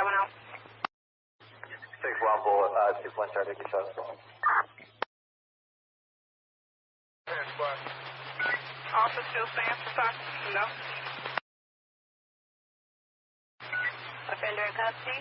coming out. 6-1 bullet, 2-1 start, take your shots. Officer still stands for time? No. Offender in custody?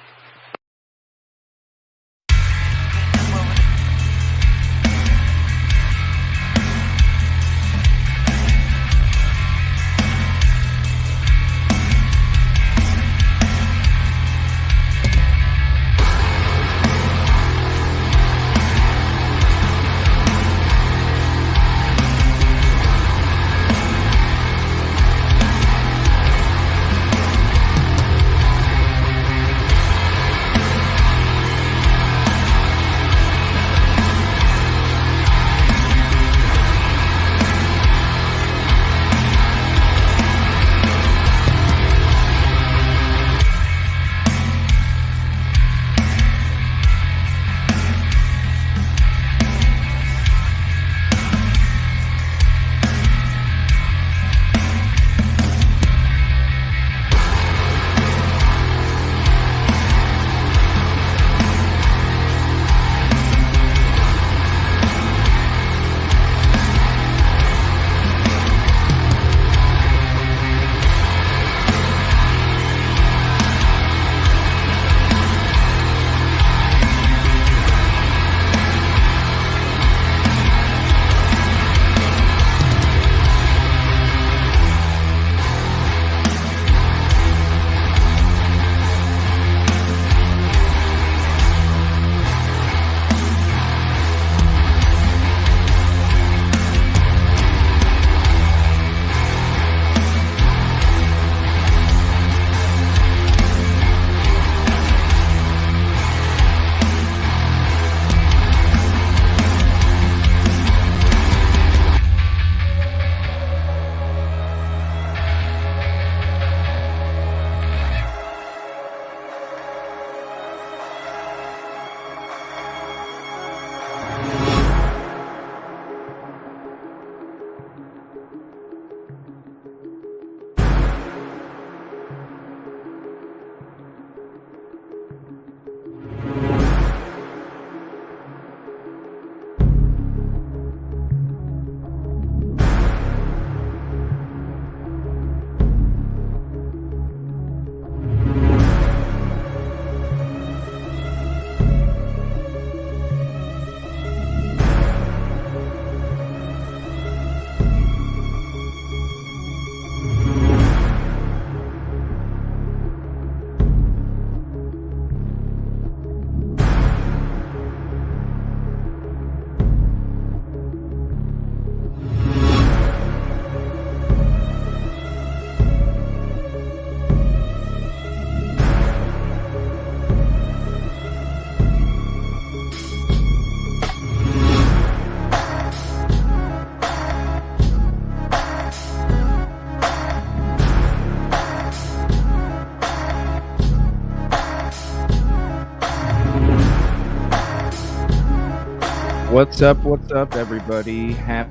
What's up, everybody? Happy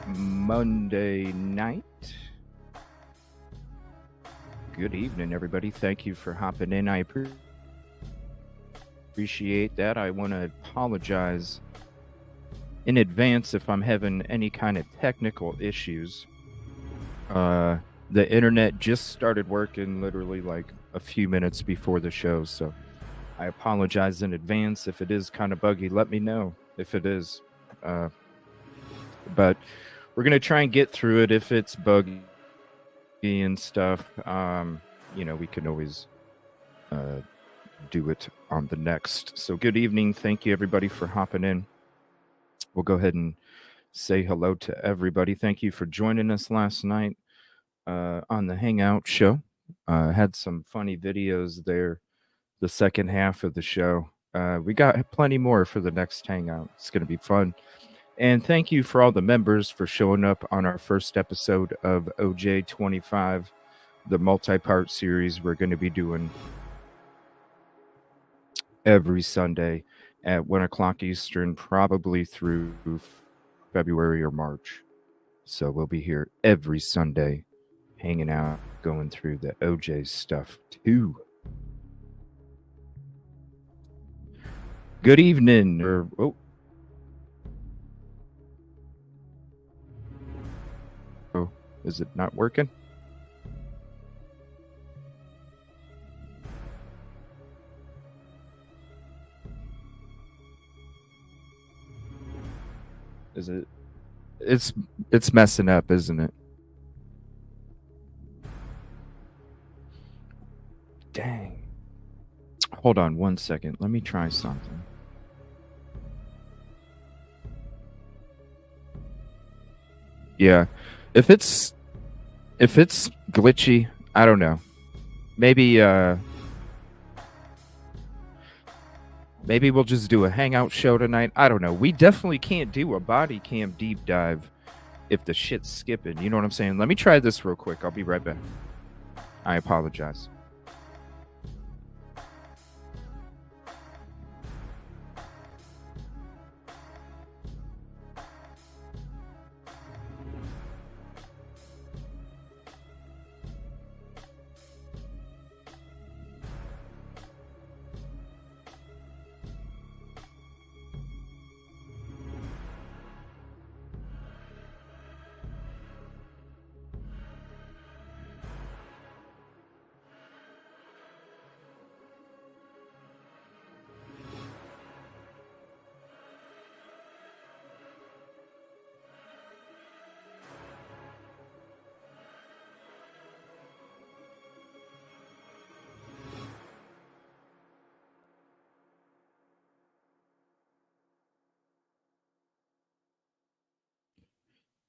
Monday night. Good evening, everybody. Thank you for hopping in. I appreciate that. I want to apologize in advance if I'm having any kind of technical issues. The internet just started working literally like a few minutes before the show, so I apologize in advance. If it is kind of buggy, let me know if it is. But we're going to try and get through it. If it's buggy and stuff, we can always do it on the next. So good evening. Thank you, everybody, for hopping in. We'll go ahead and say hello to everybody. Thank you for joining us last night on the Hangout show. Had some funny videos there. The second half of the show. We got plenty more for the next Hangout. It's going to be fun. And thank you for all the members for showing up on our first episode of OJ25, the multi-part series we're going to be doing every Sunday at 1 o'clock Eastern, probably through February or March. So we'll be here every Sunday hanging out, going through the OJ stuff too. Good evening. Oh, is it not working? Is it? It's messing up, isn't it? Dang. Hold on 1 second. Let me try something. Yeah. If it's glitchy, I don't know. Maybe we'll just do a hangout show tonight. I don't know. We definitely can't do a body cam deep dive if the shit's skipping. You know what I'm saying? Let me try this real quick. I'll be right back. I apologize.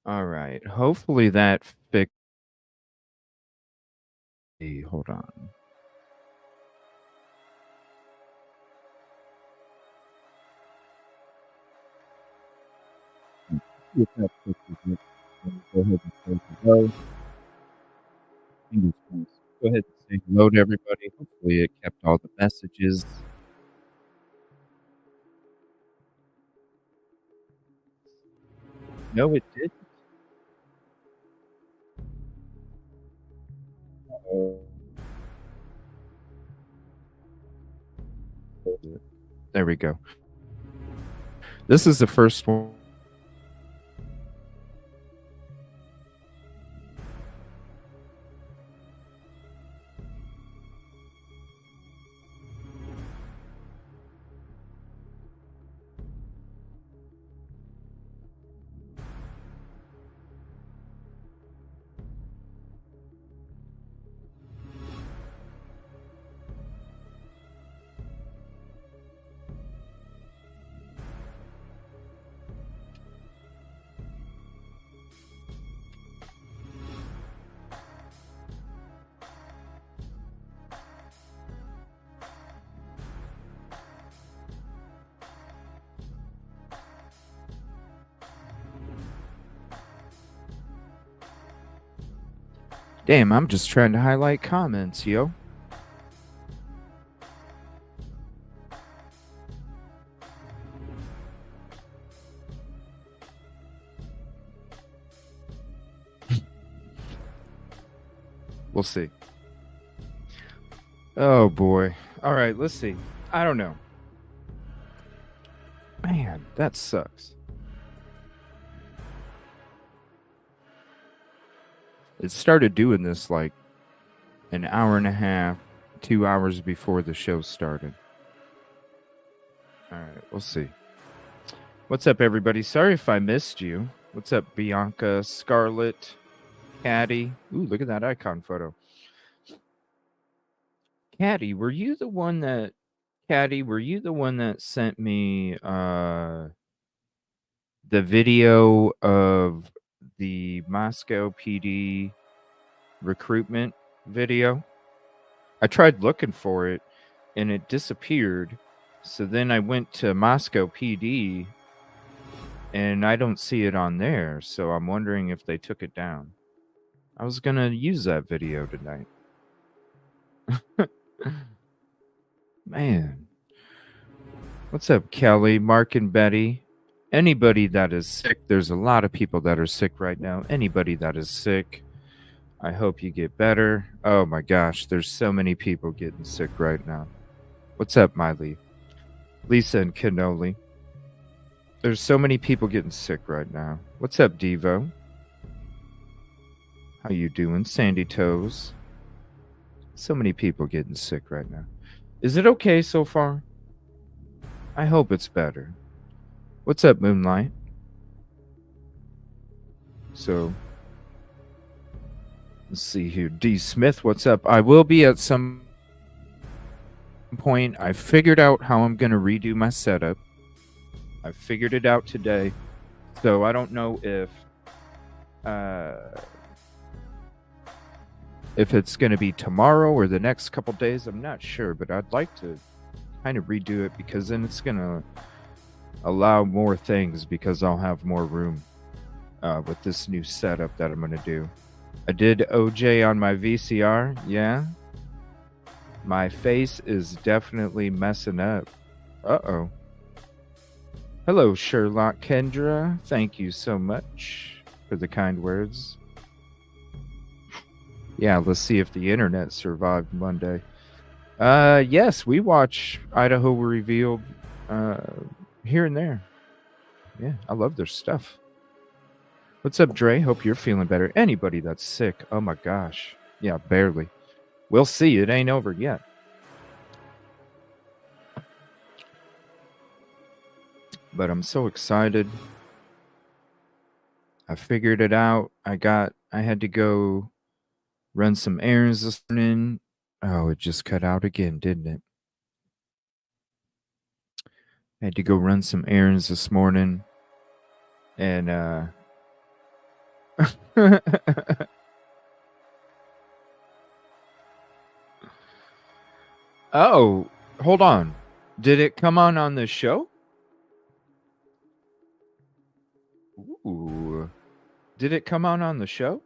All right. Hopefully that fixed. Hold on. If that fixes it, then go ahead and say hello. Fingers crossed. Go ahead and say hello to everybody. Hopefully it kept all the messages. No, it didn't. There we go. This is the first one. Damn, I'm just trying to highlight comments, yo. We'll see. Oh boy. All right, let's see. I don't know. Man, that sucks. It started doing this like an hour and a half, 2 hours before the show started. All right, we'll see. What's up, everybody? Sorry if I missed you. What's up, Bianca, Scarlett, Caddy? Ooh, look at that icon photo. Caddy, were you the one that sent me the video of the Moscow PD recruitment video? I tried looking for it and it disappeared. So then I went to Moscow PD and I don't see it on there. So I'm wondering if they took it down. I was going to use that video tonight. Man. What's up, Kelly, Mark, and Betty? Anybody that is sick, there's a lot of people that are sick right now. Anybody that is sick, I hope you get better. Oh my gosh, there's so many people getting sick right now. What's up, Miley? Lisa and Cannoli. There's so many people getting sick right now. What's up, Devo? How you doing, Sandy Toes? So many people getting sick right now. Is it okay so far? I hope it's better. What's up, Moonlight? So, let's see here. D. Smith, what's up? I will be at some point. I figured out how I'm going to redo my setup. I figured it out today. So I don't know if it's going to be tomorrow or the next couple days. I'm not sure, but I'd like to kind of redo it because then it's going to allow more things because I'll have more room with this new setup that I'm going to do. I did OJ on my VCR. Yeah. My face is definitely messing up. Uh-oh. Hello, Sherlock Kendra. Thank you so much for the kind words. Yeah, let's see if the internet survived Monday. Yes, we watch Idaho Revealed here and there. Yeah, I love their stuff. What's up, Dre? Hope you're feeling better. Anybody that's sick, oh my gosh. Yeah, barely. We'll see. It ain't over yet. But I'm so excited. I figured it out. I had to go run some errands this morning. Oh, it just cut out again, didn't it? I had to go run some errands this morning. And oh, hold on. Did it come on the show? Ooh. Did it come on the show?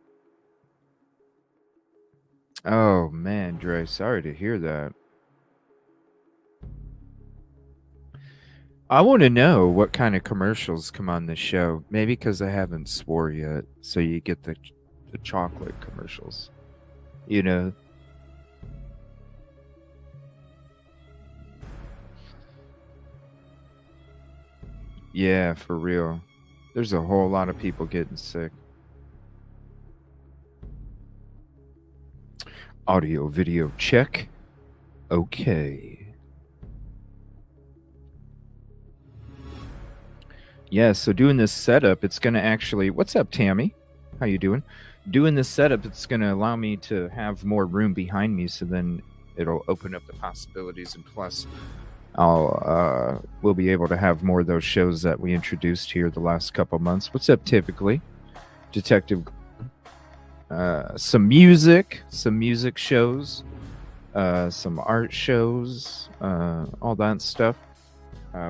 Oh man, Dre, sorry to hear that. I want to know what kind of commercials come on the show. Maybe because I haven't swore yet, so you get the chocolate commercials. You know. Yeah, for real. There's a whole lot of people getting sick. Audio, video, check. Okay. Yeah, so doing this setup, it's going to actually... What's up, Tammy? How you doing? Doing this setup, it's going to allow me to have more room behind me, so then it'll open up the possibilities, and plus we'll be able to have more of those shows that we introduced here the last couple months. What's up, typically? Detective... some music shows, some art shows, all that stuff.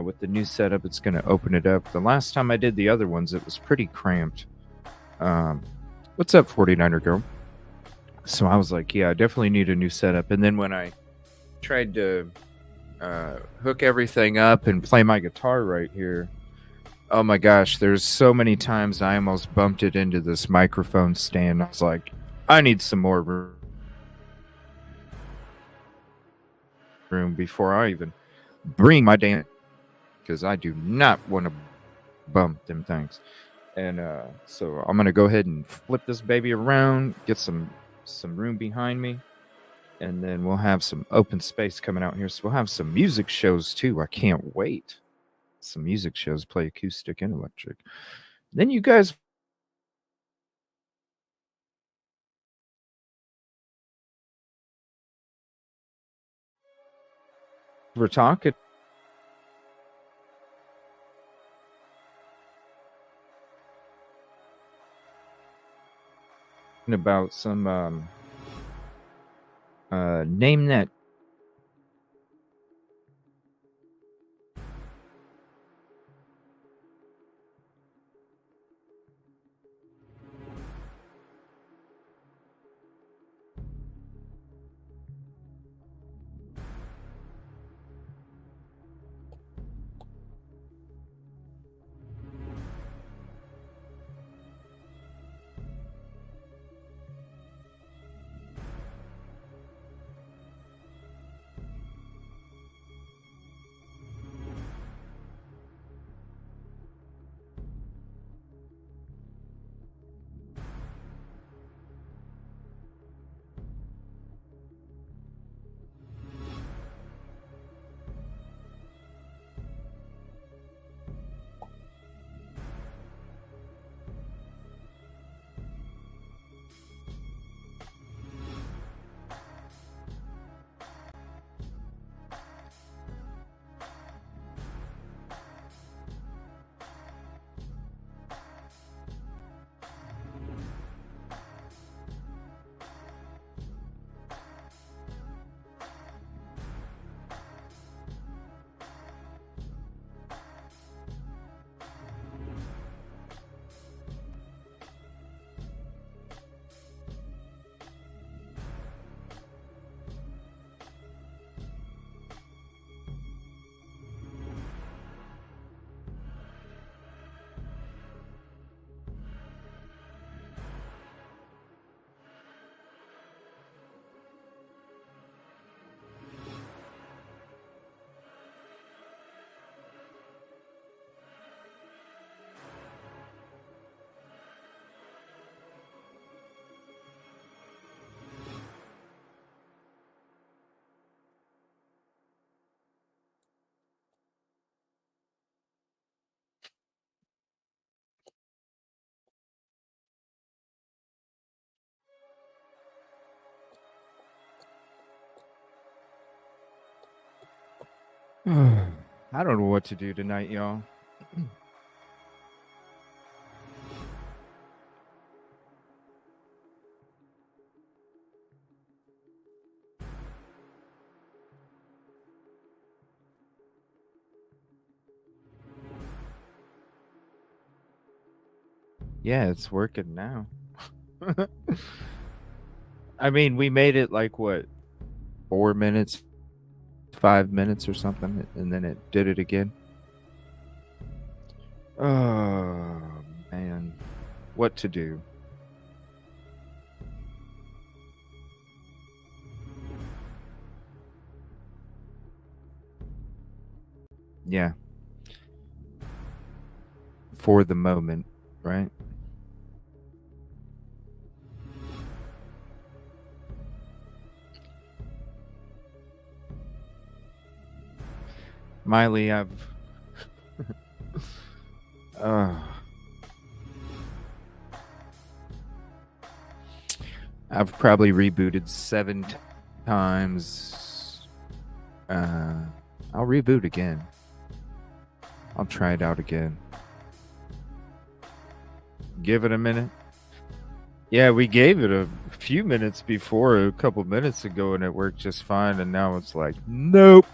With the new setup, it's going to open it up. The last time I did the other ones, it was pretty cramped. What's up, 49er girl? So I was like, yeah, I definitely need a new setup. And then when I tried to hook everything up and play my guitar right here, oh my gosh, there's so many times I almost bumped it into this microphone stand. I was like, I need some more room before I even bring my damn... Because I do not want to bump them things. And so I'm going to go ahead and flip this baby around, get some room behind me, and then we'll have some open space coming out here. So we'll have some music shows too. I can't wait. Some music shows, play acoustic and electric. Then you guys were talking about some name that I don't know what to do tonight, y'all. Yeah, it's working now. I mean, we made it like what, 4 minutes, 5 minutes or something, and then it did it again. Oh, man. What to do? Yeah. For the moment, right? Miley, uh, I've probably rebooted 7 times. I'll reboot again. I'll try it out again. Give it a minute. Yeah, we gave it a few minutes before, a couple minutes ago, and it worked just fine. And now it's like, nope.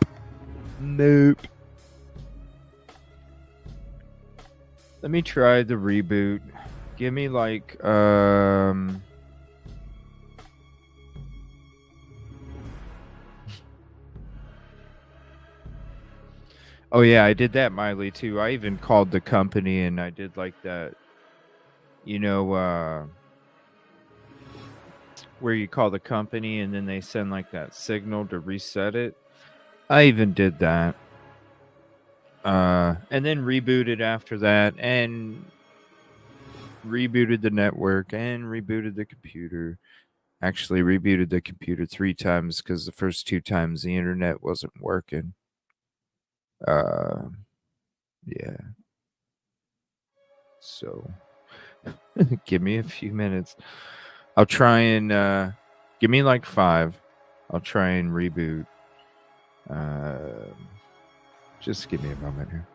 Let me try the reboot. Give me like Oh yeah, I did that, Miley, too. I even called the company and I did like that, where you call the company and then they send like that signal to reset it. I even did that. And then rebooted after that and rebooted the network and rebooted the computer. Actually rebooted the computer 3 times because the first 2 times the internet wasn't working. Yeah. So give me a few minutes. I'll try and give me like 5. I'll try and reboot. Just give me a moment here.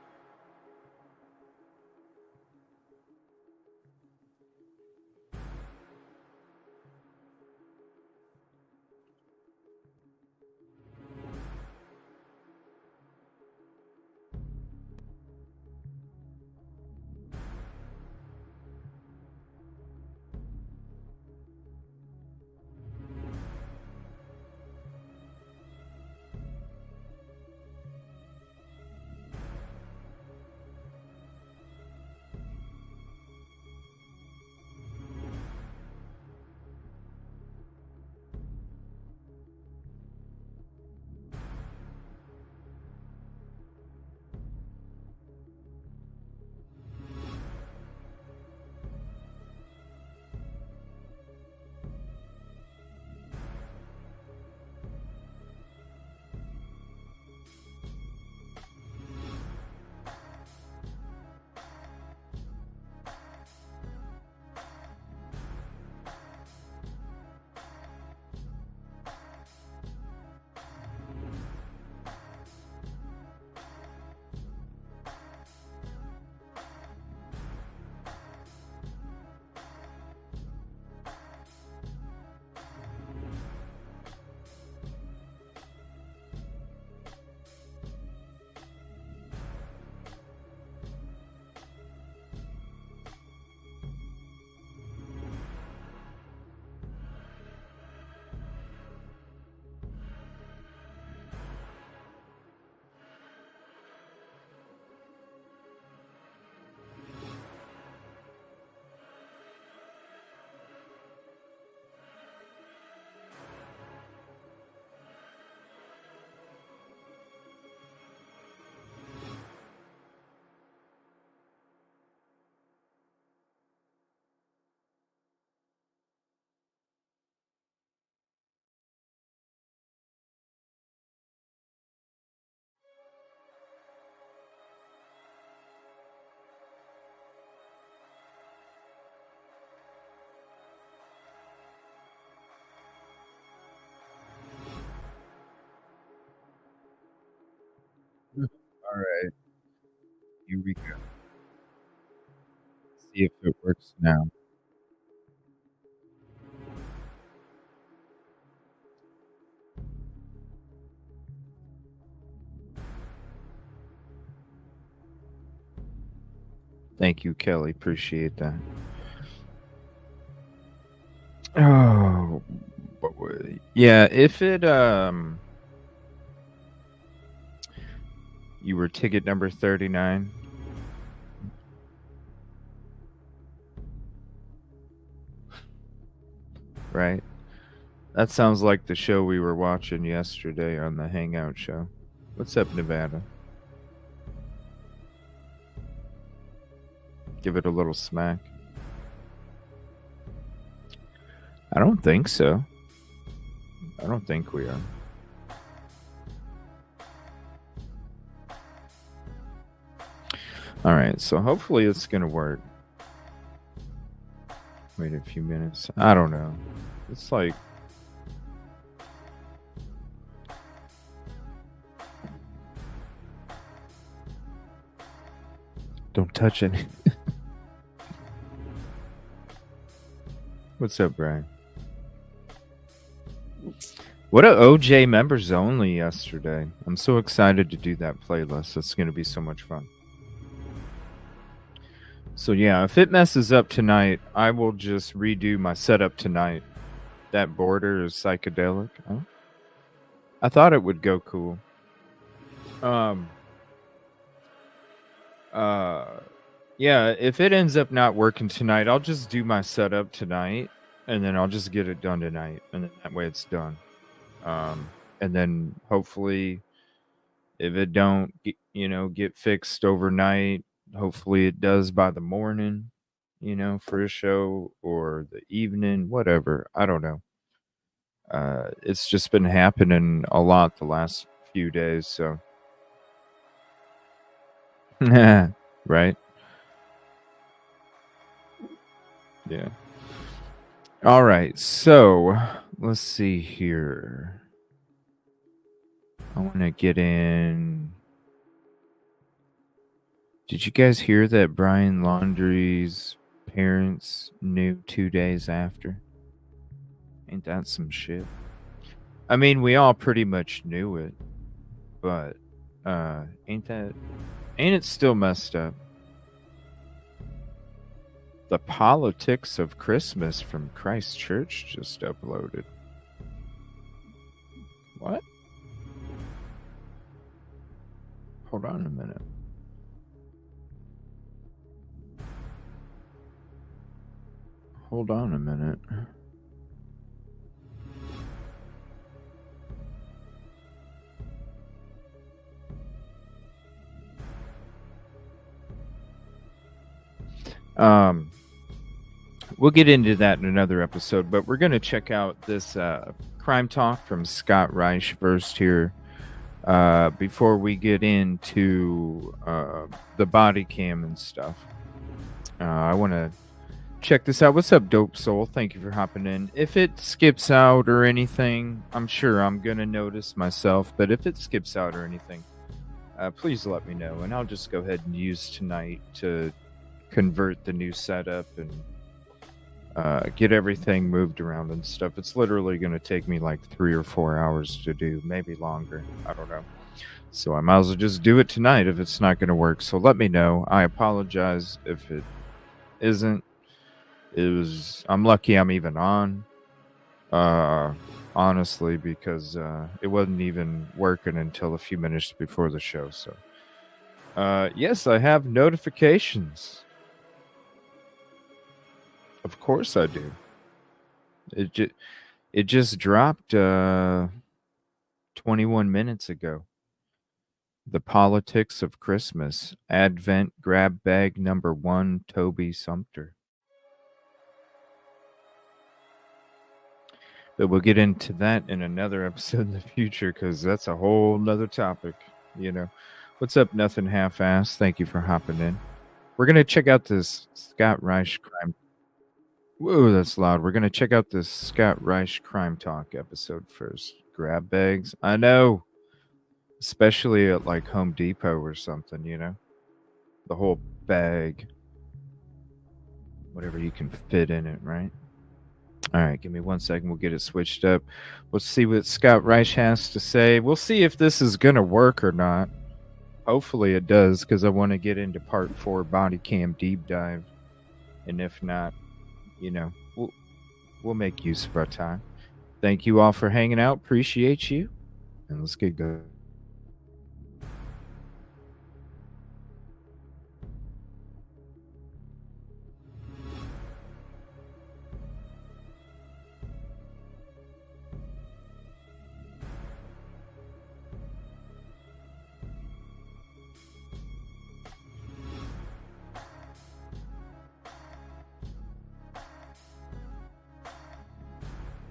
All right, here we go. See if it works now. Thank you, Kelly. Appreciate that. Oh, yeah. If it you were ticket number 39. Right? That sounds like the show we were watching yesterday on the Hangout show. What's up, Nevada? Give it a little smack. I don't think so. I don't think we are. All right, so hopefully it's going to work. Wait a few minutes. I don't know. It's like... Don't touch it. What's up, Brian? What a OJ members only yesterday. I'm so excited to do that playlist. It's going to be so much fun. So yeah, if it messes up tonight, I will just redo my setup tonight. That border is psychedelic. Huh? I thought it would go cool. Yeah, if it ends up not working tonight, I'll just do my setup tonight, and then I'll just get it done tonight, and then that way it's done. And then hopefully, if it don't, get fixed overnight, hopefully it does by the morning, for a show or the evening, whatever. I don't know. It's just been happening a lot the last few days, so. Right? Yeah. All right, so let's see here. I want to get in. Did you guys hear that Brian Laundrie's parents knew 2 days after? Ain't that some shit? I mean, we all pretty much knew it, but ain't it still messed up? The Politics of Christmas from Christchurch just uploaded. What? Hold on a minute. Hold on a minute. We'll get into that in another episode, but we're going to check out this crime talk from Scott Reich first here before we get into the body cam and stuff. I want to check this out. What's up, Dope Soul? Thank you for hopping in. If it skips out or anything, I'm sure I'm going to notice myself, but if it skips out or anything, please let me know, and I'll just go ahead and use tonight to convert the new setup and get everything moved around and stuff. It's literally going to take me like 3 or 4 hours to do, maybe longer. I don't know. So I might as well just do it tonight if it's not going to work. So let me know. I apologize if it isn't. I'm lucky I'm even on. Honestly, because it wasn't even working until a few minutes before the show. So yes, I have notifications. Of course I do. It just dropped 21 minutes ago. The Politics of Christmas. Advent grab bag number 1, Toby Sumter. But we'll get into that in another episode in the future because that's a whole nother topic, What's up, Nothing Half-Assed? Thank you for hopping in. We're going to check out this Scott Reich crime. Whoa, that's loud. We're going to check out this Scott Reich crime talk episode first. Grab bags. I know. especially at like Home Depot or something, you know? The whole bag, whatever you can fit in it, right? All right, give me 1 second. We'll get it switched up. Let's see what Scott Reich has to say. We'll see if this is going to work or not. Hopefully it does, because I want to get into part 4 body cam deep dive. And if not, you know, we'll make use of our time. Thank you all for hanging out. Appreciate you. And let's get going.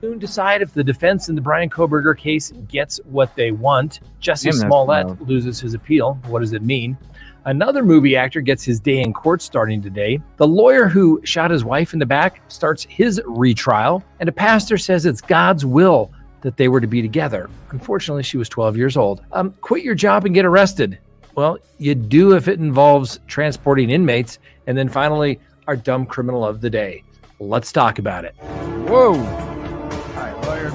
Soon decide if the defense in the Brian Kohberger case gets what they want. Jesse Damn, that's Smollett loud. loses his appeal. What does it mean? Another movie actor gets his day in court starting today. The lawyer who shot his wife in the back starts his retrial. And a pastor says it's God's will that they were to be together. Unfortunately, she was 12 years old. Quit your job and get arrested. Well, you do if it involves transporting inmates. And then finally, our dumb criminal of the day. Let's talk about it. Whoa. Hi, lawyer.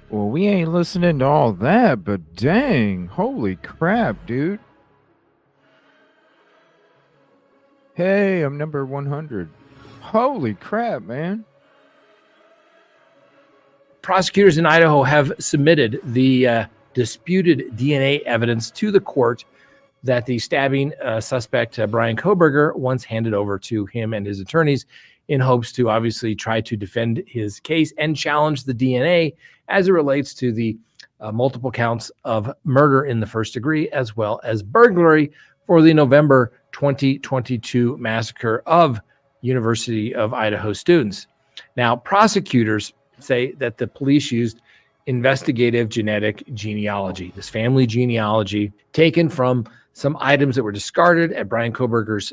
Well, we ain't listening to all that, but dang, holy crap, dude. Hey, I'm number 100. Holy crap, man. Prosecutors in Idaho have submitted the disputed DNA evidence to the court that the stabbing suspect, Brian Kohberger, once handed over to him and his attorneys in hopes to obviously try to defend his case and challenge the DNA as it relates to the multiple counts of murder in the first degree, as well as burglary for the November 2022 massacre of University of Idaho students. Now, prosecutors say that the police used investigative genetic genealogy, this family genealogy taken from some items that were discarded at Brian Kohberger's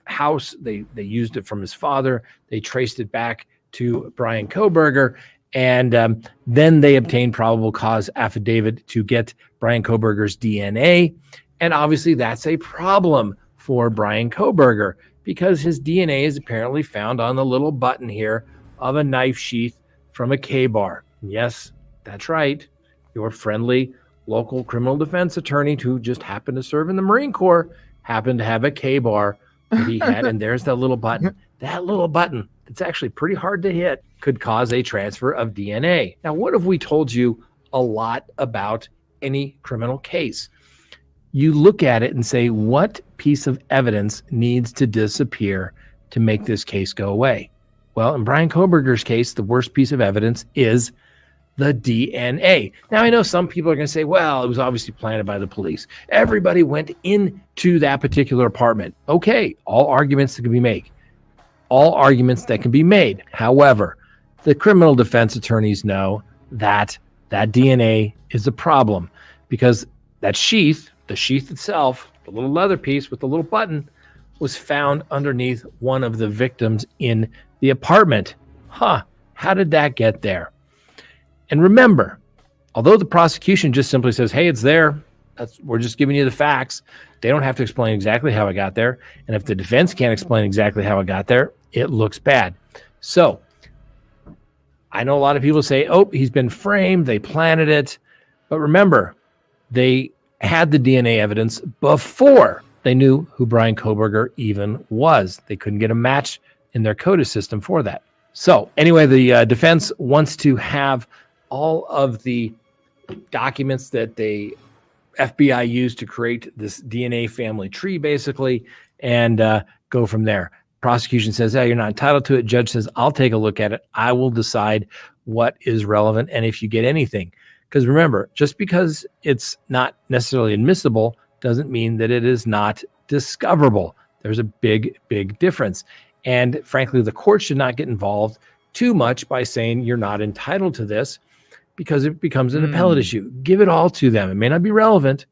house. They used it from his father. They traced it back to Brian Kohberger. And then they obtained probable cause affidavit to get Brian Kohberger's DNA. And obviously that's a problem for Brian Kohberger because his DNA is apparently found on the little button here of a knife sheath from a K-bar. Yes, that's right. Your friendly local criminal defense attorney who just happened to serve in the Marine Corps happened to have a K-bar that he had. And there's that little button. That little button, it's actually pretty hard to hit, could cause a transfer of DNA. Now, what if we told you a lot about any criminal case? You look at it and say, what piece of evidence needs to disappear to make this case go away? Well, in Brian Kohberger's case, the worst piece of evidence is the DNA. Now, I know some people are going to say, well, it was obviously planted by the police. Everybody went into that particular apartment. Okay, all arguments that can be made. All arguments that can be made. However, the criminal defense attorneys know that that DNA is a problem because that sheath, the sheath itself, the little leather piece with the little button, was found underneath one of the victims in the apartment. How did that get there? And remember, although the prosecution just simply says, hey, it's there, we're just giving you the facts, they don't have to explain exactly how it got there. And if the defense can't explain exactly how it got there, it looks bad. So I know a lot of people say, oh, he's been framed, they planted it. But remember, they had the DNA evidence before they knew who Brian Kohberger even was. They couldn't get a match in their CODIS system for that. So anyway, the defense wants to have all of the documents that the FBI used to create this DNA family tree, basically, and go from there. Prosecution says, hey, you're not entitled to it. Judge says, I'll take a look at it. I will decide what is relevant and if you get anything. Because remember, just because it's not necessarily admissible doesn't mean that it is not discoverable. There's a big, big difference. And frankly, the court should not get involved too much by saying you're not entitled to this because it becomes an appellate issue. Give it all to them. It may not be relevant.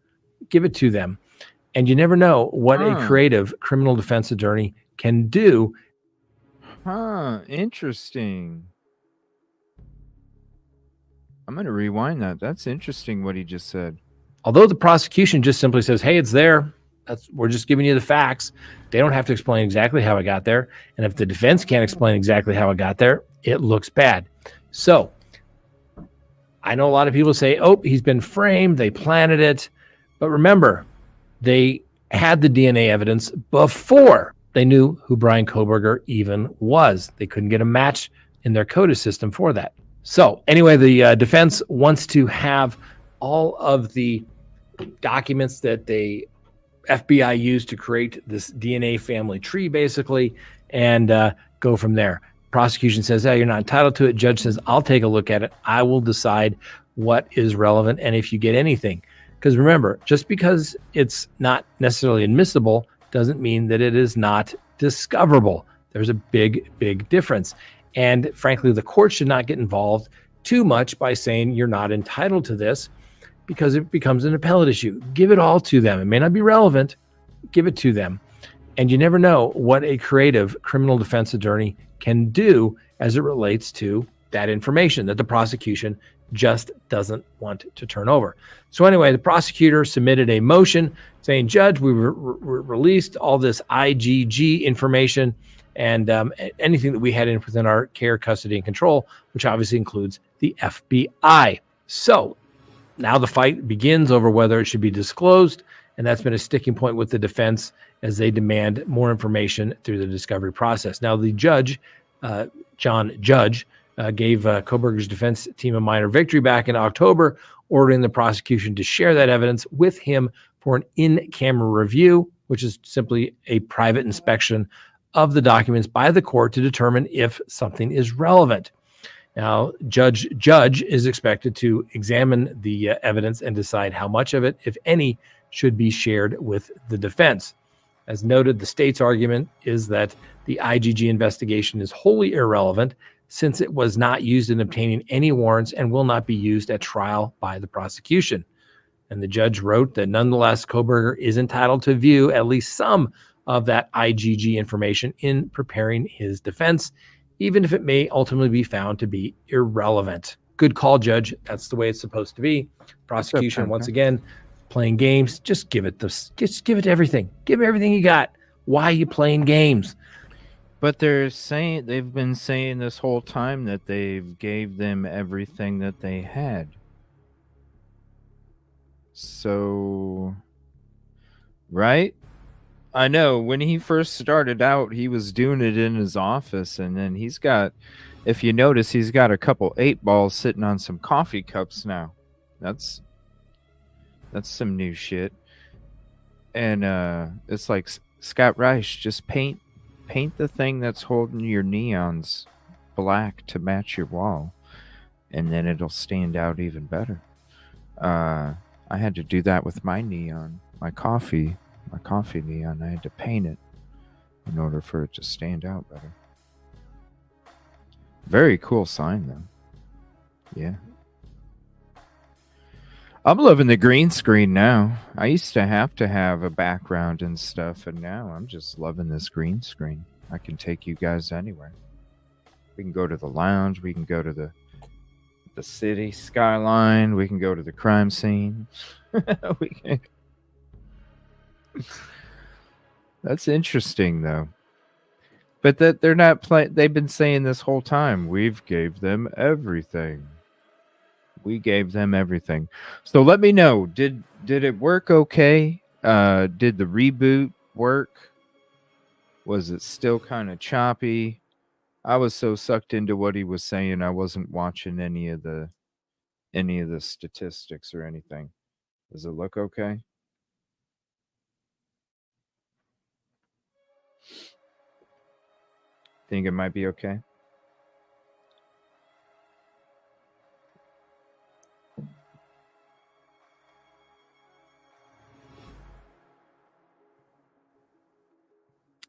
Give it to them. And you never know what a creative criminal defense attorney can do. Interesting. I'm going to rewind that. That's interesting what he just said. Although the prosecution just simply says, hey, it's there. We're just giving you the facts. They don't have to explain exactly how it got there. And if the defense can't explain exactly how it got there, it looks bad. So I know a lot of people say, oh, he's been framed. They planted it. But remember, they had the DNA evidence before they knew who Brian Kohberger even was. They couldn't get a match in their CODIS system for that. So anyway, the defense wants to have all of the documents that the FBI used to create this DNA family tree, basically, and go from there. Prosecution says, you're not entitled to it. Judge says, I'll take a look at it. I will decide what is relevant and if you get anything. Because remember, just because it's not necessarily admissible doesn't mean that it is not discoverable. There's a big, big difference. And frankly, the court should not get involved too much by saying you're not entitled to this, because it becomes an appellate issue. Give it all to them. It may not be relevant. Give it to them. And you never know what a creative criminal defense attorney can do as it relates to that information that the prosecution just doesn't want to turn over. So anyway, the prosecutor submitted a motion saying, Judge, we released all this IgG information and anything that we had within our care, custody, and control, which obviously includes the FBI. So now the fight begins over whether it should be disclosed, and that's been a sticking point with the defense as they demand more information through the discovery process. Now, the judge, John Judge, gave Kohberger's defense team a minor victory back in October, ordering the prosecution to share that evidence with him for an in-camera review, which is simply a private inspection of the documents by the court to determine if something is relevant. Now, Judge is expected to examine the evidence and decide how much of it, if any, should be shared with the defense. As noted, the state's argument is that the IgG investigation is wholly irrelevant since it was not used in obtaining any warrants and will not be used at trial by the prosecution. And the judge wrote that nonetheless, Kohberger is entitled to view at least some of that IgG information in preparing his defense, even if it may ultimately be found to be irrelevant. Good call, Judge. That's the way it's supposed to be. Prosecution, once again, playing games. Just give it everything. Give everything you got. Why are you playing games? But they've been saying this whole time that they've gave them everything that they had. So, right? I know when he first started out, he was doing it in his office, and then he's got, if you notice, he's got a couple 8-balls sitting on some coffee cups now. That's some new shit. And it's like, Scott Reich, just paint the thing that's holding your neons black to match your wall, and then it'll stand out even better. I had to do that with my neon, my coffee neon. I had to paint it in order for it to stand out better. Very cool sign, though. Yeah. I'm loving the green screen now. I used to have a background and stuff, and now I'm just loving this green screen. I can take you guys anywhere. We can go to the lounge. We can go to the city skyline. We can go to the crime scene. That's interesting, though. But that they're not playing. They've been saying this whole time, we've gave them everything. We gave them everything. So let me know. Did it work okay? Did the reboot work? Was it still kind of choppy? I was so sucked into what he was saying, I wasn't watching any of the statistics or anything. Does it look okay? Think it might be okay?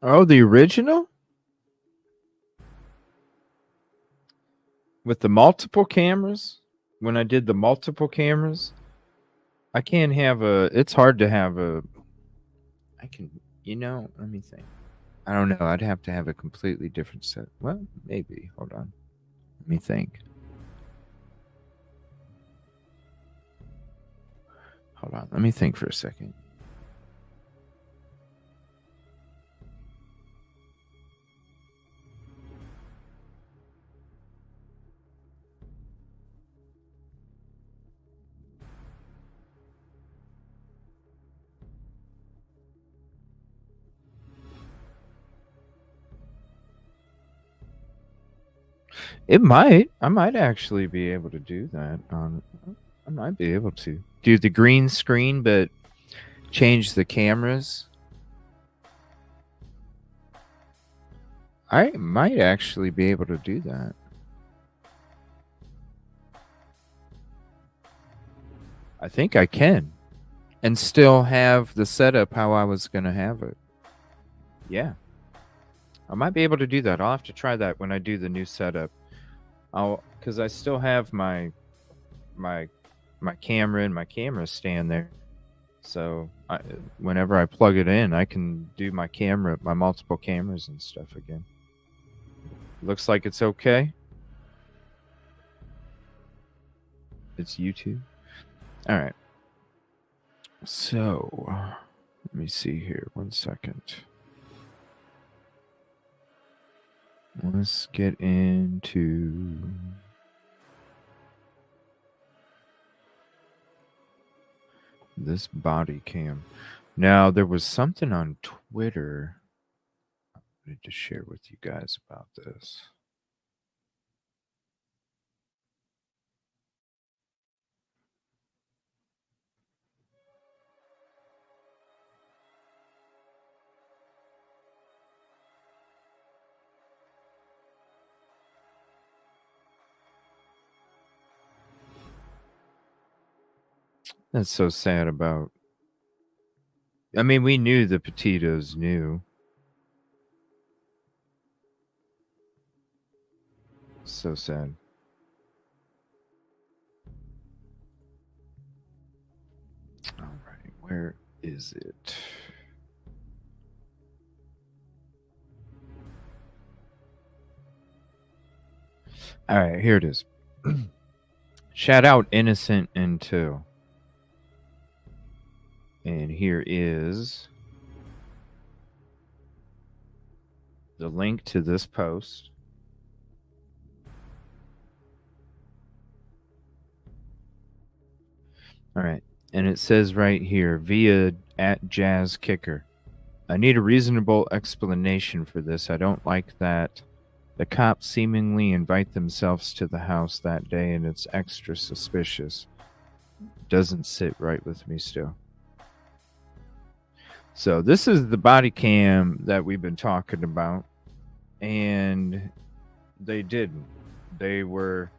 Oh, the original? With the multiple cameras? When I did the multiple cameras? I can't have it's hard to have let me think. I don't know. I'd have to have a completely different set. Well, maybe. Hold on. Let me think. Hold on. Let me think for a second. It might. I might actually be able to do that. I might be able to do the green screen, but change the cameras. I might actually be able to do that. I think I can. And still have the setup how I was going to have it. Yeah. I might be able to do that. I'll have to try that when I do the new setup. Because I still have my camera and my camera stand there. So whenever I plug it in, I can do my multiple cameras and stuff again. Looks like it's okay. It's YouTube. All right. So let me see here. 1 second. Let's get into this body cam. Now, there was something on Twitter I wanted to share with you guys about this. That's so sad about. I mean, we knew the Petitos knew. So sad. All right, where is it? All right, here it is. Shout out Innocent and Two. And here is the link to this post. All right. And it says right here, via @JazzKicker. I need a reasonable explanation for this. I don't like that the cops seemingly invite themselves to the house that day, and it's extra suspicious. Doesn't sit right with me still. So this is the body cam that we've been talking about, and they didn't. They were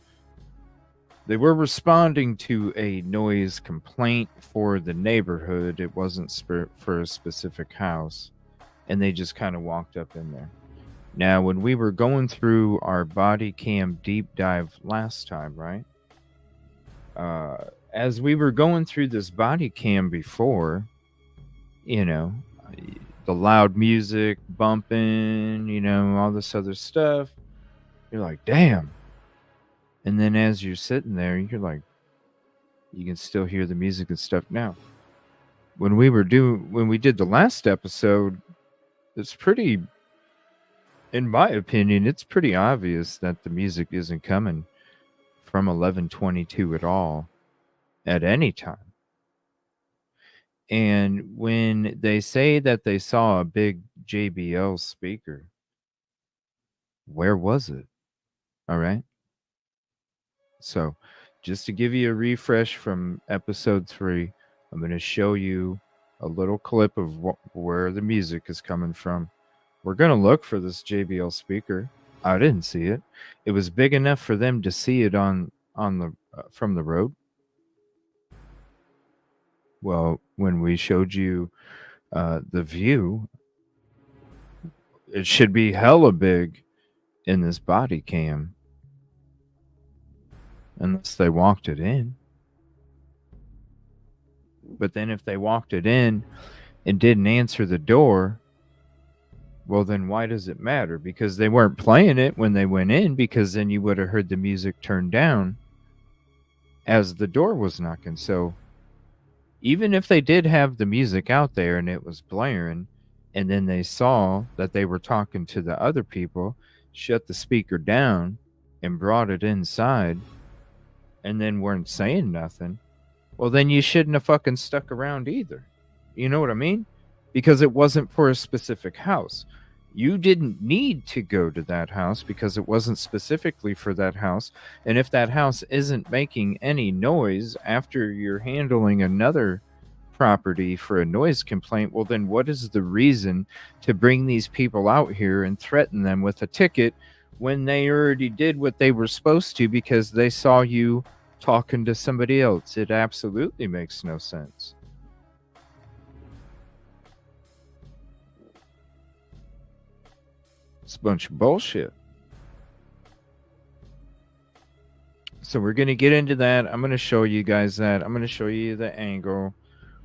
responding to a noise complaint for the neighborhood. It wasn't for a specific house, and they just kind of walked up in there. Now, when we were going through our body cam deep dive last time, right? As we were going through this body cam before, you know, the loud music bumping, you know, all this other stuff, you're like, damn. And then as you're sitting there, you're like, you can still hear the music and stuff. Now, when we did the last episode, it's pretty, in my opinion, it's pretty obvious that the music isn't coming from 1122 at all at any time. And when they say that they saw a big JBL speaker, where was it? All right. So just to give you a refresh from episode 3, I'm going to show you a little clip of where the music is coming from. We're going to look for this JBL speaker. I didn't see it. It was big enough for them to see it on the from the road. Well, when we showed you the view, it should be hella big in this body cam. Unless they walked it in. But then if they walked it in and didn't answer the door, well, then why does it matter? Because they weren't playing it when they went in, because then you would have heard the music turn down as the door was knocking. So, even if they did have the music out there and it was blaring, and then they saw that they were talking to the other people, shut the speaker down and brought it inside, and then weren't saying nothing, well, then you shouldn't have fucking stuck around either. You know what I mean? Because it wasn't for a specific house. You didn't need to go to that house because it wasn't specifically for that house. And if that house isn't making any noise after you're handling another property for a noise complaint, well, then what is the reason to bring these people out here and threaten them with a ticket when they already did what they were supposed to because they saw you talking to somebody else? It absolutely makes no sense. It's a bunch of bullshit. So we're going to get into that. I'm going to show you guys that. I'm going to show you the angle.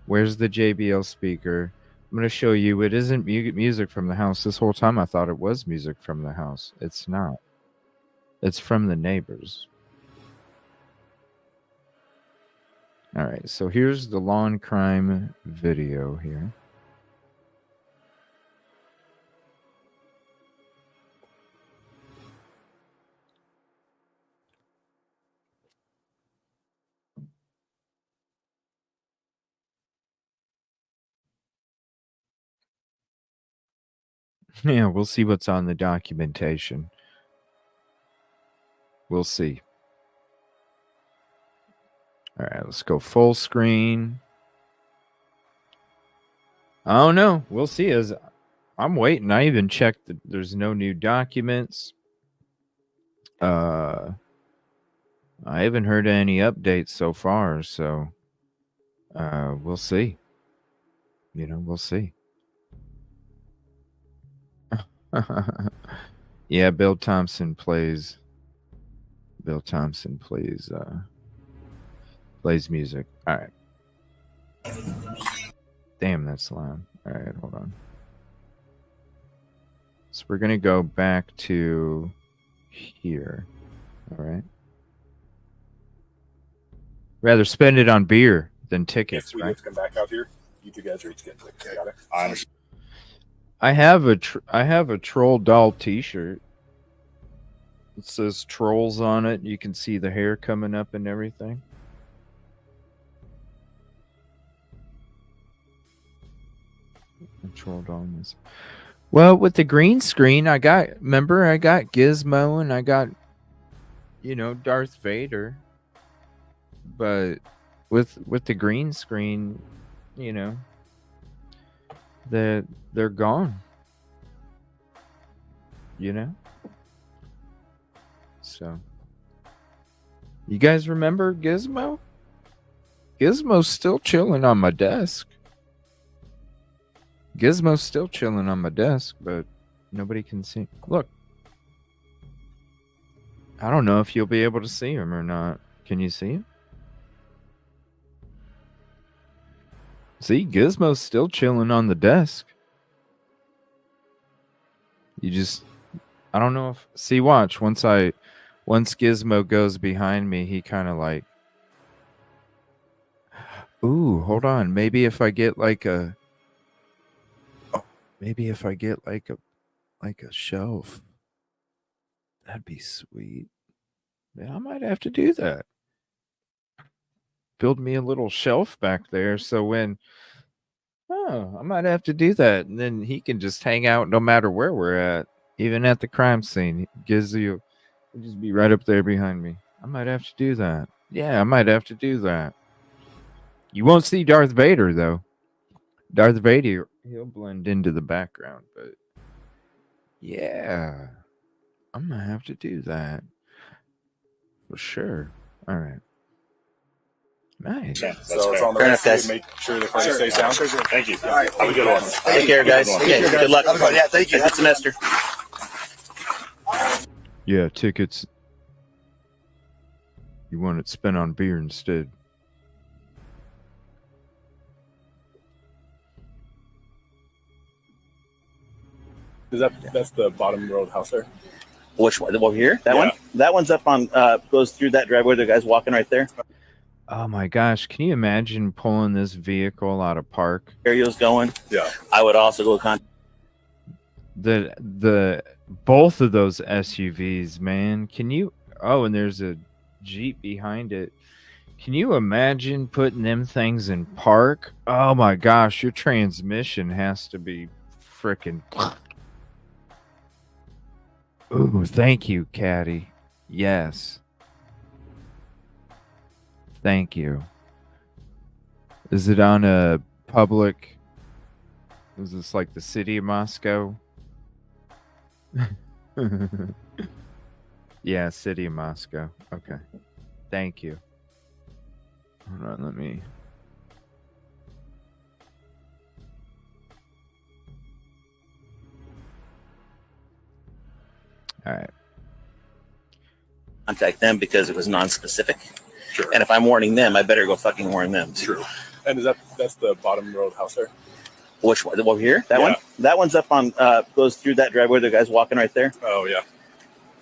Where's the JBL speaker? I'm going to show you it isn't music from the house. This whole time I thought it was music from the house. It's not. It's from the neighbors. All right, so here's the lawn crime video here. Yeah, we'll see what's on the documentation. We'll see. All right, let's go full screen. I don't know. We'll see. As I'm waiting. I even checked that there's no new documents. I haven't heard any updates so far, so we'll see. You know, we'll see. Yeah, Bill Thompson plays music. All right. Damn, that's loud. All right, hold on. So we're going to go back to here. All right. Rather spend it on beer than tickets, we right? have to come back out here. You two guys are each getting tickets. Got it. I understand. I have a troll doll T-shirt. It says trolls on it. You can see the hair coming up and everything. Troll doll. Well, with the green screen, I got Gizmo and I got, Darth Vader. But with the green screen, they're gone. So, you guys remember Gizmo? Gizmo's still chilling on my desk. But nobody can see. Look. I don't know if you'll be able to see him or not. Can you see him? See, Gizmo's still chilling on the desk. I don't know if, see, watch, once Gizmo goes behind me, he kind of like, ooh, hold on. Maybe if I get like a shelf, that'd be sweet. Yeah, I might have to do that. Build me a little shelf back there so I might have to do that. And then he can just hang out no matter where we're at, even at the crime scene. Gizzy will just be right up there behind me. I might have to do that. Yeah, I might have to do that. You won't see Darth Vader, though. Darth Vader, he'll blend into the background, but yeah, I'm going to have to do that. For sure. All right. Nice. Yeah, so it's on the list. Guys. Make sure the party stays down. Thank you. All right. Have a good one. Take care, guys. Okay. Good luck. Yeah, thank you. Good semester. Yeah, tickets. You want it spent on beer instead. That's the bottom row of the house there? Which one? Over here? That one? That one's up on, goes through that driveway. The guy's walking right there. Oh my gosh, can you imagine pulling this vehicle out of park? Area's going. Yeah. I would also go contact. The both of those SUVs, man. Can you and there's a Jeep behind it. Can you imagine putting them things in park? Oh my gosh, your transmission has to be freaking. Ooh, thank you, Caddy. Yes. Thank you. Is it on a public? Is this like the city of Moscow? Yeah, city of Moscow. Okay. Thank you. Hold on, let me. All right. Contact them because it was non-specific. Sure. And if I'm warning them, I better go fucking warn them too. True. And that's the bottom road house there? Which one? Over here? That Yeah. one? That one's up on goes through that driveway. The guy's walking right there. Oh yeah.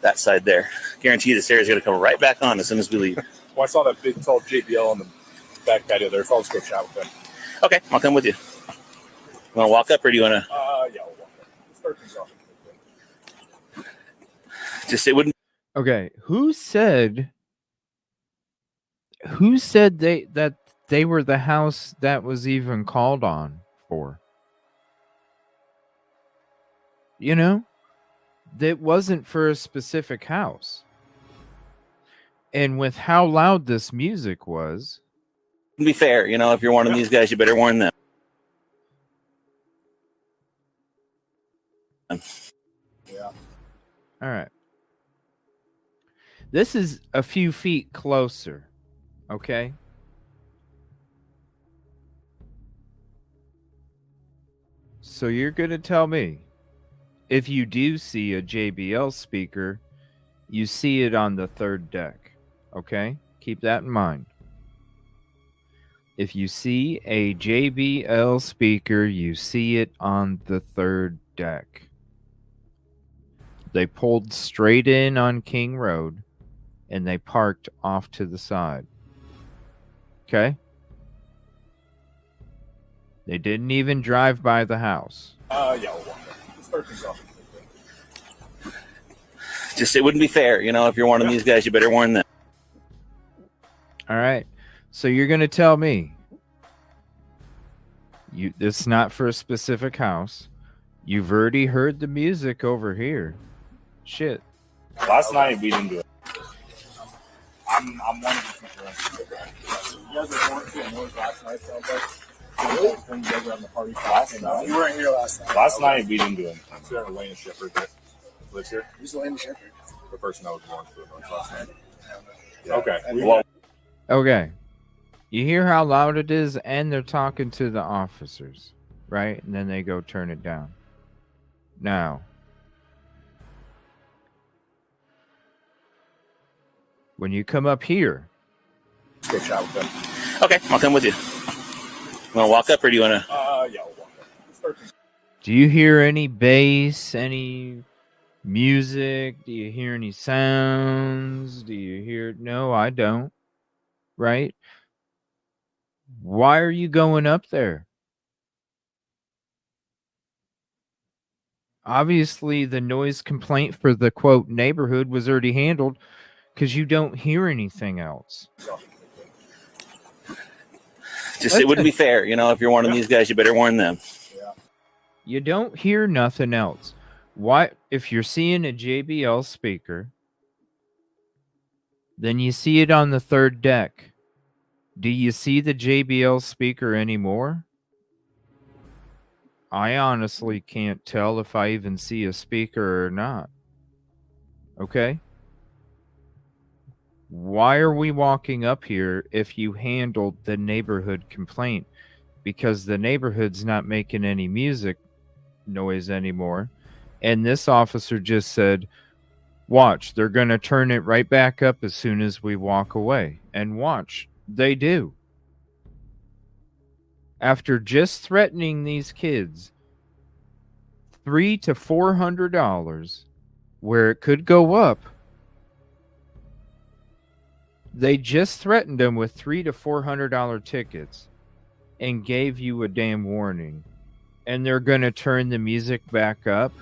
That side there. Guarantee you this area's gonna come right back on as soon as we leave. Well, I saw that big tall JBL on the back patio there, so I'll just go chat with them. Okay, I'll come with you. You wanna walk up or do you wanna Yeah, I'll walk there. Start things off. just it wouldn't Okay, who said they were the house that was even called on for? You know, that wasn't for a specific house. And with how loud this music was, be fair, you know, if you're warning these guys, you better warn them. Yeah. all right. This is a few feet closer, okay? So you're going to tell me if you do see a JBL speaker, you see it on the third deck, okay? Keep that in mind. If you see a JBL speaker, you see it on the third deck. They pulled straight in on King Road and they parked off to the side. Okay? They didn't even drive by the house. Yeah, I'll walk there. Start things off. Just it wouldn't be fair, you know, if you're warning these guys, you better warn them. All right. So you're going to tell me it's not for a specific house. You've already heard the music over here. Shit. Last night we didn't do it. I'm one of the people. You guys were going to a noise last night, sounds like. When you guys were having the party last night. You weren't here last night. Last night we didn't do it. I'm sure Lane and Shepherd that lives here. Who's Lane and Shepherd? The person that was going to the noise last night. Yeah. Okay. Well, Okay. You hear how loud it is, and they're talking to the officers, right? And then they go turn it down. Now, when you come up here, let's go chat with them. Okay, I'll come with you. You wanna walk up or do you wanna Yeah, I'll walk there. do you hear any bass, any music? Do you hear any sounds? Do you hear? No, I don't. Right? Why are you going up there? Obviously, the noise complaint for the quote neighborhood was already handled because you don't hear anything else. just it wouldn't be fair, you know, if you're warning these guys, you better warn them. Yeah. You don't hear nothing else. Why? If you're seeing a JBL speaker, then you see it on the third deck. Do you see the JBL speaker anymore? I honestly can't tell if I even see a speaker or not. Okay? Why are we walking up here if you handled the neighborhood complaint? Because the neighborhood's not making any music noise anymore. And this officer just said, watch, they're going to turn it right back up as soon as we walk away. And watch, they do. After just threatening these kids $300 to $400, where it could go up, They just threatened them with $300 to $400 tickets and gave you a damn warning. And they're going to turn the music back up.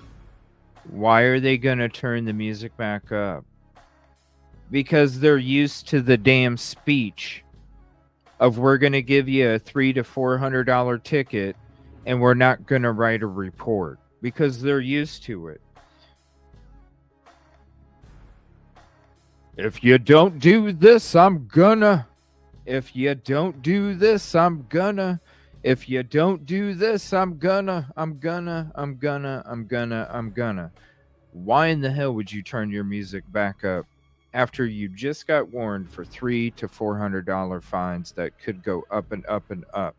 Why are they going to turn the music back up? Because they're used to the damn speech of we're going to give you a $300 to $400 ticket and we're not going to write a report, because they're used to it. If you don't do this, I'm gonna. If you don't do this, I'm gonna. If you don't do this, I'm gonna. Why in the hell would you turn your music back up after you just got warned for $300 to $400 fines that could go up and up and up?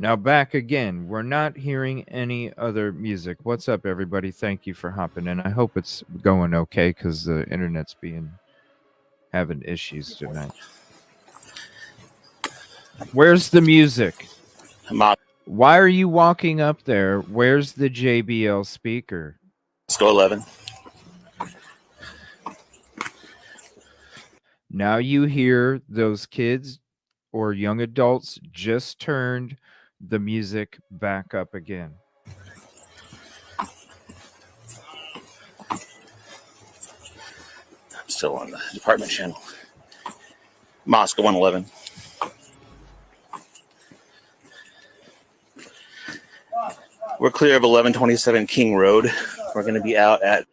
Now back again. We're not hearing any other music. What's up, everybody? Thank you for hopping in. I hope it's going okay, because the internet's having issues tonight. Where's the music? Why are you walking up there? Where's the JBL speaker? Let's go 11. Now you hear those kids or young adults just turned the music back up again. I'm still on the department channel. Moscow 111. We're clear of 1127 King Road. We're going to be out at...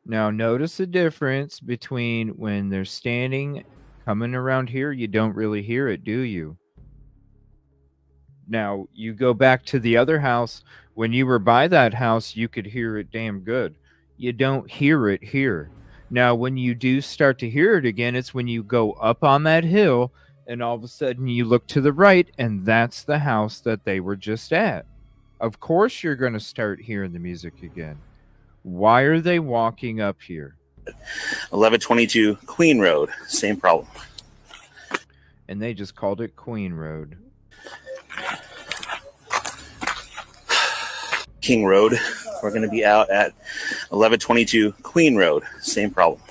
Now notice the difference between when they're standing, coming around here, you don't really hear it, do you? Now, you go back to the other house. When you were by that house, you could hear it damn good. You don't hear it here. Now, when you do start to hear it again, it's when you go up on that hill, and all of a sudden you look to the right, and that's the house that they were just at. Of course you're going to start hearing the music again. Why are they walking up here? 1122 Queen Road. Same problem. And they just called it Queen Road. King Road. We're going to be out at 1122 Queen Road. Same problem.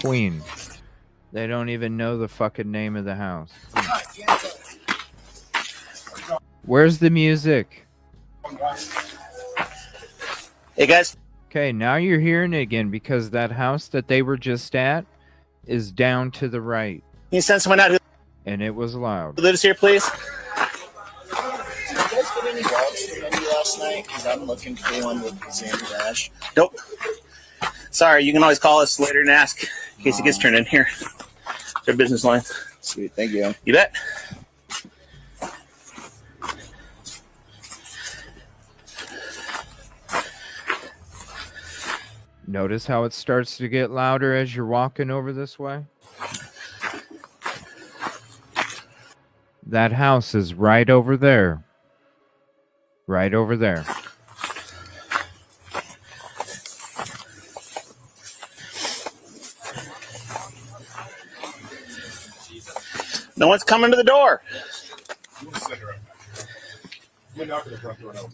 Queen. They don't even know the fucking name of the house. Where's the music? Hey, guys. Okay, now you're hearing it again, because that house that they were just at is down to the right. Can you send someone out who And it was loud. lives here, please? Did you guys get any dogs to the menu last night? Because I'm looking for one with Xander Dash. Nope. Sorry, you can always call us later and ask in case it gets turned in here. Their business line. Sweet, thank you. You bet. Notice how it starts to get louder as you're walking over this way? That house is right over there. Right over there. No one's coming to the door. We're not going to front door now.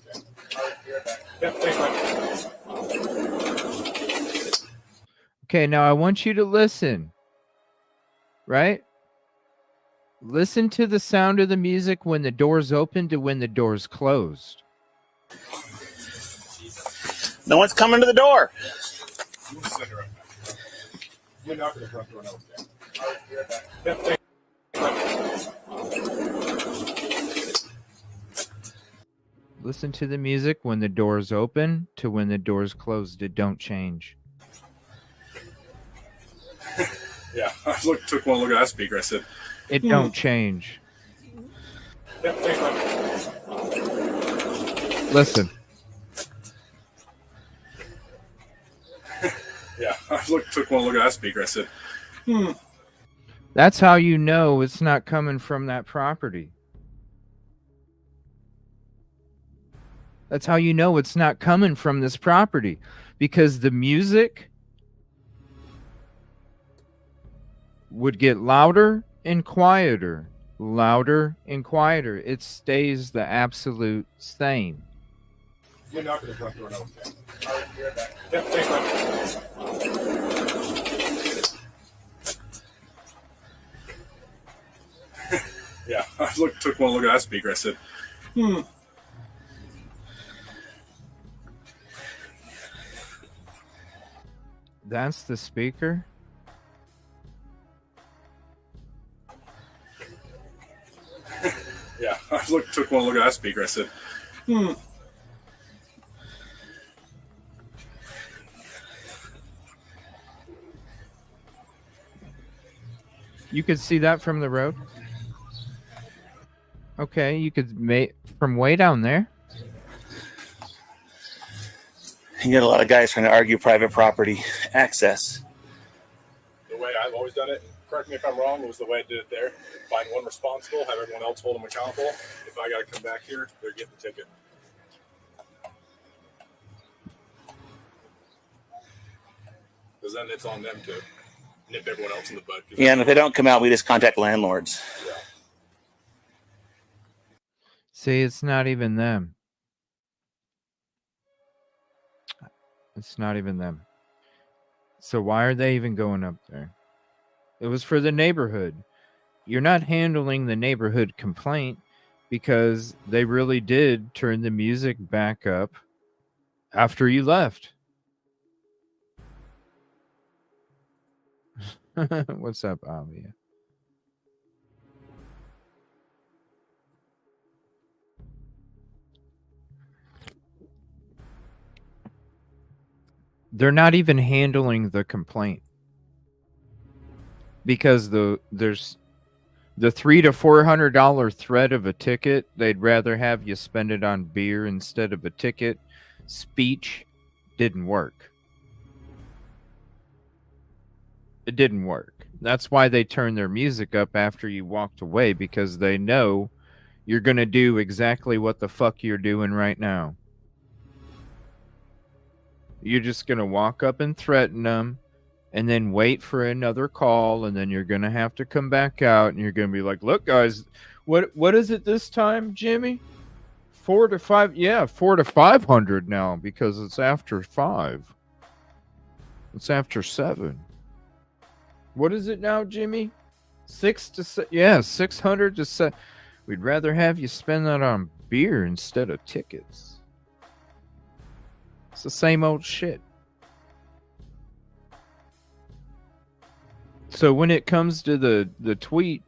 Yeah, thanks, man. Okay, now I want you to listen. Right? Listen to the sound of the music when the door's open to when the door's closed. No one's coming to the door. We're not going to front door now. Yeah, thanks. Listen to the music when the door's open to when the door's closed. It don't change. Yeah, I took one look at that speaker. I said, It don't change. yeah, thanks, man. Listen. Yeah, I took one look at that speaker. I said, That's how you know it's not coming from that property. That's how you know it's not coming from this property. Because the music would get louder and quieter. Louder and quieter. It stays the absolute same. You knock at the front door. No. All right, be right back. Yep, thanks, man. Yeah, I took one look at that speaker. I said, That's the speaker? Yeah, I took one look at that speaker. I said, You could see that from the road? Okay, you could make from way down there. You get a lot of guys trying to argue private property access. the way I've always done it, correct me if I'm wrong, it was the way I did it there. Find one responsible, have everyone else hold them accountable. If I got to come back here, they're getting the ticket. Because then it's on them to nip everyone else in the bud. Yeah, and if they don't come out, we just contact landlords. Yeah. See, it's not even them. It's not even them. So why are they even going up there? It was for the neighborhood. You're not handling the neighborhood complaint because they really did turn the music back up after you left. What's up, Avia? They're not even handling the complaint because there's the $300 to $400 threat of a ticket. They'd rather have you spend it on beer instead of a ticket. Speech didn't work. It didn't work. That's why they turned their music up after you walked away, because they know you're going to do exactly what the fuck you're doing right now. You're just going to walk up and threaten them and then wait for another call, and then you're going to have to come back out and you're going to be like, look, guys, what is it this time, Jimmy? 4 to 5? Yeah, 4 to 500 now because it's after 5. It's after 7. What is it now, Jimmy? 6 to 7? Yeah, 600 to 7. We'd rather have you spend that on beer instead of tickets. It's the same old shit. So when it comes to the tweet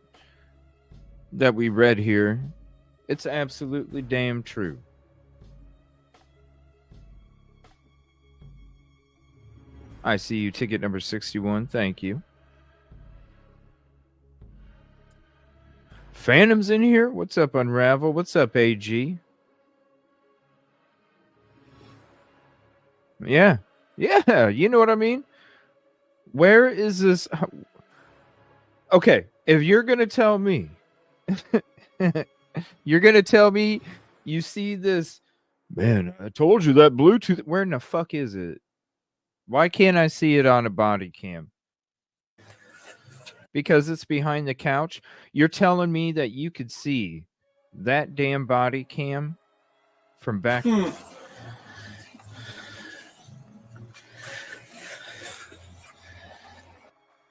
that we read here, it's absolutely damn true. I see you, ticket number 61. Thank you. Phantom's in here. What's up, Unravel? What's up, AG? Yeah. Yeah. You know what I mean? Where is this? Okay. If you're going to tell me, you see this, man, I told you that Bluetooth. Where in the fuck is it? Why can't I see it on a body cam? Because it's behind the couch. You're telling me that you could see that damn body cam from back.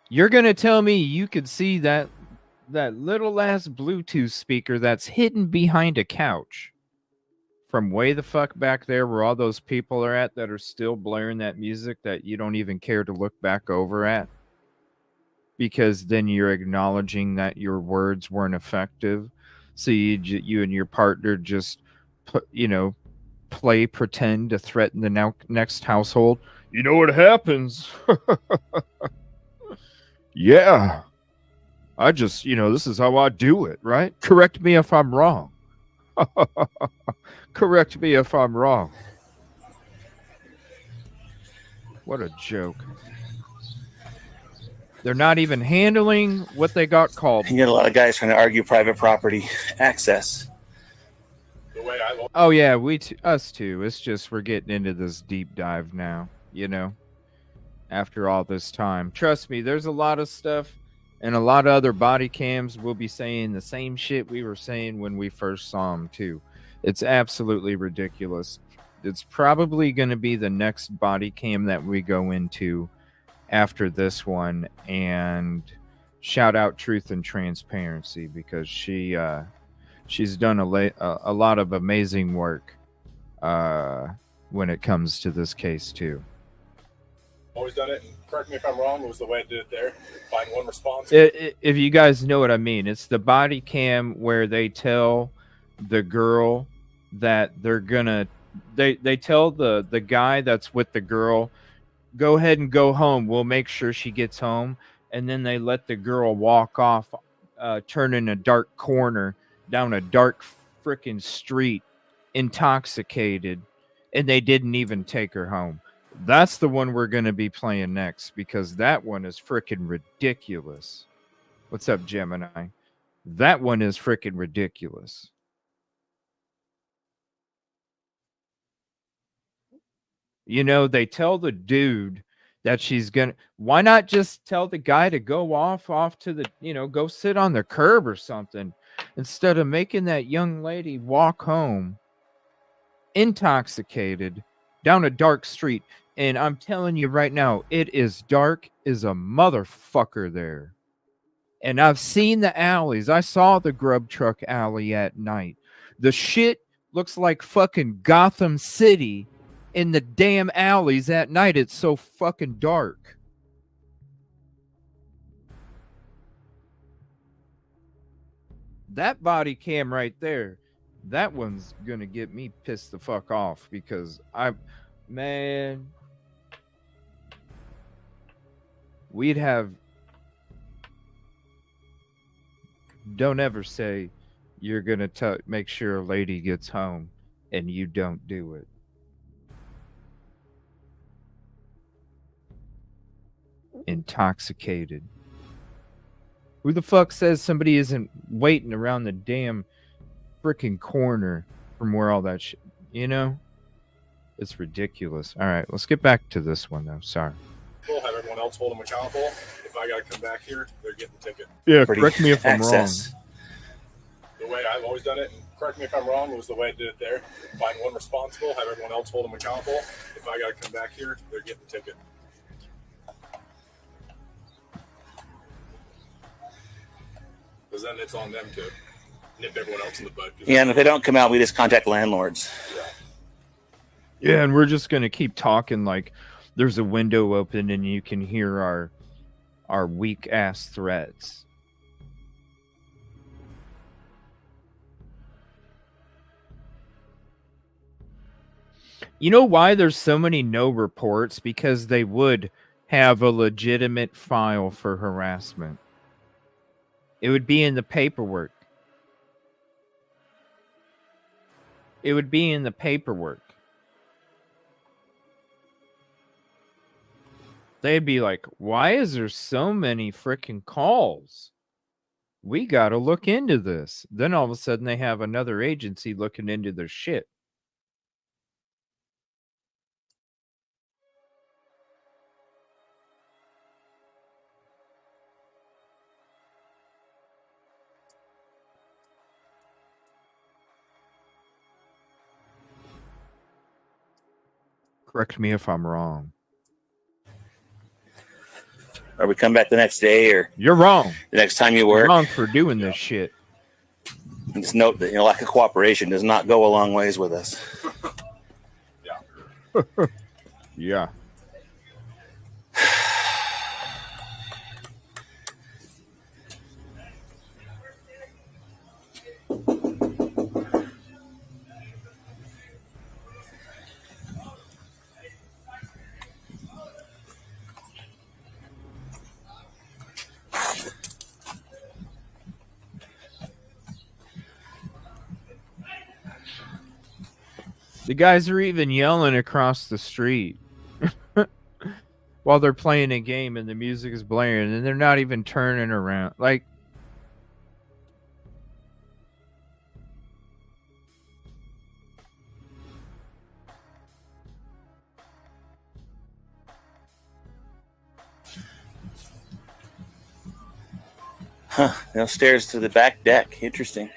You're going to tell me you could see that little ass Bluetooth speaker that's hidden behind a couch from way the fuck back there where all those people are at that are still blaring that music that you don't even care to look back over at? Because then you're acknowledging that your words weren't effective. So you and your partner just, play pretend to threaten the next household. You know what happens? Yeah. I just, this is how I do it, right? Correct me if I'm wrong. Correct me if I'm wrong. What a joke. They're not even handling what they got called. You get a lot of guys trying to argue private property access. Oh yeah, us too. It's just we're getting into this deep dive now, after all this time. Trust me, there's a lot of stuff and a lot of other body cams will be saying the same shit we were saying when we first saw them too. It's absolutely ridiculous. it's probably going to be the next body cam that we go into after this one. And shout out Truth and Transparency, because she's done a lot of amazing work when it comes to this case too. Always done it. Correct me if I'm wrong. It was the way I did it there. Find one response. If you guys know what I mean, it's the body cam where they tell the girl that they're gonna. They tell the guy that's with the girl, go ahead and go home. We'll make sure she gets home. And then they let the girl walk off, turn in a dark corner down a dark freaking street, intoxicated, and they didn't even take her home. That's the one we're going to be playing next, because that one is freaking ridiculous. What's up, Gemini? That one is freaking ridiculous. You know, they tell the dude that she's going to... Why not just tell the guy to go off to the, go sit on the curb or something, instead of making that young lady walk home intoxicated down a dark street. And I'm telling you right now, it is dark as a motherfucker there. And I've seen the alleys. I saw the grub truck alley at night. The shit looks like fucking Gotham City in the damn alleys at night. It's so fucking dark. That body cam right there, that one's gonna get me pissed the fuck off, because man, we'd have... Don't ever say you're gonna make sure a lady gets home and you don't do it. Intoxicated. Who the fuck says somebody isn't waiting around the damn freaking corner from where all that shit, It's ridiculous. All right, let's get back to this one, though. Sorry. We'll have everyone else hold them accountable. If I got to come back here, they're getting the ticket. Yeah, correct me if I'm wrong. The way I've always done it, correct me if I'm wrong, it was the way I did it there. Find one responsible, have everyone else hold them accountable. If I got to come back here, they're getting the ticket. Because then it's on them to nip everyone else in the bud. Yeah, and if they don't come out, we just contact landlords. Yeah, and we're just going to keep talking like there's a window open and you can hear our weak-ass threats. You know why there's so many no reports? Because they would have a legitimate file for harassment. It would be in the paperwork. It would be in the paperwork. They'd be like, why is there so many freaking calls? We got to look into this. Then all of a sudden they have another agency looking into their shit. Correct me if I'm wrong. Or we come back the next day, or you're wrong. The next time you work, you're wrong for doing this shit. And just note that lack of cooperation does not go a long ways with us. Yeah. Yeah. The guys are even yelling across the street while they're playing a game and the music is blaring and they're not even turning around. Like, stairs to the back deck. Interesting.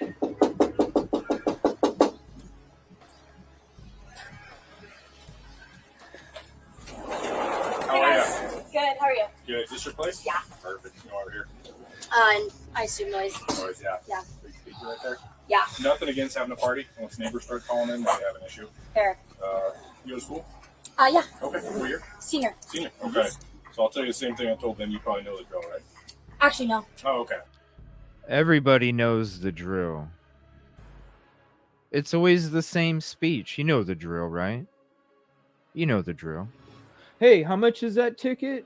And I assume noise. Noise, yeah. Yeah. Big speaker right there. Yeah. Nothing against having a party. Once neighbors start calling in, they have an issue. Fair. You go to school? Yeah. Okay. What year? Senior. Senior. Okay. So I'll tell you the same thing I told them. You probably know the drill, right? Actually, no. Oh, okay. Everybody knows the drill. It's always the same speech. You know the drill, right? You know the drill. Hey, how much is that ticket?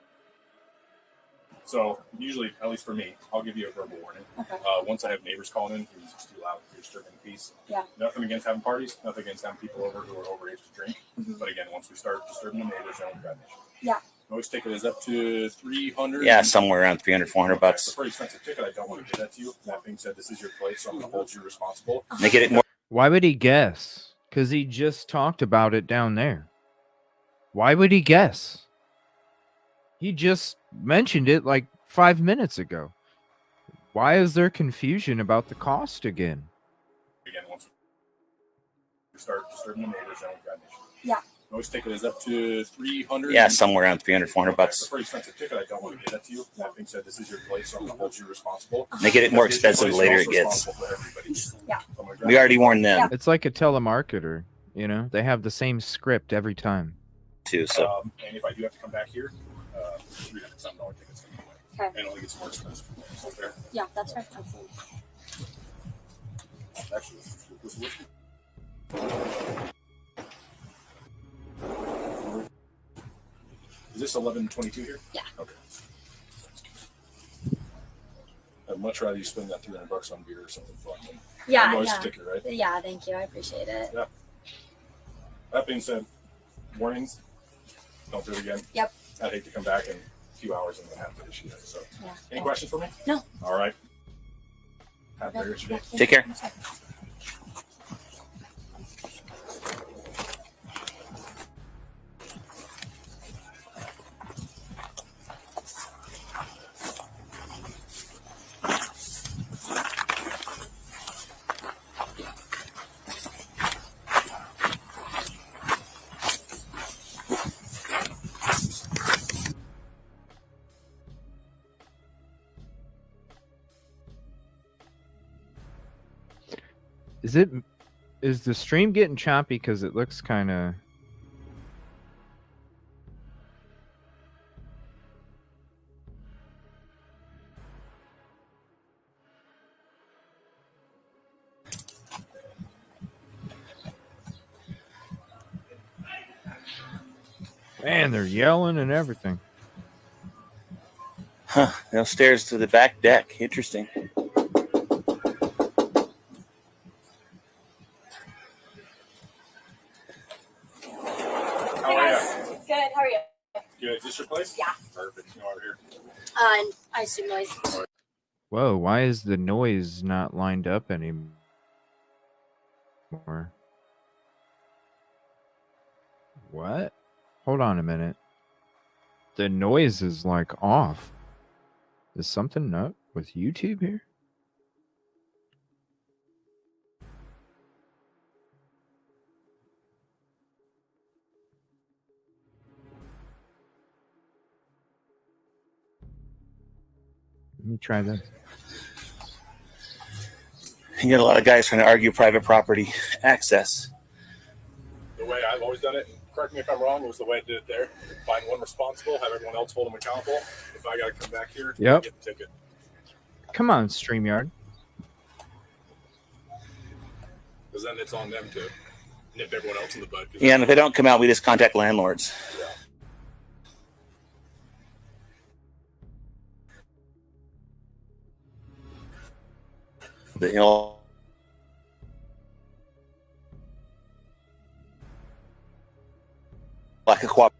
So usually, at least for me, I'll give you a verbal warning. Okay. Once I have neighbors calling in, who's just too loud, you're disturbing the peace. Yeah. Nothing against having parties. Nothing against having people over who are overage to drink. Mm-hmm. But again, once we start disturbing the neighbors, then we've got an issue. Yeah. Most ticket is up to $300. Yeah, somewhere around $300, $400 bucks. It's a pretty expensive ticket. I don't want to give that to you. That being said, this is your place, so I'm going to hold you responsible. Make it more. Why would he guess? Because he just talked about it down there. Why would he guess? He just mentioned it like 5 minutes ago. Why is there confusion about the cost again? Again, once we start disturbing the neighbors, then we've got an issue. Yeah. Most ticket is up to $300. Yeah, somewhere around $300, $400 bucks. It's a pretty expensive ticket. I don't want to give that to you. That being said, this is your place, so I'm going to hold you responsible. Make it more This is your expensive the place, later you're it gets. also responsible for everybody. Yeah. So I'm gonna grab We already you. warned them It's like a telemarketer, you know? They have the same script every time. too. So And if I do have to come back here, $300 tickets anyway. Okay. And it only gets more expensive. So fair. Yeah, that's fair. Absolutely. Actually, this is Is this 1122 here? Yeah. Okay. I'd much rather you spend that $300 on beer or something fun. Than Yeah. a noise Yeah. sticker, right? Yeah. Thank you. I appreciate it. Yeah. That being said, warnings. Don't do it again. Yep. I'd hate to come back in a few hours and have the issue. So, Yeah. any questions for me? No. All right. Have a Okay. great rest of your day. take care. Is the stream getting choppy because it looks kind of man, they're yelling and everything. Huh. No stairs to the back deck. Interesting. How are you? Good. How are you? Good. Is this your place? Yeah. Perfect. You know, over here. And I assume noise. Whoa, why is the noise not lined up anymore? What? Hold on a minute. The noise is like off. Is something up with YouTube here? Let me try this. You get a lot of guys trying to argue private property access. The way I've always done it, correct me if I'm wrong, it was the way I did it there. Find one responsible, have everyone else hold them accountable. If I got to come back here, Yep. I get the ticket. Come on, StreamYard. Because then it's on them to nip everyone else in the bud. Yeah, and if they don't come out, we just contact landlords. Yeah. But, you know, like a cooperative.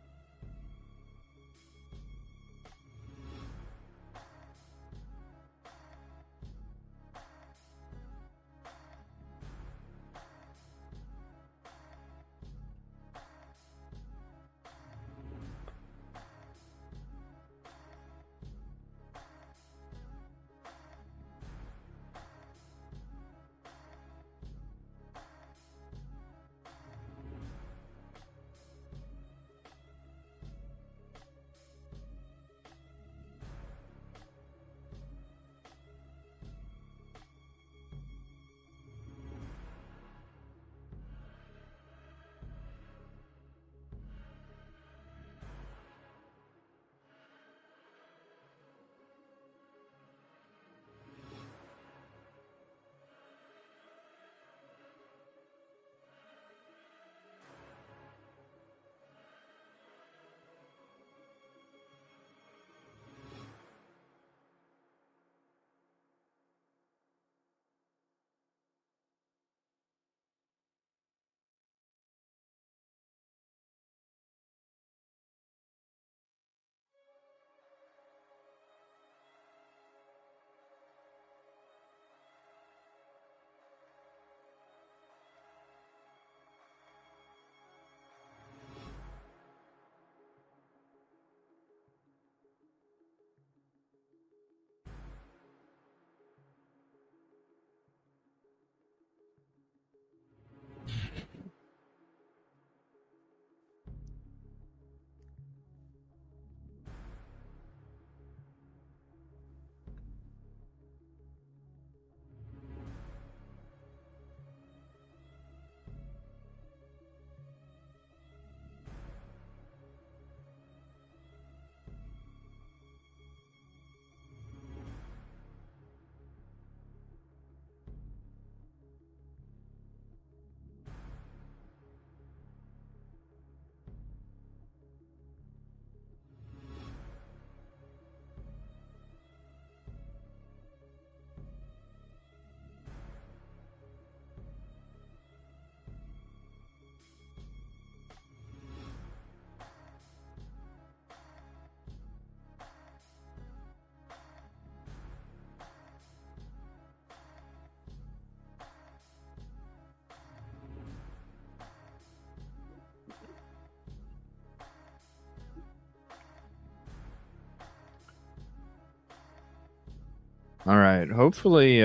All right. Hopefully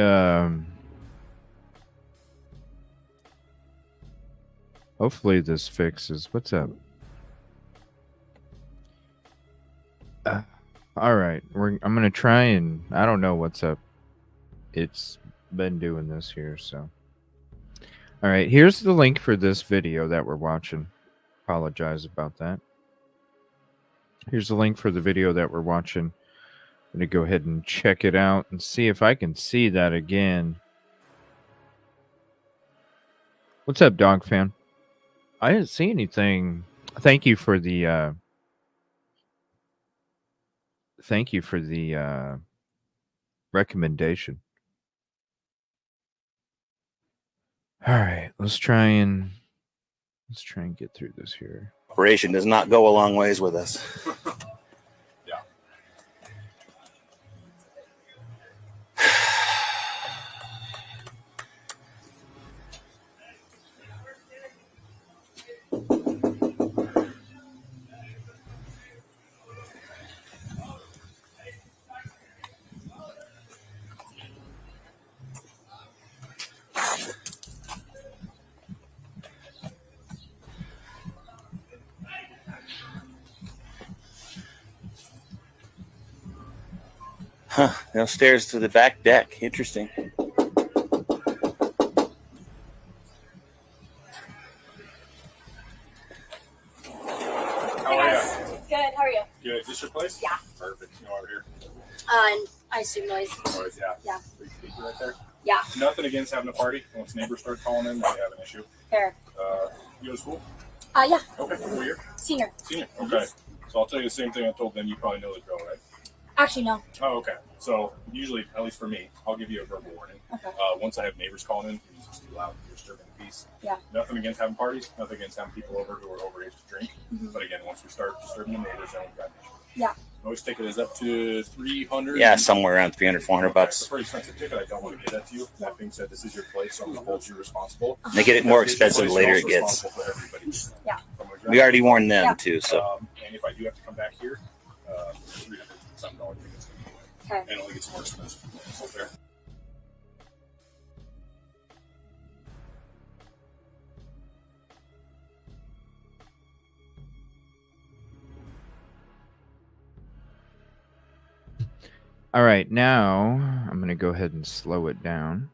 this fixes. What's up? All right. I'm gonna try and I don't know what's up. It's been doing this here, so. All right. Here's the link for this video that we're watching. Apologize about that. Here's the link for the video that we're watching. I'm going to go ahead and check it out and see if I can see that again. What's up, dog fan? I didn't see anything. Thank you for the recommendation. All right, let's try and get through this here. Operation does not go a long ways with us. Yeah. Huh. Downstairs to the back deck. Interesting. Oh, yeah. Good. How are you? Good. Is this your place? Yeah. Perfect. You know, over here. And I assume noise. Noise, yeah. Yeah. Big speaker right there. Yeah. Nothing against having a party. Once neighbors start calling in, they have an issue. Fair. You go to school? Yeah. Okay. What year? Senior. Senior. Okay. So I'll tell you the same thing I told them. You probably know the drill, right? Actually, no. Oh, okay. So usually, at least for me, I'll give you a verbal warning. Okay. Once I have neighbors calling in, it's just too loud, you're disturbing the peace. Yeah. Nothing against having parties, nothing against having people over who are overage to drink. Mm-hmm. But again, once we start disturbing the neighbors, then we've got an issue. Yeah. Always ticket is up to $300. Yeah, somewhere around 300, 400 Okay, bucks. it's a pretty expensive ticket. I don't want to give that to you. That being said, this is your place, so I'm going to hold you responsible. They get it more This is your expensive place, the later you're it also gets. responsible for everybody. Yeah. So I'm gonna grab We already warned them Yeah. too, so. and if I do have to come back here, $300 some dollar tickets. Okay. And it only gets more expensive. So there. All right, now I'm going to go ahead and slow it down.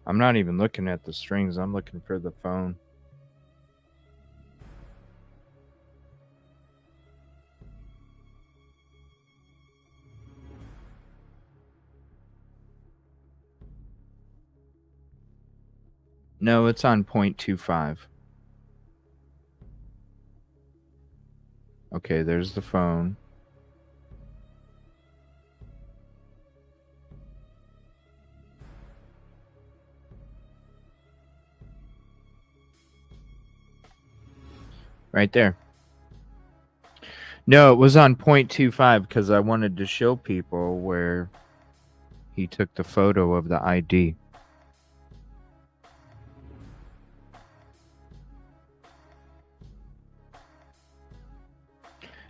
I'm not even looking at the strings. I'm looking for the phone. No, it's on 0.25. Okay, there's the phone. Right there. No, it was on 0.25 because I wanted to show people where he took the photo of the ID.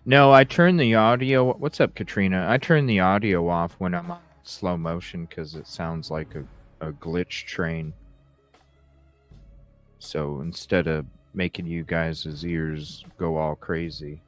No, I turn the audio. What's up, Katrina? I turn the audio off when I'm on slow motion because it sounds like a glitch train. So instead of making you guys' ears go all crazy.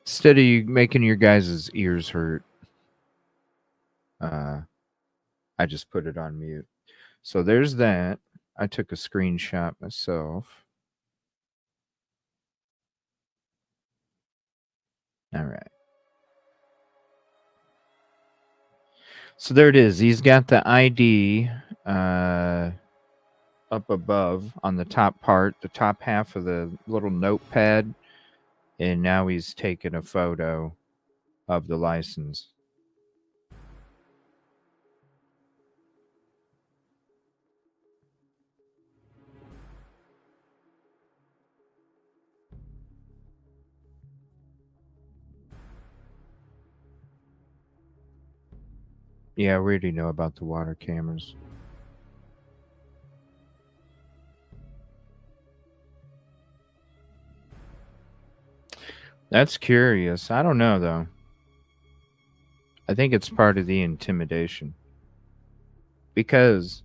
Instead of you making your guys' ears hurt, I just put it on mute. So there's that. I took a screenshot myself. All right. So there it is. He's got the ID up above on the top part, the top half of the little notepad. And now he's taken a photo of the license. Yeah, we already know about the water cameras. That's curious. I don't know, though. I think it's part of the intimidation. Because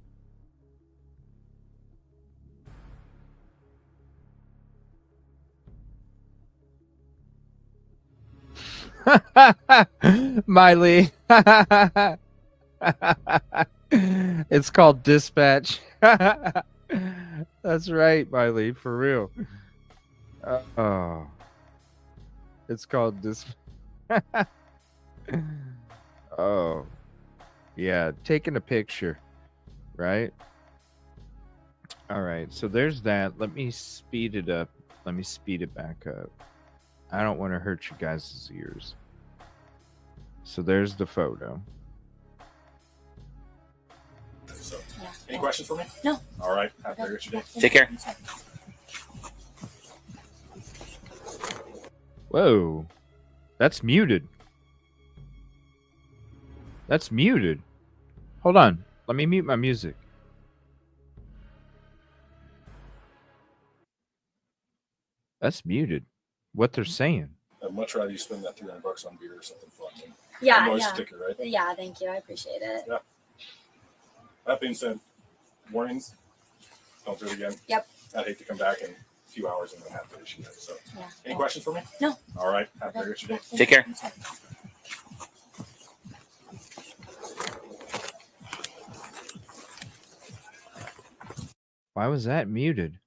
Miley. It's called dispatch. That's right, Miley, for real. Oh. It's called dispatch. Oh. Yeah, taking a picture, right? All right, so there's that. Let me speed it up. Let me speed it back up. I don't want to hurt you guys' ears. So there's the photo. So, any questions for me? No. All right. Have a very good day. Take care. Whoa. That's muted. That's muted. Hold on. Let me mute my music. That's muted. What they're saying. I'd much rather you spend that $300 on beer or something fun. Yeah, Noise yeah. sticker, right? Yeah, thank you. I appreciate it. Yeah. That being said, warnings. Don't do it again. Yep. I'd hate to come back in a few hours and then have to issue it. So, Yeah. any questions for me? No. All right. Have a very good day. Take care. Why was that muted?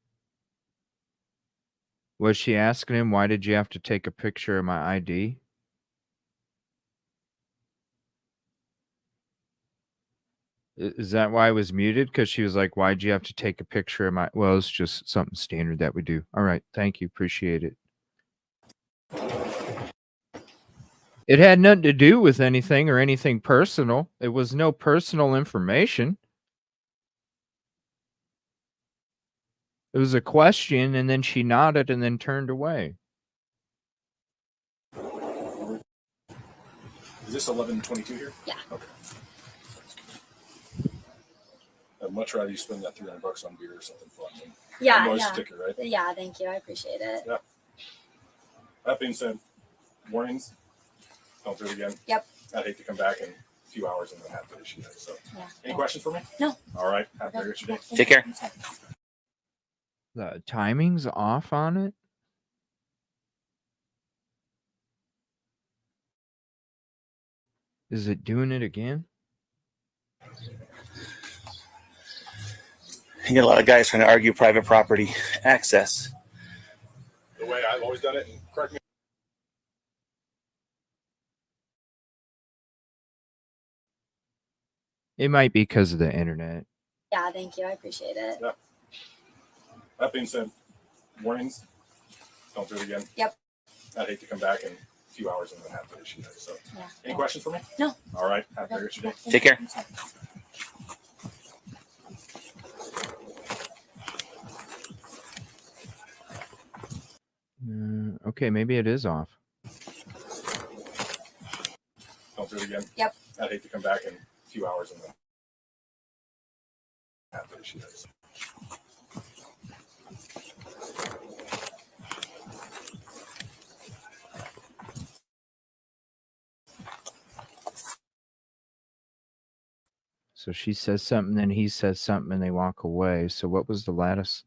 Was she asking him, why did you have to take a picture of my ID? Is that why it was muted? Because she was like, why'd you have to take a picture of my... Well, it's just something standard that we do. All right. Thank you. Appreciate it. It had nothing to do with anything or anything personal. It was no personal information. It was a question, and then she nodded and then turned away. Is this 1122 here? Yeah. Okay. I'd much rather you spend that $300 on beer or something fun. Yeah, Noise yeah. sticker, right? Yeah, thank you. I appreciate it. Yeah. That being said, warnings. Don't do it again. Yep. I'd hate to come back in a few hours and then have to issue it. So, Yeah. any questions for me? No. All right. Have a very good day. Take care. The timing's off on it? Is it doing it again? You get a lot of guys trying to argue private property access. The way I've always done it, and correct me. It might be because of the internet. Yeah, thank you. I appreciate it. Yeah. That being said, warnings. Don't do it again. Yep. I'd hate to come back in a few hours and then have to issue it. So, Yeah. any questions for me? No. All right. Have a very good day. Take care. Okay, maybe it is off. do it again? Yep. I'd hate to come back in a few hours and then. There she is. So she says something, then he says something, and they walk away. So what was the lattice?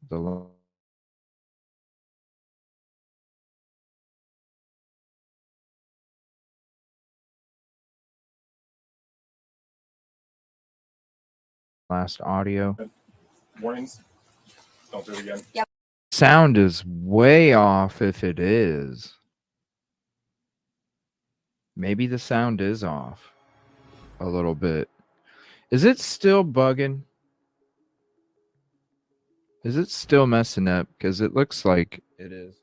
Last audio. Warnings. Don't do it again. Yep. Sound is way off if it is. Maybe the sound is off a little bit. Is it still bugging? Is it still messing up? Because it looks like it is.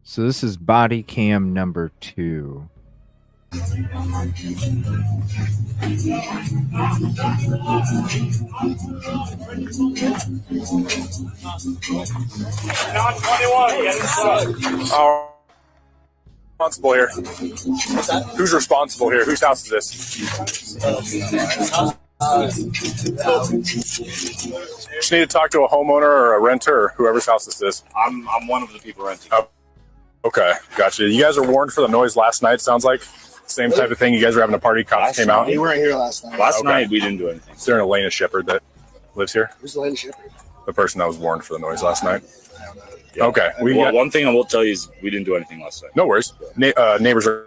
So this is body cam number 2. Responsible here. Who's responsible here? Whose house is this? Just need to talk to a homeowner or a renter or whoever's house this is. I'm one of the people renting. Oh, okay, gotcha. You guys were warned for the noise last night, sounds like. Same type of thing. You guys were having a party, cops came out. They weren't here last night. Last night we didn't do anything. Is there an Elena Shepherd that lives here? Who's Elena Shepherd? The person that was warned for the noise last night. I don't know. Yeah. Okay. Well, one thing I will tell you is we didn't do anything last night. No worries. Neighbors are.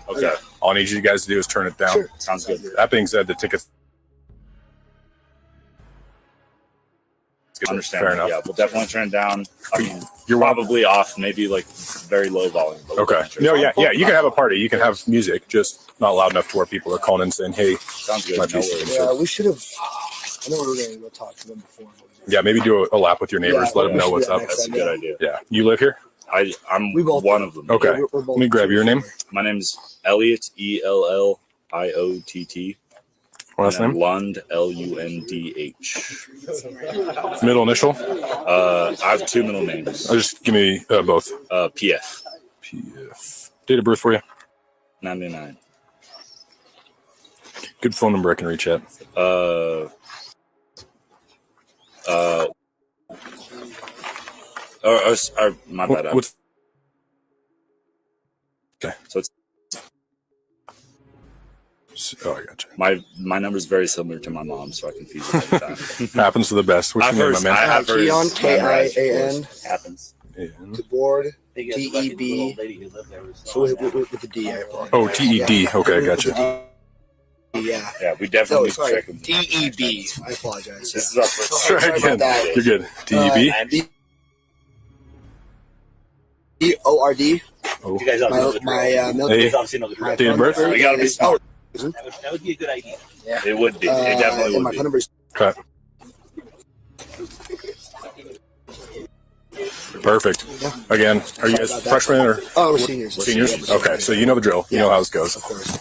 Okay. All I need you guys to do is turn it down. Sure. Sounds good. That being said, the tickets. Understand. Fair enough. Yeah, we'll definitely turn it down. I mean, You're probably off, maybe like very low volume. But Okay. No, yeah. You can have a party. You can have music, just not loud enough to where people are calling in saying, "Hey, sounds good. might No be some worries. shit." Yeah, we should have. I know we were going to go talk to them before. Yeah, maybe do a lap with your neighbors. Yeah, Let them know we what's should do up. that That's a good idea. Yeah. You live here? I'm We both one do. of them. Okay. Yeah, we're both Let me grab your name. My name's Elliot, ELLIOTT. Last and name? Lund, LUNDH. Middle initial? I have two middle names. Just give me both. PF. PF. Date of birth for you? 99. Good phone number I can reach at. My bad. What's okay? So it's oh, I got you. my number is very similar to my mom's, so I confuse it every time. Happens to the best. What's your name, my I man? have hers Keon, memorized, of Kian. course. Happens. DeBoard, DEB. So with the D. I apologize. Oh, TED. Okay, gotcha. Yeah. Yeah, we definitely No, sorry. check them. DEB. I apologize. This is our first Try Sorry again. about that. You're good. DEB? DORD. Oh. You guys obviously know the My drill. milk. Hey. You guys obviously know the drill. My Date of phone birth? number We gotta be is- smart. That would be a good idea. Yeah. It would be. It definitely and would my be. phone number is Okay. Perfect. Again, are you guys freshmen or we're seniors. seniors? Okay, so you know the drill. You know how this goes. Of course.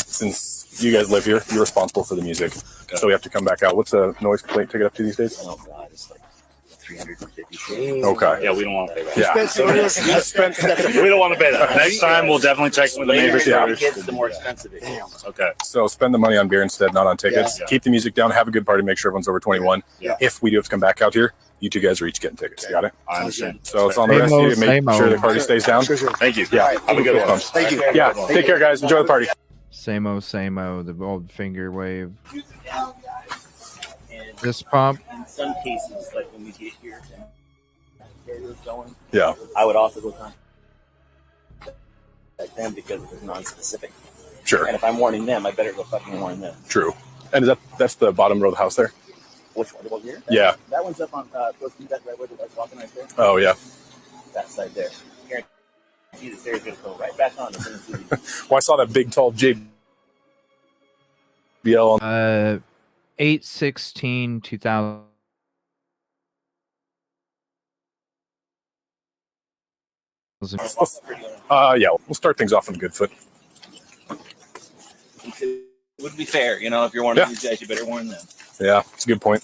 Since you guys live here, you're responsible for the music. So we have to come back out. What's a noise complaint ticket up to these days? Oh god, it's like 350. Okay. Yeah, we don't want to pay that. Yeah. We don't want to pay that. Next time, we'll definitely check with the neighbors. Yeah. The kids, the more expensive it is. Okay. So spend the money on beer instead, not on tickets. Yeah. Keep the music down. Have a good party. Make sure everyone's over 21. Yeah. If we do have to come back out here, you two guys are each getting tickets. Got it? I understand. So it's on the rest of you. Make Same-o. sure the party stays down. Sure. Thank you. Yeah. Have a good one. Thank you. Yeah. Take care, guys. Enjoy the party. Same-o, same-o, the old finger wave. And This pump. in some cases, like when we get here and carriers going, Yeah. I would also go contact them because it's non-specific. Sure. And if I'm warning them, I better go fucking warn them. True. And that's the bottom row of the house there? Which one? The one here? Yeah. That one's up on close to that right where the guy's walking right there. Oh, yeah. That side there. Guarantee the stairs going to go right back on. Well, I saw that big, tall JBL. 8/16/2000. Yeah, we'll start things off on a good foot. It would be fair, you know, if you're one of these guys, you better warn them. Yeah, it's a good point.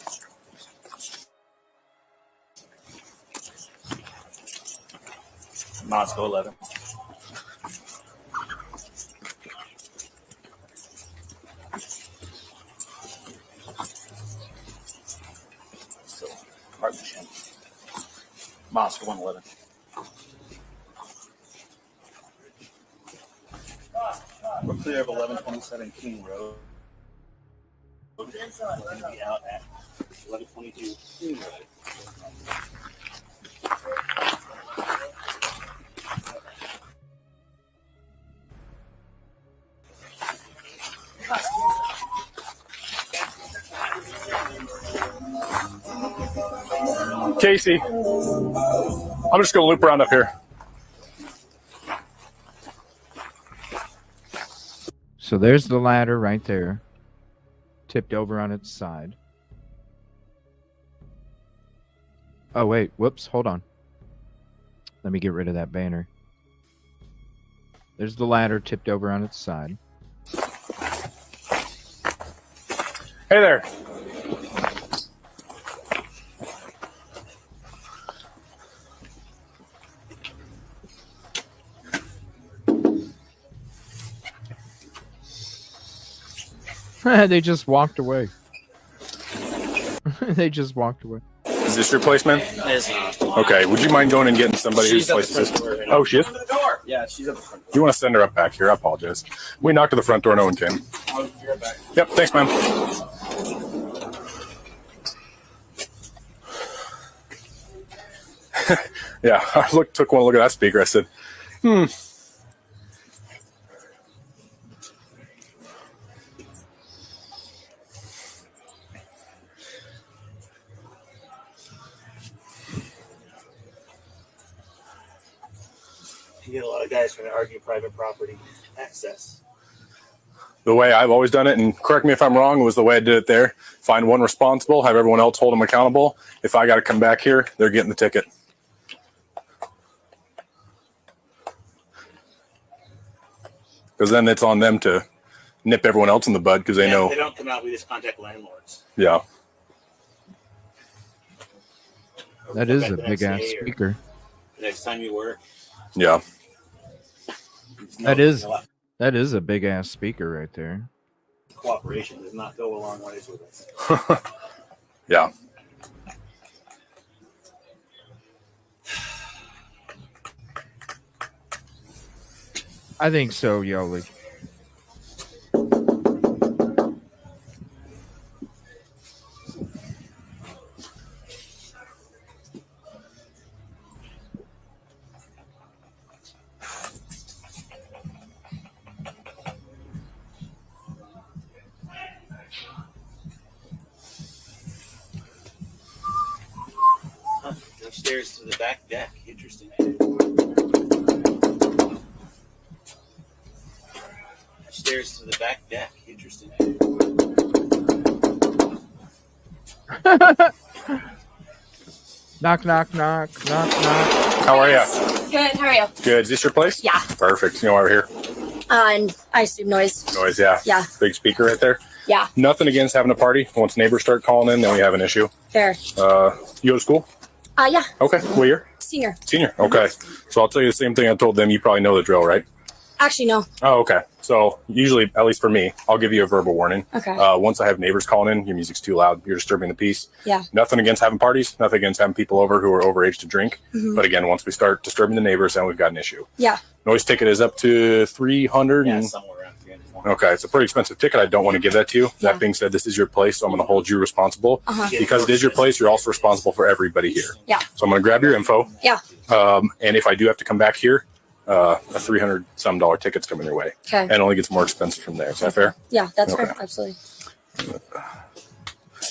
Moscow 11. So, partnership. Moscow 111. We're clear of 1127 King Road. We're going to be out at 1122 King Road. Casey, I'm just going to loop around up here. So there's the ladder right there, tipped over on its side. Oh, wait. Whoops. Hold on. Let me get rid of that banner. There's the ladder tipped over on its side. Hey there. They just walked away. They just walked away. Is this your place, man? Okay. Would you mind going and getting somebody whose place this is? Oh, she is? Yeah, she's at the front door. You want to send her up back here? I apologize. We knocked at the front door. No one came. I'll be right back. Yep. Thanks, man. Yeah. I took one look at that speaker. I said, You get a lot of guys trying to argue private property access. the way I've always done it, and correct me if I'm wrong, was the way I did it there. Find one responsible, have everyone else hold them accountable. If I got to come back here, they're getting the ticket. Because then it's on them to nip everyone else in the bud because they know. If they don't come out, we just contact landlords. Yeah. That is a big ass speaker. The next time you work. Yeah. That is a big ass speaker right there. Cooperation does not go a long ways with us. Yeah. I think so, Yoli. Stairs to the back deck. Interesting. Stairs to the back deck. Interesting. Knock, knock, knock, knock, knock. How are you? Good. How are you? Good. Is this your place? Yeah. Perfect. You know why we're here? And I assume noise. Noise, yeah. Yeah. Big speaker right there. Yeah. Nothing against having a party. Once neighbors start calling in, then we have an issue. Fair. You go to school? Yeah. Okay. What year? Senior. Senior. Okay. So I'll tell you the same thing I told them. You probably know the drill, right? Actually, no. Oh, okay. So usually, at least for me, I'll give you a verbal warning. Okay. Once I have neighbors calling in, your music's too loud, you're disturbing the peace. Yeah. Nothing against having parties, nothing against having people over who are overage to drink. Mhm. But again, once we start disturbing the neighbors, then we've got an issue. Yeah. Noise ticket is up to 300. Yeah, somewhere around 300. Okay, it's a pretty expensive ticket. I don't want to give that to you. Yeah. That being said, this is your place, so I'm going to hold you responsible. Uh-huh. Because it is your place, you're also responsible for everybody here. Yeah. So I'm going to grab your info. Yeah. And if I do have to come back here, a $300 some ticket's coming your way. Okay. And it only gets more expensive from there. Is that fair? Yeah, that's Okay. fair. Absolutely.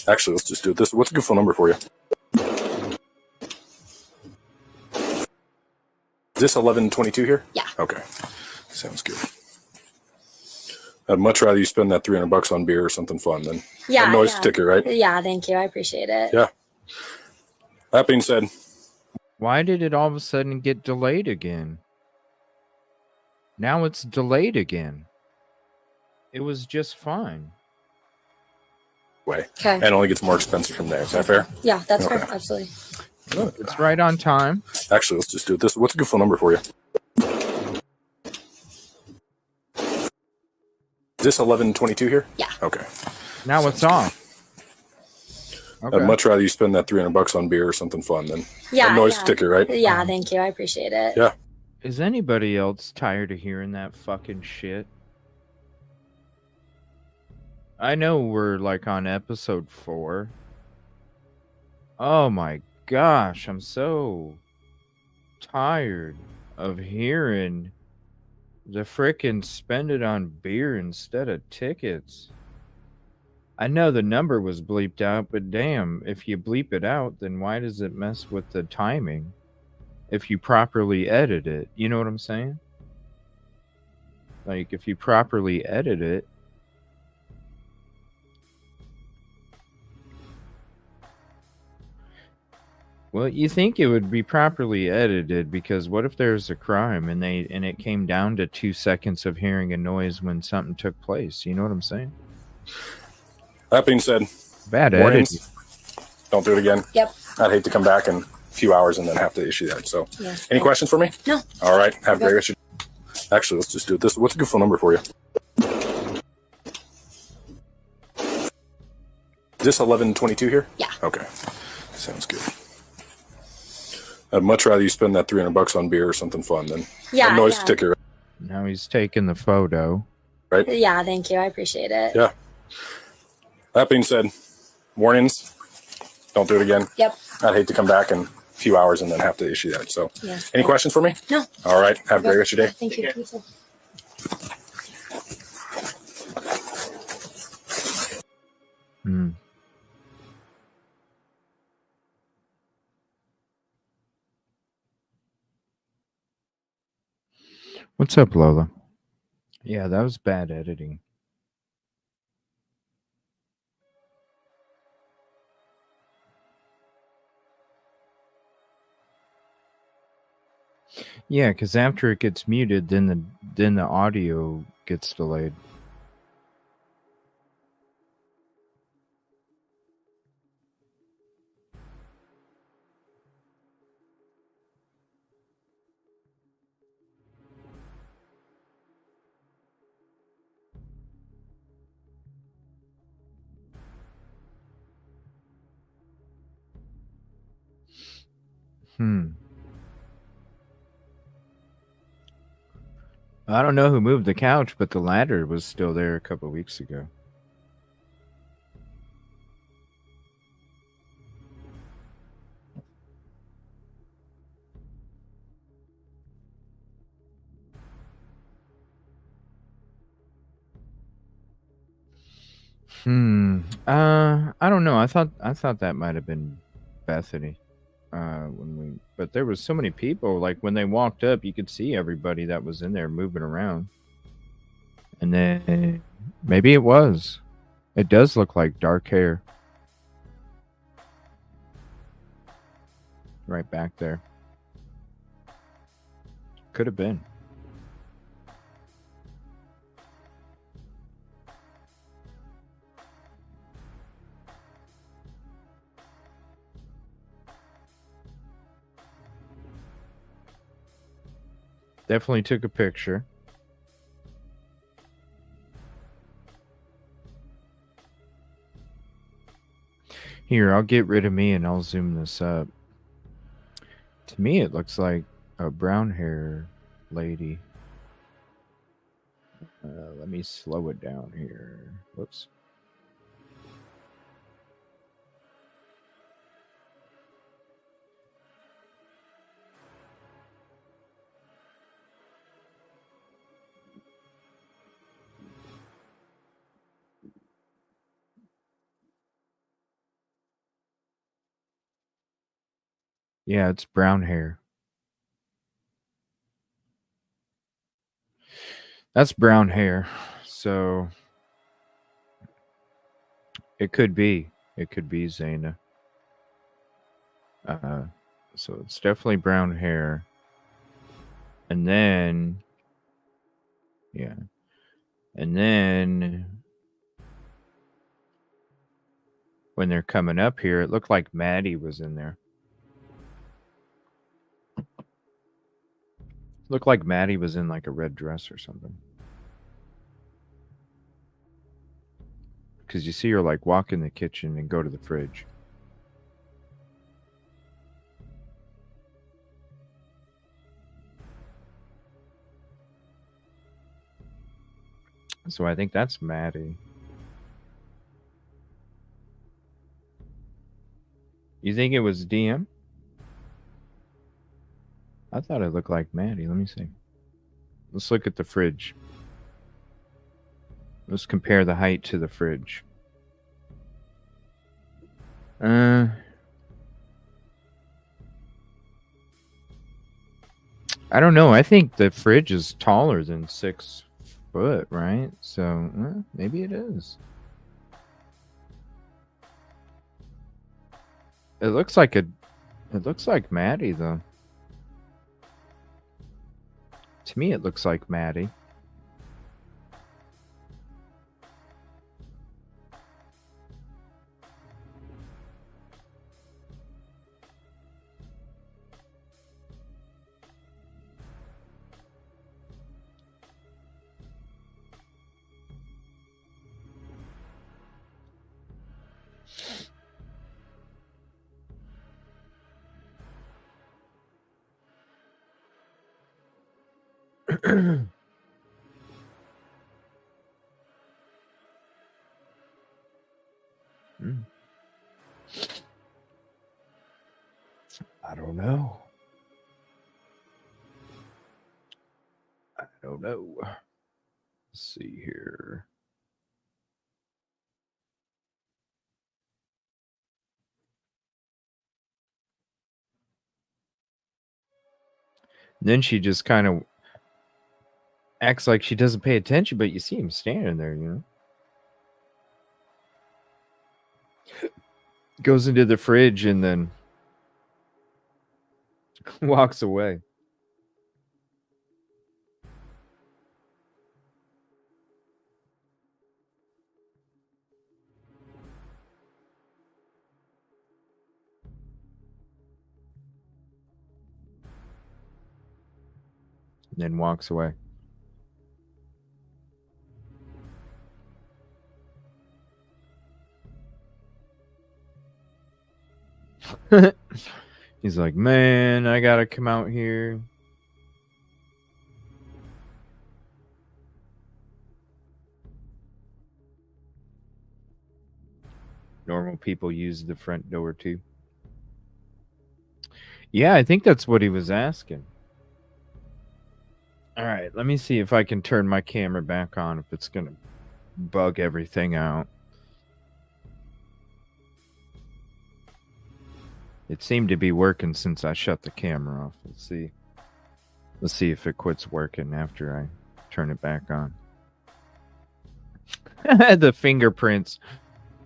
Actually, let's just do it this. What's a good phone number for you? Is this 1122 here? Yeah. Okay. Sounds good. I'd much rather you spend that $300 on beer or something fun than a noise ticket, right? Yeah, thank you. I appreciate it. Yeah. That being said, why did it all of a sudden get delayed again? Now it's delayed again. It was just fine. way. Okay. And it only gets more expensive from there. Is that fair? Yeah, that's Okay. fair. Absolutely. Look, it's right on time. Actually, let's just do it this. What's a good phone number for you? Is this 1122 here? Yeah. Okay. Now it's off. Okay. I'd much rather you spend that $300 on beer or something fun than a noise ticket, right? Yeah, thank you. I appreciate it. Yeah. Is anybody else tired of hearing that fucking shit? I know we're like on episode 4. Oh my gosh, I'm so tired of hearing the frickin' spend it on beer instead of tickets. I know the number was bleeped out, but damn, if you bleep it out, then why does it mess with the timing? If you properly edit it, you know what I'm saying? Like, if you properly edit it, well, you think it would be properly edited, because what if there's a crime and it came down to 2 seconds of hearing a noise when something took place? You know what I'm saying? That being said, bad warnings. editing. Don't do it again. Yep. I'd hate to come back in a few hours and then have to issue that. So, Yeah. any questions for me? No. All right. Have a great rest of your day. Actually, let's just do it this. What's a good phone number for you? Is this 1122 here? Yeah. Okay. Sounds good. I'd much rather you spend that $300 on beer or something fun than a noise ticket. Now he's taking the photo. Right? Yeah, thank you. I appreciate it. Yeah. That being said, warnings. Don't do it again. Yep. I'd hate to come back in a few hours and then have to issue that. So, Yeah. any questions for me? No. All right. Have a great rest of your day. Thank you. You too. Hmm. What's up, Lola? Yeah, that was bad editing. Yeah, because after it gets muted, then the audio gets delayed. I don't know who moved the couch, but the ladder was still there a couple weeks ago. I don't know. I thought that might have been Bethany. But there was so many people. Like when they walked up, you could see everybody that was in there moving around. And then maybe it was. It does look like dark hair. Right back there. Could have been. Definitely took a picture. Here, I'll get rid of me and I'll zoom this up. To me, it looks like a brown hair lady. Let me slow it down here. Whoops. Yeah, it's brown hair. That's brown hair. So it could be. It could be Zaina. So it's definitely brown hair. And then, yeah. And then when they're coming up here, it looked like Maddie was in there. Looked like Maddie was in like a red dress or something. Because you see her like walk in the kitchen and go to the fridge. So I think that's Maddie. You think it was DM? I thought it looked like Maddie. Let me see. Let's look at the fridge. Let's compare the height to the fridge. I don't know. I think the fridge is taller than 6 foot, right? So maybe it is. It looks like Maddie though. To me, it looks like Maddie. I don't know. I don't know. Let's see here. Then she just kind of acts like she doesn't pay attention, but you see him standing there, you know. Goes into the fridge and then walks away. And then walks away. He's like, man, I gotta come out here. Normal people use the front door too. Yeah, I think that's what he was asking. All right, let me see if I can turn my camera back on, if it's gonna bug everything out. It seemed to be working since I shut the camera off. Let's see. Let's see if it quits working after I turn it back on. The fingerprints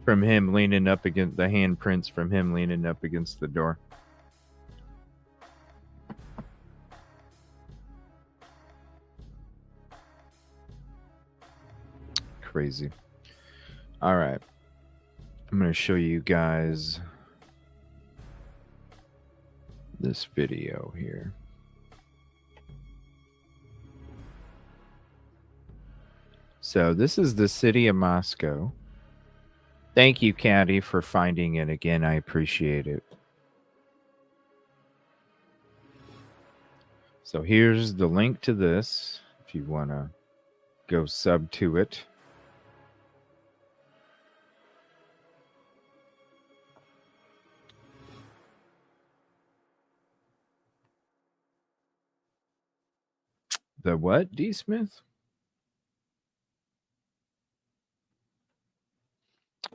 from him leaning up against the handprints from him leaning up against the door. Crazy. All right. I'm going to show you guys this video here. So this is the city of Moscow. Thank you, Caddy, for finding it again. I appreciate it. So here's the link to this if you want to go sub to it. The what, D. Smith?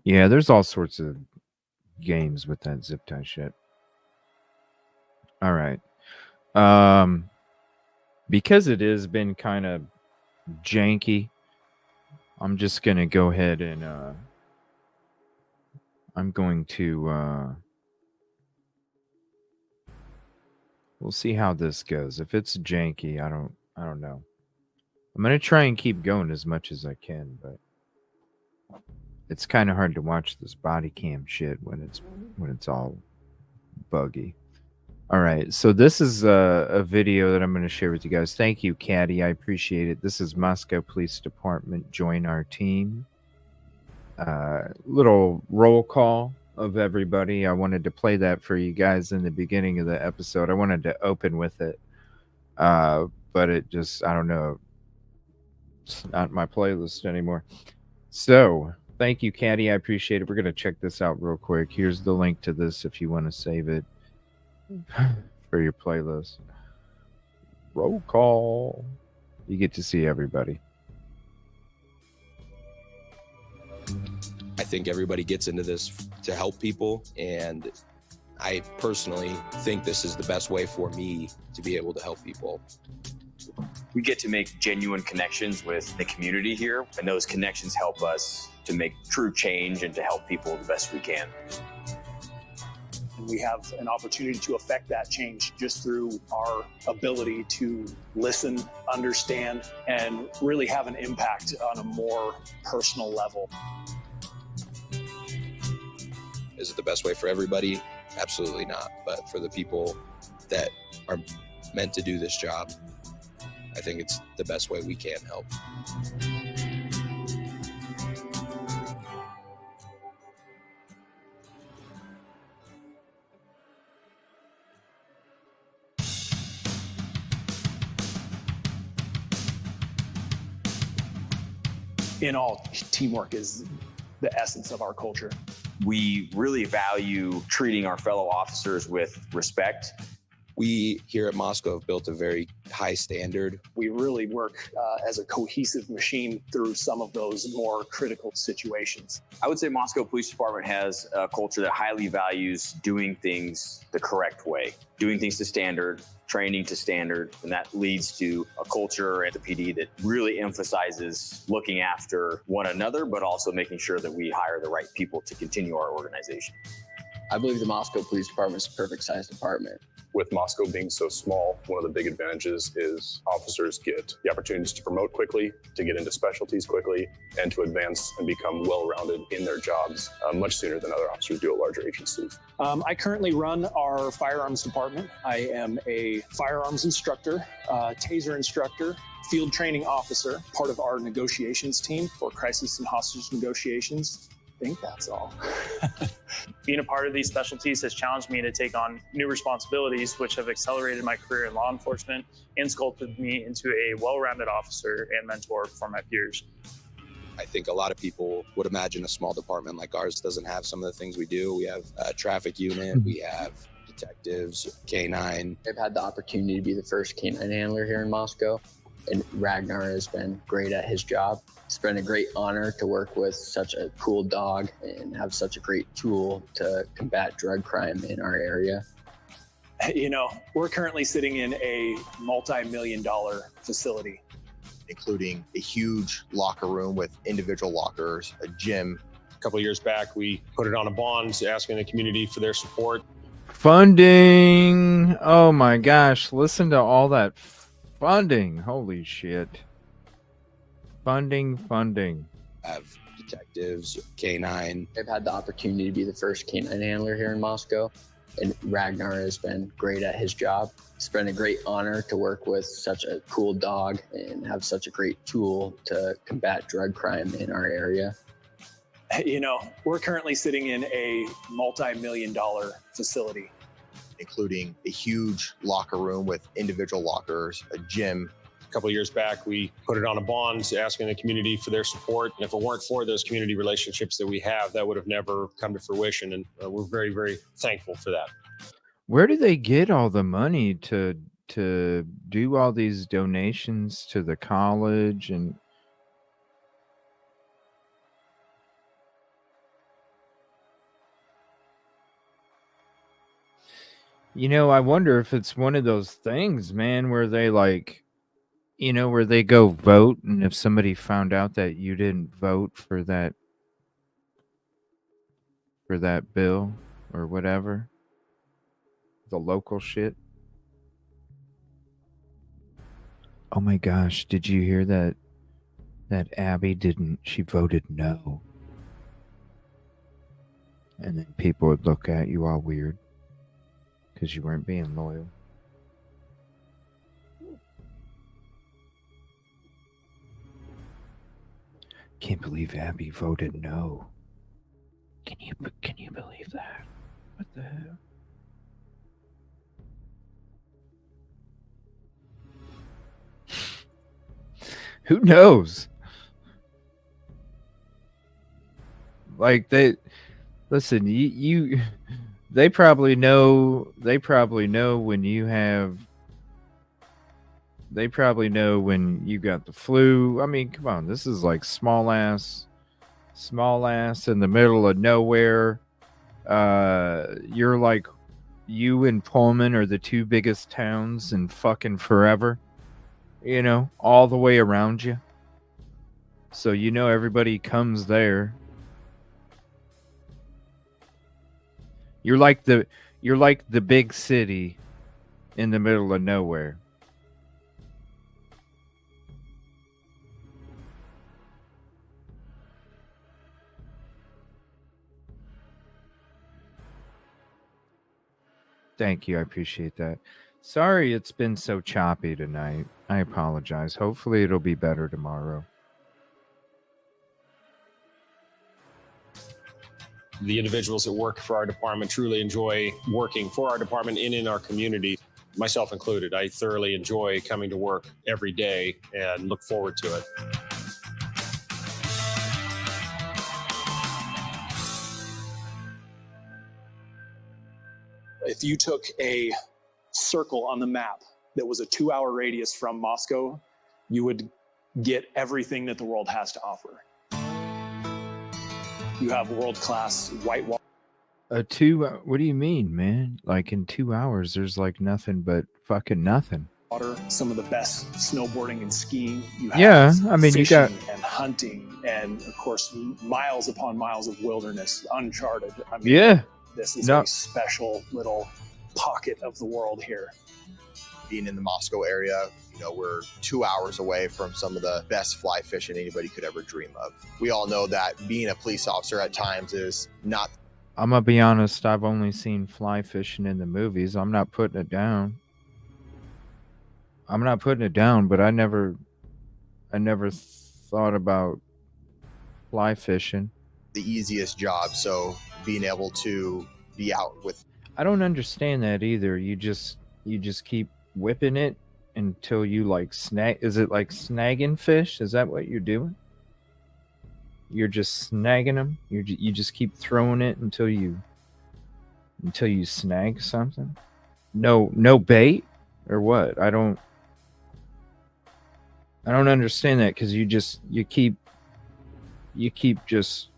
Yeah, there's all sorts of games with that zip tie shit. All right. Because it has been kind of janky, I'm just going to go ahead and I'm going to we'll see how this goes. If it's janky, I don't know. I'm going to try and keep going as much as I can, but it's kind of hard to watch this body cam shit when it's all buggy. All right, so this is a video that I'm going to share with you guys. Thank you, Caddy. I appreciate it. This is Moscow Police Department. Join our team. Little roll call of everybody. I wanted to play that for you guys in the beginning of the episode. I wanted to open with it, but it just, I don't know. It's not my playlist anymore. So, thank you, Caddy. I appreciate it. We're going to check this out real quick. Here's the link to this if you want to save it for your playlist. Roll call. You get to see everybody. I think everybody gets into this to help people, and I personally think this is the best way for me to be able to help people. We get to make genuine connections with the community here, and those connections help us to make true change and to help people the best we can. We have an opportunity to affect that change just through our ability to listen, understand, and really have an impact on a more personal level. Is it the best way for everybody? Absolutely not. But for the people that are meant to do this job, I think it's the best way we can help. In all, teamwork is the essence of our culture. We really value treating our fellow officers with respect. We here at Moscow have built a very high standard. We really work as a cohesive machine through some of those more critical situations. I would say Moscow Police Department has a culture that highly values doing things the correct way, doing things to standard, training to standard, and that leads to a culture at the PD that really emphasizes looking after one another, but also making sure that we hire the right people to continue our organization. I believe the Moscow Police Department is a perfect sized department. With Moscow being so small, one of the big advantages is officers get the opportunities to promote quickly, to get into specialties quickly, and to advance and become well-rounded in their jobs much sooner than other officers do at larger agencies. I currently run our firearms department. I am a firearms instructor, taser instructor, field training officer, part of our negotiations team for crisis and hostage negotiations. I think that's all. Being a part of these specialties has challenged me to take on new responsibilities, which have accelerated my career in law enforcement and sculpted me into a well-rounded officer and mentor for my peers. I think a lot of people would imagine a small department like ours doesn't have some of the things we do. We have a traffic unit, we have detectives, K9. I've had the opportunity to be the first K9 handler here in Moscow, and Ragnar has been great at his job. It's been a great honor to work with such a cool dog and have such a great tool to combat drug crime in our area. You know, we're currently sitting in a multi-million-dollar facility, including a huge locker room with individual lockers, a gym. A couple of years back, we put it on a bond, asking the community for their support. Funding. Oh my gosh. Listen to all that funding. Holy shit. Funding. Have detectives, K9. I've had the opportunity to be the first K9 handler here in Moscow, and Ragnar has been great at his job. It's been a great honor to work with such a cool dog and have such a great tool to combat drug crime in our area. You know, we're currently sitting in a multi-million-dollar facility, including a huge locker room with individual lockers, a gym. A couple of years back, we put it on a bond, asking the community for their support. And if it weren't for those community relationships that we have, that would have never come to fruition. And we're very, very thankful for that. Where do they get all the money to do all these donations to the college? And I wonder if it's one of those things, man, where they like, where they go vote, and if somebody found out that you didn't vote for that bill or whatever, the local shit. Oh my gosh, did you hear that Abby she voted no. And then people would look at you all weird because you weren't being loyal. Can't believe Abby voted no. Can you believe that? What the hell? Who knows? Like they listen, they probably know when you have they probably know when you got the flu. I mean, come on, this is like small ass in the middle of nowhere. You're like, you and Pullman are the two biggest towns in fucking forever. All the way around you. So everybody comes there. You're like the big city in the middle of nowhere. Thank you. I appreciate that. Sorry it's been so choppy tonight. I apologize. Hopefully it'll be better tomorrow. The individuals that work for our department truly enjoy working for our department and in our community, myself included. I thoroughly enjoy coming to work every day and look forward to it. If you took a circle on the map that was a 2-hour radius from Moscow, you would get everything that the world has to offer. You have world-class whitewater. What do you mean, man? Like in 2 hours, there's like nothing but fucking nothing. Some of the best snowboarding and skiing. You have Yeah, I mean, you got and hunting, and of course, miles upon miles of wilderness, uncharted. I mean, yeah. This is a special little pocket of the world here. Being in the Moscow area, we're 2 hours away from some of the best fly fishing anybody could ever dream of. We all know that being a police officer at times is not. I'm gonna be honest. I've only seen fly fishing in the movies. I'm not putting it down. But I never thought about fly fishing. The easiest job, so being able to be out with. I don't understand that either. You just keep whipping it until you like snag. Is it like snagging fish? Is that what you're doing? You're just snagging them. You just keep throwing it until you snag something. No bait or what? I don't understand that, because you keep just.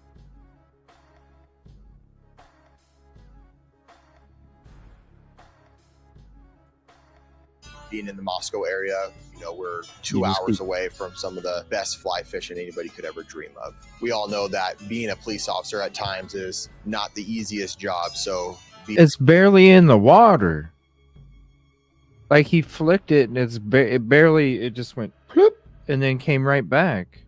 Being in the Moscow area, we're 2 hours away from some of the best fly fishing anybody could ever dream of. We all know that being a police officer at times is not the easiest job, so. It's barely in the water. Like he flicked it and it just went ploop and then came right back.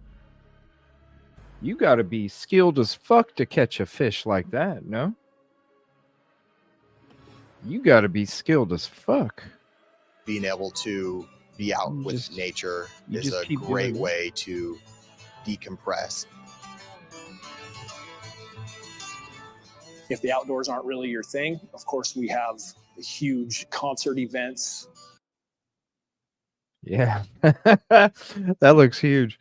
You got to be skilled as fuck to catch a fish like that, no? You got to be skilled as fuck. Being able to be out with nature is a great way to decompress. If the outdoors aren't really your thing, of course, we have huge concert events. Yeah, that looks huge.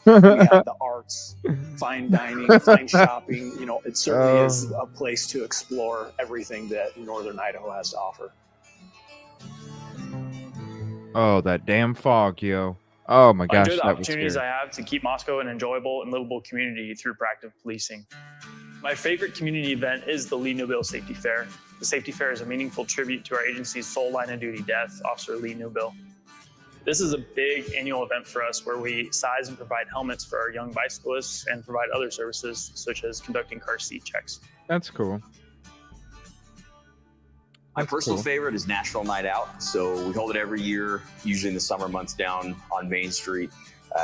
We have the arts, fine dining, fine shopping. It certainly is a place to explore everything that Northern Idaho has to offer. Oh, that damn fog, yo. Oh my gosh, I enjoy the that was opportunities scary. I have to keep Moscow an enjoyable and livable community through proactive policing. My favorite community event is the Lee Newbill Safety Fair. The Safety Fair is a meaningful tribute to our agency's sole line of duty death, Officer Lee Newbill. This is a big annual event for us where we size and provide helmets for our young bicyclists and provide other services such as conducting car seat checks. That's cool. My personal favorite is National Night Out. So we hold it every year, usually in the summer months down on Main Street.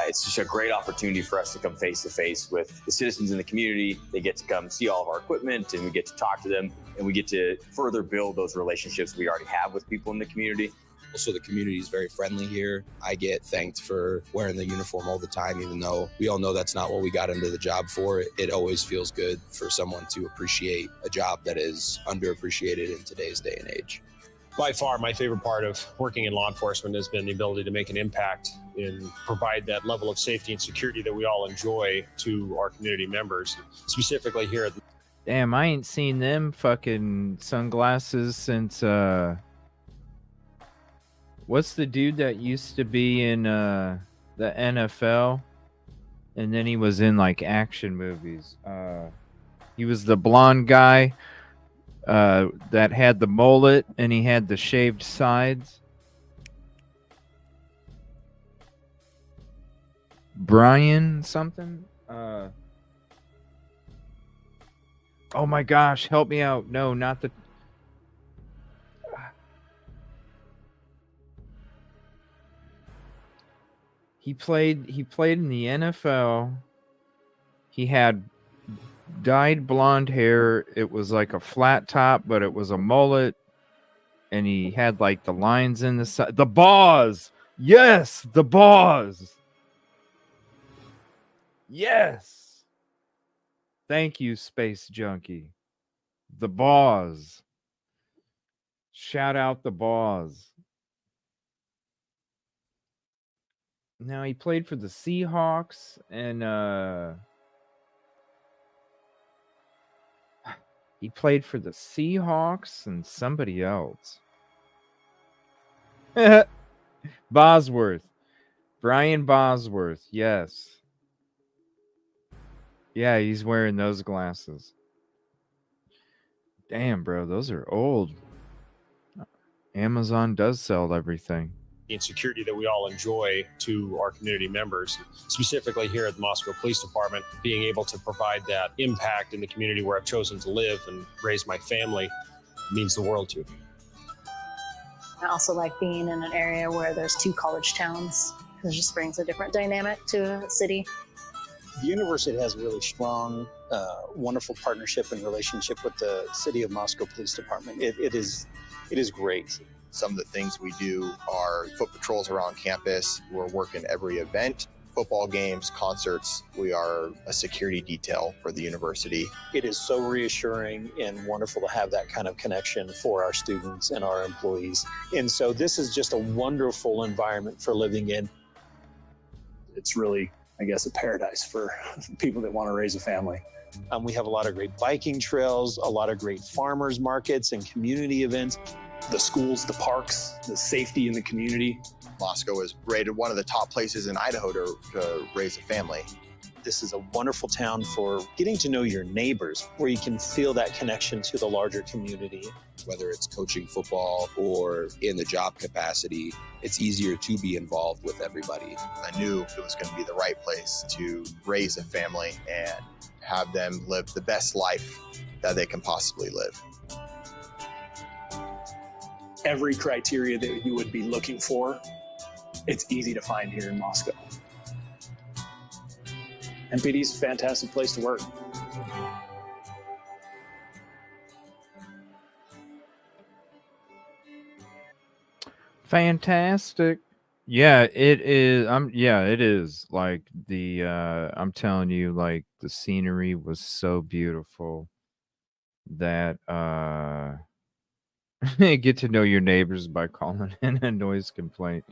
It's just a great opportunity for us to come face to face with the citizens in the community. They get to come see all of our equipment and we get to talk to them and we get to further build those relationships we already have with people in the community. Also, the community is very friendly here. I get thanked for wearing the uniform all the time, even though we all know that's not what we got into the job for. It always feels good for someone to appreciate a job that is underappreciated in today's day and age. By far, my favorite part of working in law enforcement has been the ability to make an impact and provide that level of safety and security that we all enjoy to our community members, specifically here at the... Damn, I ain't seen them fucking sunglasses since what's the dude that used to be in the NFL and then he was in like action movies? He was the blonde guy that had the mullet and he had the shaved sides. Brian something? Oh my gosh, help me out. No, not the... He played in the NFL. He had dyed blonde hair. It was like a flat top, but it was a mullet. And he had like the lines in the side. The Boz! Yes! The Boz! Yes! Thank you, Space Junkie. The Boz. Shout out the Boz. Now he played for the Seahawks and he played for the Seahawks and somebody else. Bosworth. Brian Bosworth, yes. Yeah, he's wearing those glasses. Damn, bro, those are old. Amazon does sell everything. And security that we all enjoy to our community members, specifically here at the Moscow Police Department, being able to provide that impact in the community where I've chosen to live and raise my family means the world to me. I also like being in an area where there's two college towns. It just brings a different dynamic to a city. The university has a really strong, wonderful partnership and relationship with the City of Moscow Police Department. It is great. Some of the things we do are foot patrols around campus. We're working every event, football games, concerts. We are a security detail for the university. It is so reassuring and wonderful to have that kind of connection for our students and our employees. And so this is just a wonderful environment for living in. It's really, I guess, a paradise for people that want to raise a family. We have a lot of great biking trails, a lot of great farmers markets and community events. The schools, the parks, the safety in the community. Moscow is rated one of the top places in Idaho to raise a family. This is a wonderful town for getting to know your neighbors, where you can feel that connection to the larger community. Whether it's coaching football or in the job capacity, it's easier to be involved with everybody. I knew it was going to be the right place to raise a family and have them live the best life that they can possibly live. Every criteria that you would be looking for, it's easy to find here in Moscow. MPD's a fantastic place to work. Fantastic. Yeah, it is. It is. Like the I'm telling you, like the scenery was so beautiful that get to know your neighbors by calling in a noise complaint.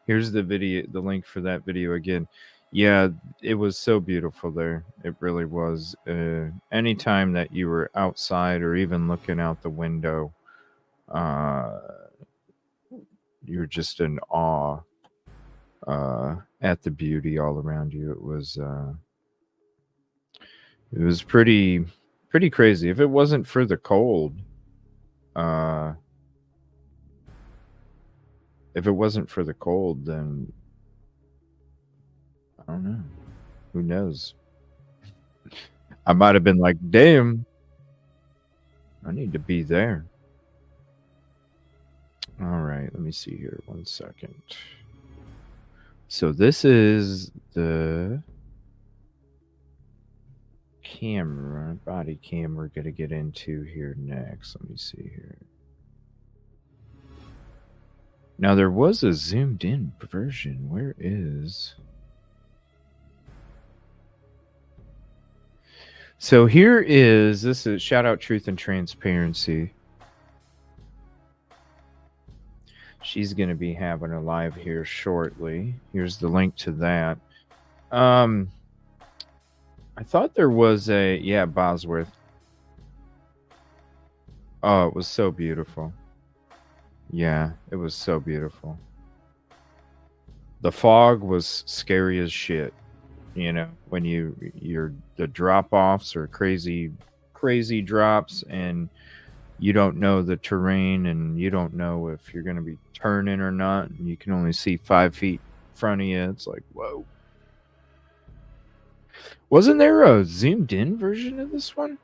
Here's the video, the link for that video again. Yeah, it was so beautiful there. It really was. Anytime that you were outside or even looking out the window, you're just in awe at the beauty all around you. It was pretty Pretty crazy. If it wasn't for the cold, then I don't know. Who knows? I might have been like, damn, I need to be there. All right, let me see here. 1 second. So this is the body cam we're going to get into here next. Let me see here. Now there was a zoomed in version. Where is... So here is, this is shout out Truth and Transparency. She's going to be having a live here shortly. Here's the link to that. I thought there was a, yeah, Bosworth. Oh, it was so beautiful. Yeah, it was so beautiful. The fog was scary as shit. You know, when the drop-offs are crazy drops, and you don't know the terrain, and you don't know if you're going to be turning or not, and you can only see 5 feet in front of you. It's like, whoa. Wasn't there a zoomed in version of this one?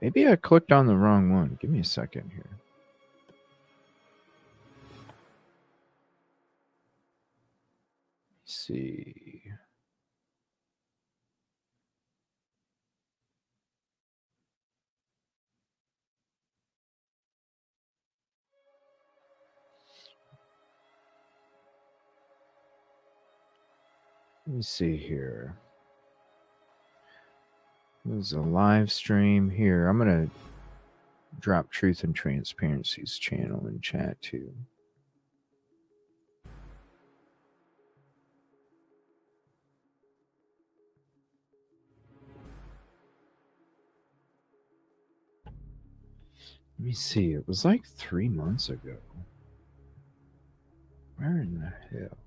Maybe I clicked on the wrong one. Give me a second here. Let's see. Let me see here. There's a live stream here. I'm going to drop Truth and Transparency's channel in chat too. Let me see. It was like 3 months ago. Where in the hell?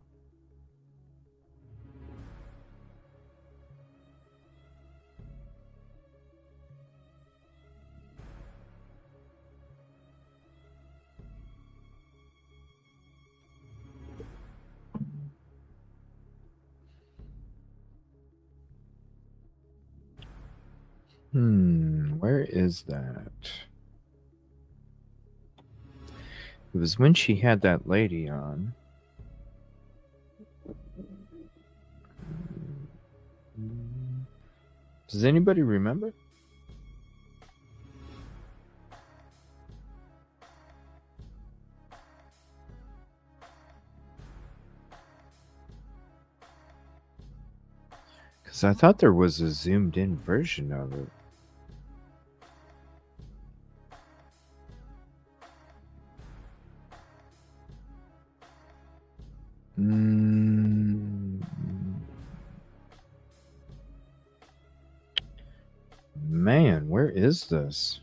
Where is that? It was when she had that lady on. Does anybody remember? Because I thought there was a zoomed in version of it. Man, where is this?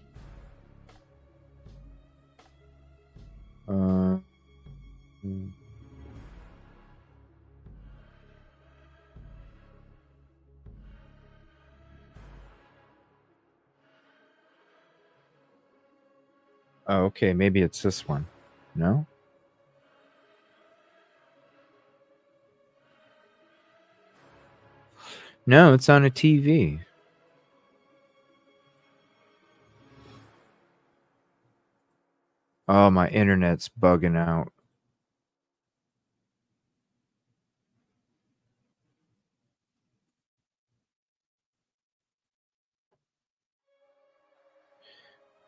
Oh, okay, maybe it's this one. No? No, it's on a TV. Oh, my internet's bugging out.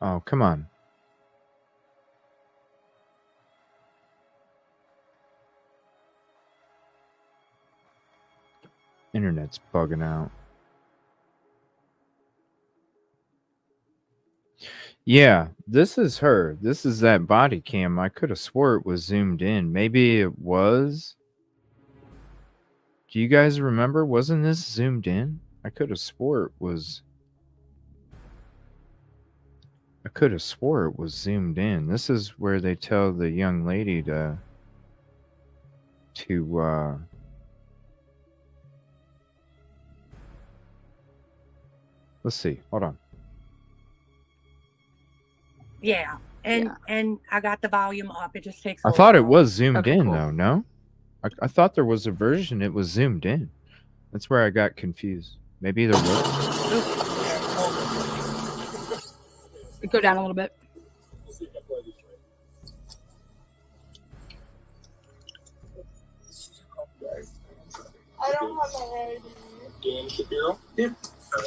Oh, come on. Internet's bugging out. Yeah, this is her. This is that body cam. I could have swore it was zoomed in. Maybe it was. Do you guys remember? Wasn't this zoomed in? I could have swore it was. I could have swore it was zoomed in. This is where they tell the young lady to let's see. Hold on. Yeah. And I got the volume up. It just takes a I little thought it while. was zoomed Okay, in cool. though, no? I thought there was a version it was zoomed in. That's where I got confused. Maybe there was. Go down a little bit. I don't have my ID. Dan Shapiro? Yeah.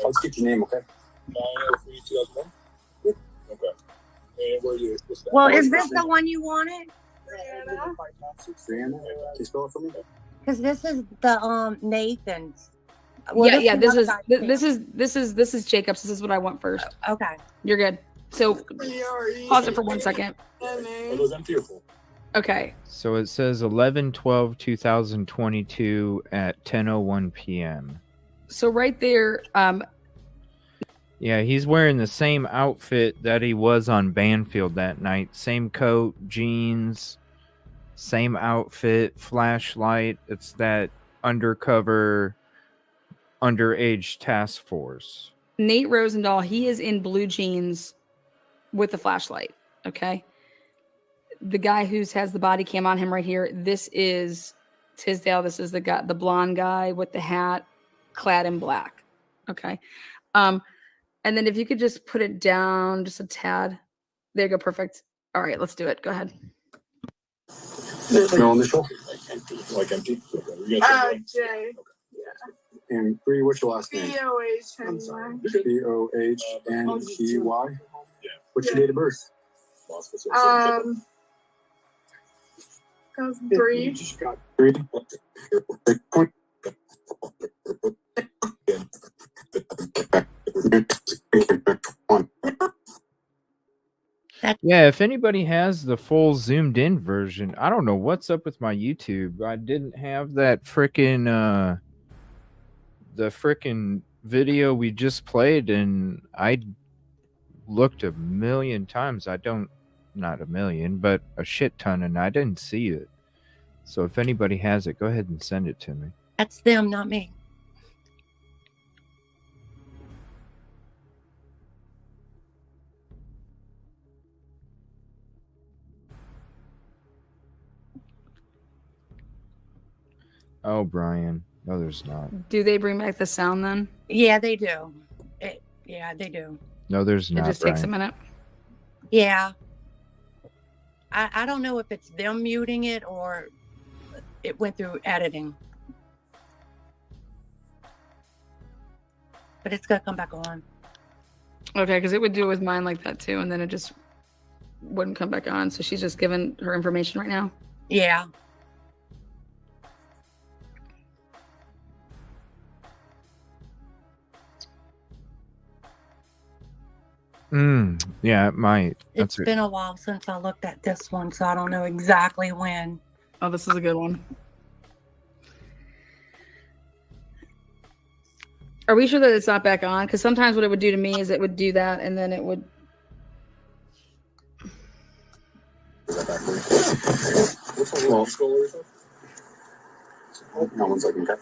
Let's get your name, okay? 903-2001? Yeah. Okay. And where are you? Well, is this the one you wanted? Brianna? Can you spell it for me? Because this is the Nathan's. Well, Yeah, this this is is the this is Jacob's. This is what I want first. Okay. You're good. So pause it for 1 second. It was empty or full? Okay. So it says 11/12/2022 at 10:01 p.m. So right there, Yeah, he's wearing the same outfit that he was on Banfield that night. Same coat, jeans, same outfit, flashlight. It's that undercover underage task force. Nate Rosendahl, he is in blue jeans with the flashlight. Okay. The guy who has the body cam on him right here. This is Tisdale. This is the guy, the blonde guy with the hat, clad in black. Okay. And then if you could just put it down just a tad. There you go. Perfect. All right, let's do it. Go ahead. No initial? Like empty? Jay. Yeah. And Bree, what's your last name? B-O-H-N-Y. B-O-H-N-E-Y? What's your date of birth? Bree. Bree. Yeah, if anybody has the full zoomed in version, I don't know what's up with my YouTube. I didn't have that frickin' the frickin' video we just played, and I looked a million times. Not a million, but a shit ton, and I didn't see it. So if anybody has it, go ahead and send it to me. That's them, not me. Oh, Brian. No, there's not. Do they bring back the sound then? Yeah, they do. Yeah, they do. No, there's not. It just takes a Brian. minute. Yeah. I don't know if it's them muting it or it went through editing. But it's going to come back on. Okay, because it would do it with mine like that too, and then it just wouldn't come back on. So she's just giving her information right now. Yeah. Yeah, it might. It's been a while since I looked at this one, so I don't know exactly when. Oh, this is a good one. Are we sure that it's not back on? Because sometimes what it would do to me is it would do that, and then it would. Well, no, 1 second, okay?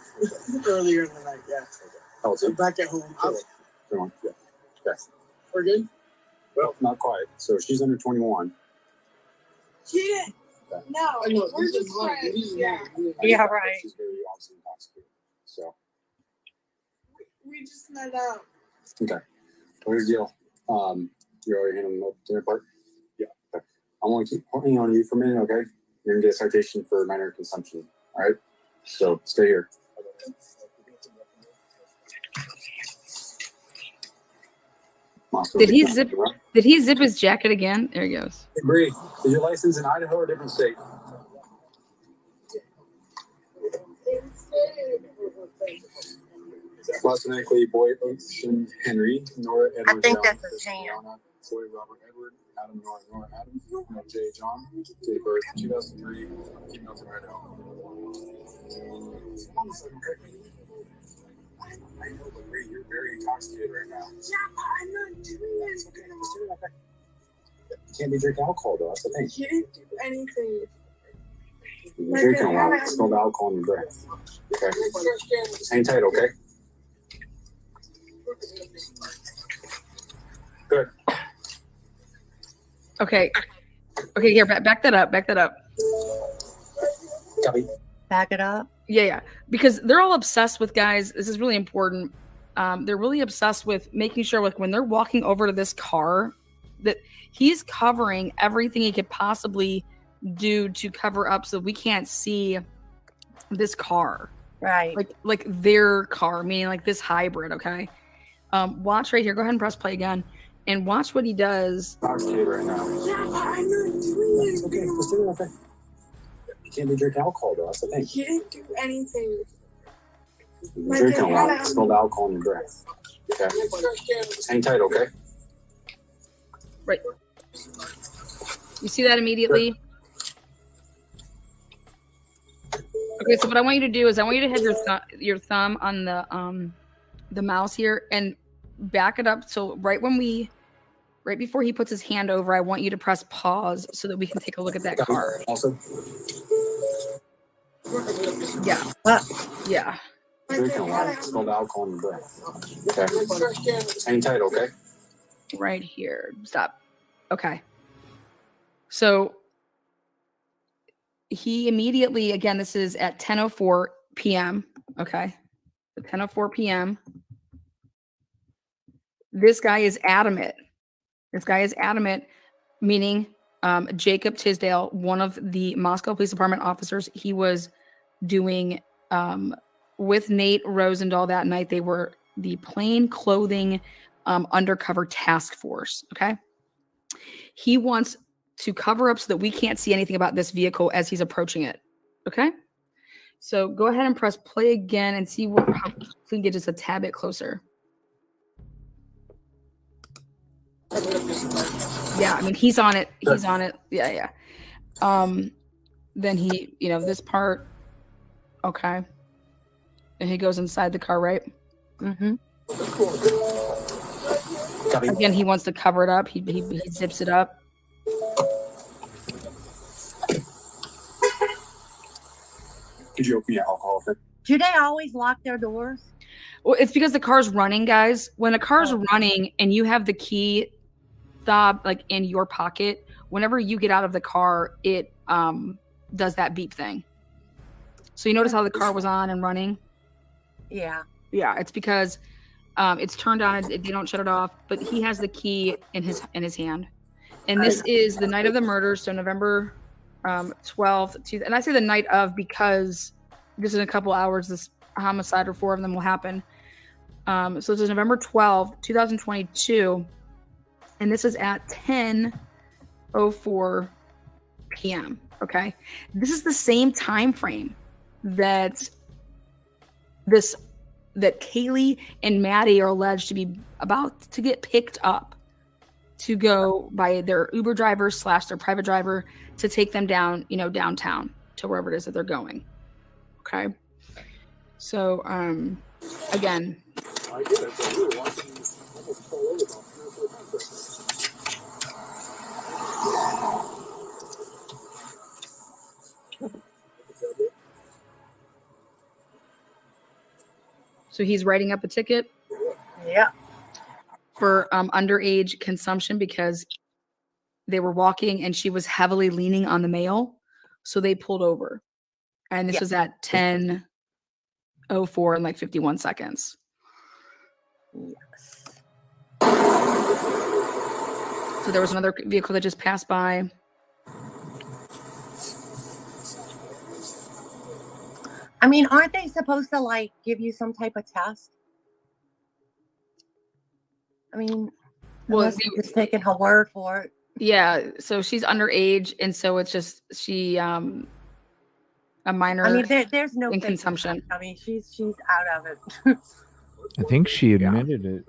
Earlier in the night, yeah. How was it? Back at home. Yeah. Yes. We're good? Well, not quite. So she's under 21. Yeah. No, we're just friends. Yeah. Yeah, right. She's very obviously intoxicated. So. We just met up. Okay. Well, here's the deal. You already handled the dinner part? Yeah. Okay. I'm going to keep pointing on you for a minute, okay? You're going to get a citation for minor consumption. All right? So stay here. Did he zip his jacket again? There he goes. Hey, Bree, is your license in Idaho or a different state? Phonetically, Boy Ocean Henry, Nora Edward. I think that's a Jan. Boy Robert Edward, Adam Nora Adam, J John, date of birth 2003, female from Idaho. I know, but Bree, you're very intoxicated right now. Yeah, I'm not doing this. Okay, just do it. Okay. Can't be drinking alcohol though. That's the thing. He didn't do anything. You're drinking a lot. Smell the alcohol in your breath. Okay. Just hang tight, okay? Good. Okay. Okay, here, back that up. Back that up. Copy. Back it up. Yeah. Because they're all obsessed with, guys. This is really important. They're really obsessed with making sure, like, when they're walking over to this car, that he's covering everything he could possibly do to cover up so we can't see this car. Right. Like their car, meaning like this hybrid, okay? Watch right here. Go ahead and press play again. And watch what he does. Right now. Yeah, I'm not doing it. It's okay. Just do it. Okay. You can't be drinking alcohol though. That's the thing. He didn't do anything. You're drinking a lot. Smell the alcohol in your breath. Okay. Just hang tight, okay? Right. You see that immediately? Okay, so what I want you to do is I want you to have your thumb on the mouse here and back it up. So right before he puts his hand over, I want you to press pause so that we can take a look at that car. Also. Yeah. Yeah. Drinking a lot. Smell the alcohol in your breath. Okay. Just hang tight, okay? Right here. Stop. Okay. So he immediately, again, this is at 10:04 p.m. Okay. At 10:04 p.m. This guy is adamant. Meaning Jacob Tisdale, one of the Moscow Police Department officers, he was doing with Nate Rosendahl that night. They were the plain clothing undercover task force. Okay. He wants to cover up so that we can't see anything about this vehicle as he's approaching it. Okay. So go ahead and press play again and see how we can get just a tad bit closer. Yeah, I mean, he's on it. He's on it. Yeah. Then he, this part. Okay. And he goes inside the car, right? Mm-hmm. Again, he wants to cover it up. He zips it up. Could you open your alcohol thing? Do they always lock their doors? Well, it's because the car's running, guys. When a car's running and you have the key fob like in your pocket, whenever you get out of the car, it does that beep thing. So you notice how the car was on and running? Yeah. Yeah, it's because it's turned on. They don't shut it off, but he has the key in his hand. And this is the night of the murder, so November 12th. And I say the night of because this is in a couple hours. This homicide or 4 of them will happen. So this is November 12th, 2022. And this is at 10:04 p.m. Okay. This is the same time frame that Kaylee and Maddie are alleged to be about to get picked up to go by their Uber driver / their private driver to take them down, downtown to wherever it is that they're going. Okay. So, again, so he's writing up a ticket. Yeah. For underage consumption because they were walking and she was heavily leaning on the male. So they pulled over. And this was at 10:04 and like 51 seconds. Yes. So there was another vehicle that just passed by. I mean, aren't they supposed to give you some type of test? I mean, well, you're just taking her word for it. Yeah, so she's underage, and so it's just she a minor. I mean, there's no in consumption. I mean, she's out of it. I think she admitted it.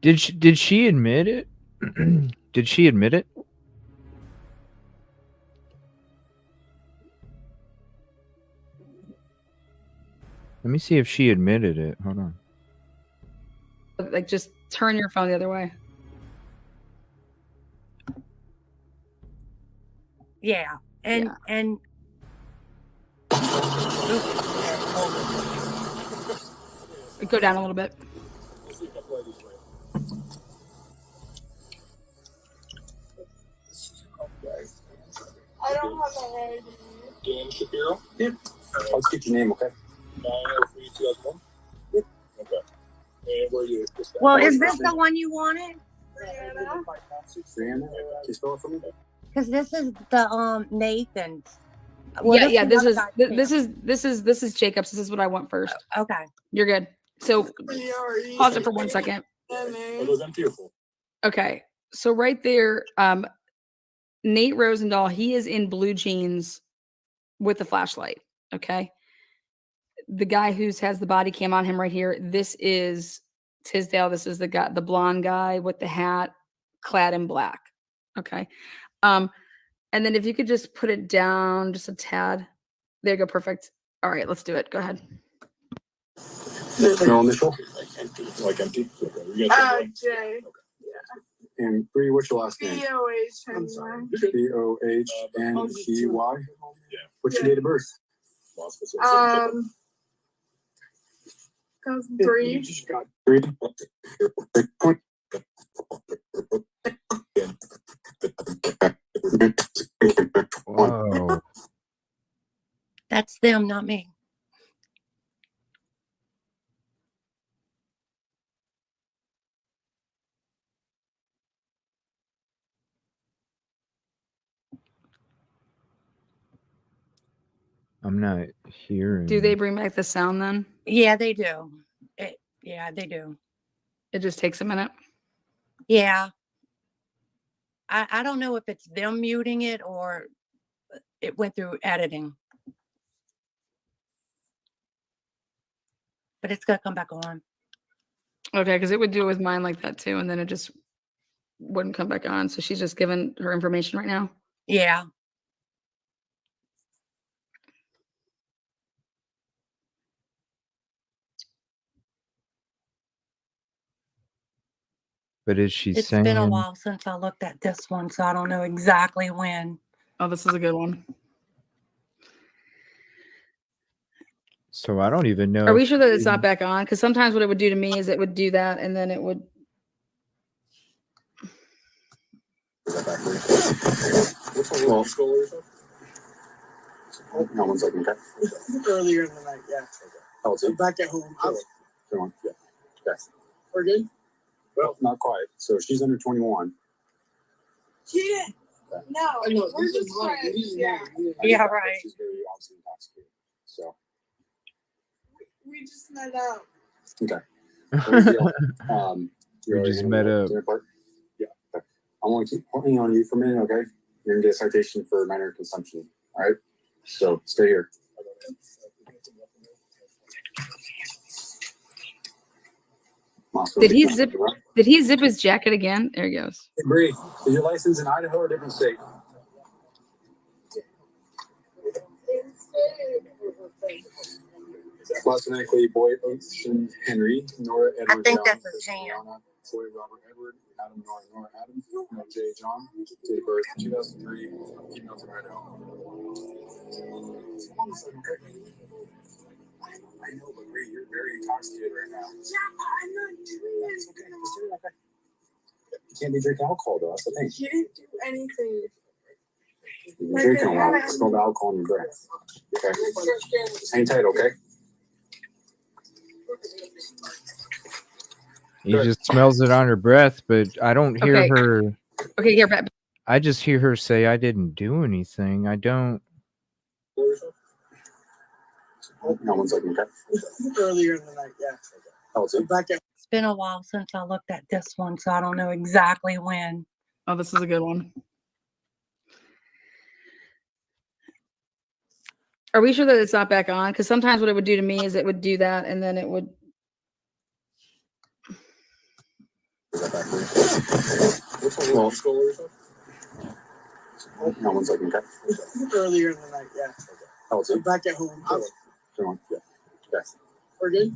Did she admit it? Did she admit it? Let me see if she admitted it. Hold on. Just turn your phone the other way. Yeah. And Go down a little bit. I don't have my ID. Dan Shapiro? Yeah. Let's get your name, okay? 903-2001? Yeah. Okay. And where you? well, is this the one you wanted? Brianna? Can you spell it for me? Because this is the Nathan's. Well, Yeah. this is Jacob's. This is what I want first. Okay. You're good. So pause it for 1 second. Okay. So right there, Nate Rosendahl, he is in blue jeans with the flashlight. Okay. The guy who has the body cam on him right here. This is Tisdale. This is the guy, the blonde guy with the hat, clad in black. Okay. And then if you could just put it down just a tad. There you go. Perfect. All right, let's do it. Go ahead. No initial? Like empty? Jay. Yeah. And Bree, what's your last name? B-O-H-N-Y. B-O-H-N-E-Y? What's your date of birth? 2003. You just got 3. Whoa. That's them, not me. I'm not hearing. Do they bring back the sound then? Yeah, they do. Yeah, they do. It just takes a minute. Yeah. I don't know if it's them muting it or it went through editing. But it's going to come back on. Okay, because it would do it with mine like that too, and then it just wouldn't come back on. So she's just giving her information right now. Yeah. But is she It's saying? been a while since I looked at this one, so I don't know exactly when. Oh, this is a good one. So I don't even know. Are we sure that it's not back on? Because sometimes what it would do to me is it would do that, and then it would. Well, no, 1 second, okay? Earlier in the night, yeah. I'm back at home. Come on. Yeah. Okay. We're good? Well, not quite. So she's under 21. She didn't. No, we're just friends. Yeah. Yeah, right. She's very obviously intoxicated. So. We just met up. Okay. We just met up. Yeah. Okay. I want to keep pointing on you for a minute, okay? You're going to get a citation for minor consumption. All right? So stay here. Did he zip his jacket again? There he goes. Hey, Bree, is your license in Idaho or a different state? Phonetically, Boy, Ocean, Henry, Nora, Edward, I think John, that's a Kristen, jam. Rihanna, Floyd, Robert, Edward, Adam, Nora, Adam, no, Jay, John, date of birth, 2003, email from Idaho. I know, but Bree, you're very intoxicated right now. Yeah, I'm not doing It's okay. Just do it, okay. You can't be drinking alcohol, though. That's the thing. She didn't do anything. You're drinking a lot. It's called alcohol in your breath. Okay. Hang tight, okay? He just smells it on her breath, but I don't hear her. Okay, here, Pat. I just hear her say, "I didn't do anything." I don't. No, 1 second, okay? Earlier in the night, yeah. I'm back at. It's been a while since I looked at this one, so I don't know exactly when. Oh, this is a good one. Are we sure that it's not back on? Because sometimes what it would do to me is it would do that, and then it would. Well, no, 1 second, okay? Earlier in the night, yeah. I'm back at home. Come on, yeah. Okay. We're good?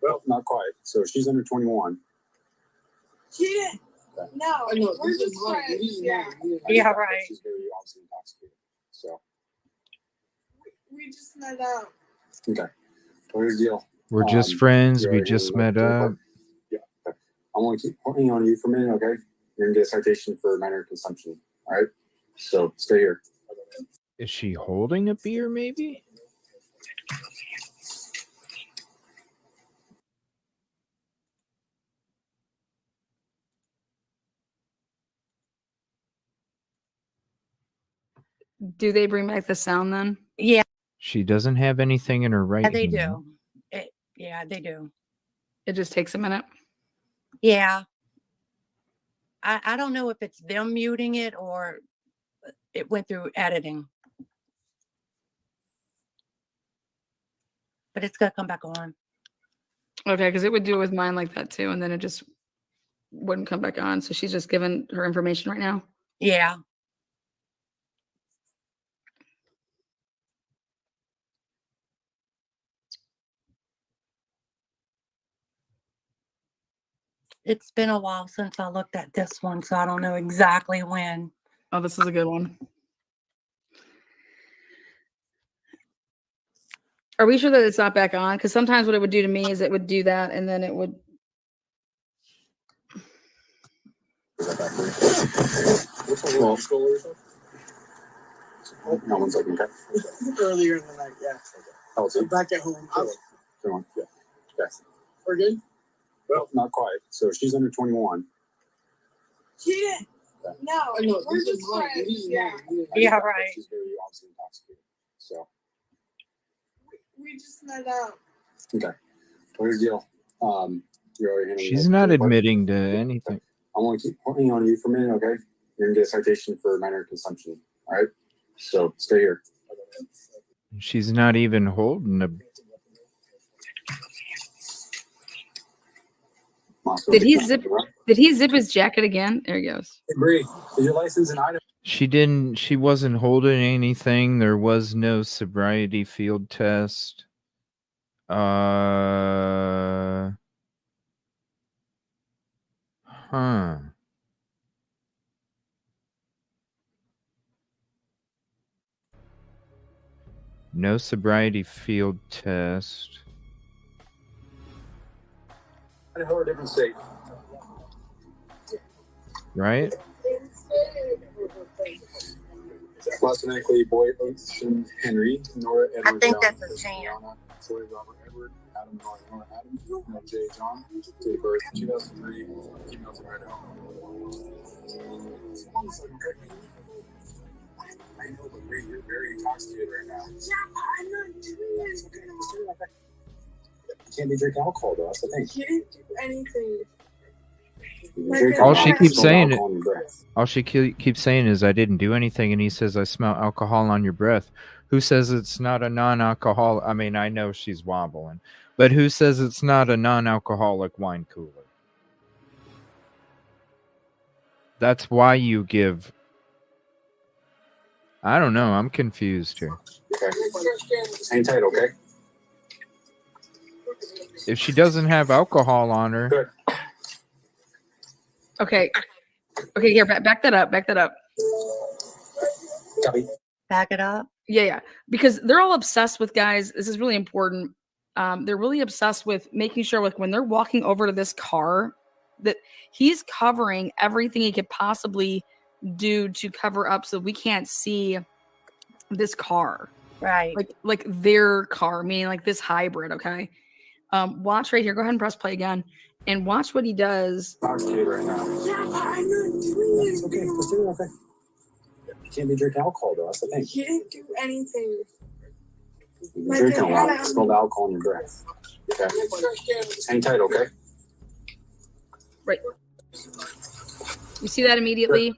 Well, not quite. So she's under 21. She didn't. No, we're just friends. Yeah. Yeah, right. She's very obviously intoxicated. So. We just met up. Okay. Well, here's the deal. We're just friends. you We already just handled met the up. report? Yeah. Okay. I'm going to keep pointing on you for a minute, okay? You're going to get a citation for minor consumption. All right? So stay here. Is she holding a beer, maybe? Do they bring back the sound then? Yeah, She doesn't have anything in her right they hand. do. Yeah, they do. It just takes a minute. Yeah. I don't know if it's them muting it or it went through editing. But it's going to come back on. Okay, because it would do it with mine like that too, and then it just wouldn't come back on. So she's just giving her information right now. Yeah. It's been a while since I looked at this one, so I don't know exactly when. Oh, this is a good one. Are we sure that it's not back on? Because sometimes what it would do to me is it would do that, and then it would. No, 1 second, okay? Earlier in the night, yeah. How old is I'm he? back at home. Come on. Yeah. Yes. We're good? Well, not quite. So she's under 21. She didn't. No, we're just friends. Yeah. Yeah, right. She's very obviously intoxicated. So. We just met up. Okay. Well, here's the deal. You're already handling She's the not report? admitting to anything. I'm going to keep pointing on you for a minute, okay? You're going to get a citation for minor consumption. All right? So stay here. She's not even holding a. Did he zip? Did he zip his jacket again? There he goes. Hey, Bree, is your license in Idaho? She didn't. She wasn't holding anything. There was no sobriety field test. Huh. No sobriety field test. Idaho or a different state? Right? Phonetically, Boyd Ocean Henry, Nora Edward. I think John, that's a chance. Troy Robert Edward, Adam Nora Adam, no J John, date of birth 2003, female from Idaho. I know, but Bree, you're very intoxicated right now. Yeah, I'm not doing It's okay. Just do it like that. You can't be drinking alcohol, though. That's the thing. She didn't do anything. All she keeps saying, keeps saying is, "I didn't do anything," and he says, "I smell alcohol on your breath." Who says it's not a non-alcohol? I mean, I know she's wobbling, but who says it's not a non-alcoholic wine cooler? That's why you give. I don't know. I'm confused here. Okay. Hang tight, okay? If she doesn't have alcohol on her. Good. Okay. Okay, here, back that up. Back that up. Copy. Back it up. Yeah. Because they're all obsessed with, guys. This is really important. They're really obsessed with making sure, like, when they're walking over to this car, that he's covering everything he could possibly do to cover up so we can't see this car. Right. Like their car, meaning like this hybrid, okay? Watch right here. Go ahead and press play again. And watch what he does. Intoxicated right now. Yeah, I'm not doing It's okay. Just do it, okay? You can't be drinking alcohol, though. That's the thing. She didn't do anything. You're drinking a lot. It's spilled alcohol in your breath. Okay. Hang tight, okay? Right. You see that immediately?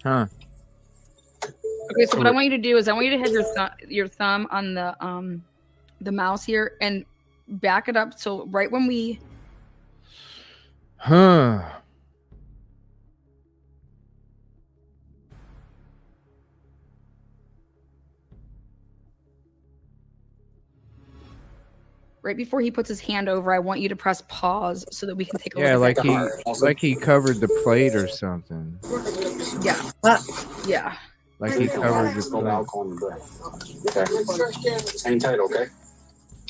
Huh. Okay, so what I want you to do is I want you to have your thumb on the mouse here and back it up. So right when we. Huh. right before he puts his hand over, I want you to press pause so that we can take a Yeah, look like at that he card. like he covered the plate or something. Yeah. Yeah. Like he covered the Spilled plate. alcohol in your breath. Okay. Hang tight, okay?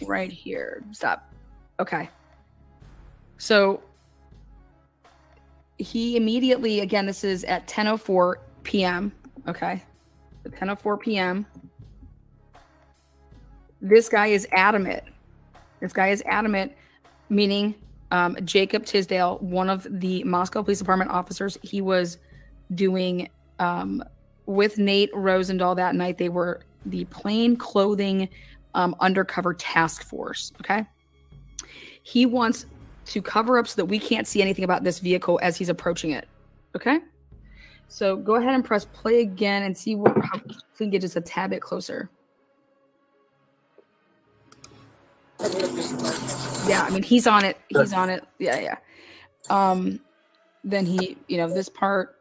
Right here. Stop. Okay. So he immediately, again, this is at 10:04 p.m. Okay. At 10:04 p.m. This guy is adamant. Meaning Jacob Tisdale, one of the Moscow Police Department officers, he was doing with Nate Rosendahl that night. They were the plain clothing undercover task force. Okay. He wants to cover up so that we can't see anything about this vehicle as he's approaching it. Okay. So go ahead and press play again and see how we can get just a tad bit closer. Yeah, I mean, he's on it. He's on it. Yeah. Then he, this part.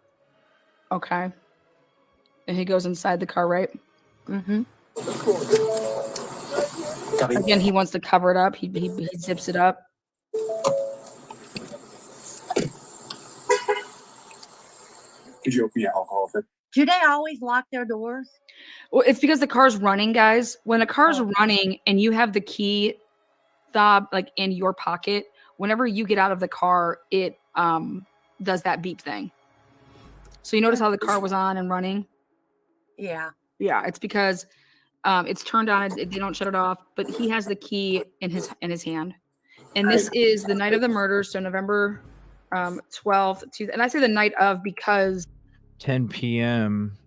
Okay. And he goes inside the car, right? Mm-hmm. Again, he wants to cover it up. He zips it up. Could you open your alcohol thing? Do they always lock their doors? Well, it's because the car's running, guys. When a car's running and you have the key fob like in your pocket, whenever you get out of the car, it does that beep thing. So you notice how the car was on and running? Yeah. Yeah, it's because it's turned on. They don't shut it off, but he has the key in his hand. And this is the night of the murder, so November 12th. And I say the night of because 10 p.m.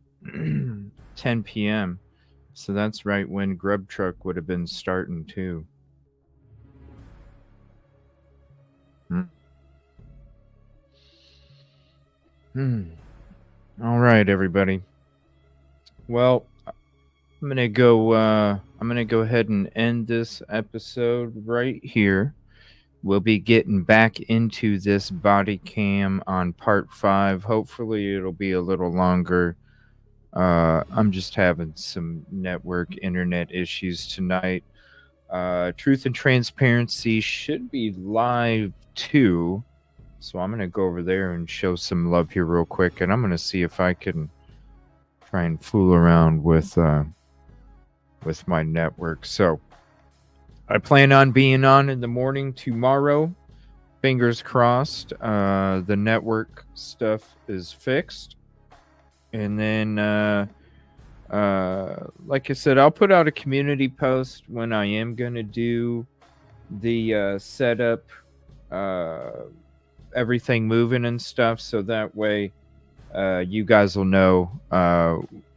10 p.m. So that's right when Grub Truck would have been starting too. All right, everybody. Well, I'm gonna go ahead and end this episode right here. We'll be getting back into this body cam on part 5. Hopefully it'll be a little longer. I'm just having some network internet issues tonight. Truth and Transparency should be live too. So I'm going to go over there and show some love here real quick. And I'm going to see if I can try and fool around with my network. So I plan on being on in the morning tomorrow. Fingers crossed. The network stuff is fixed. And then, like I said, I'll put out a community post when I am going to do the setup, everything moving and stuff. So that way, you guys will know,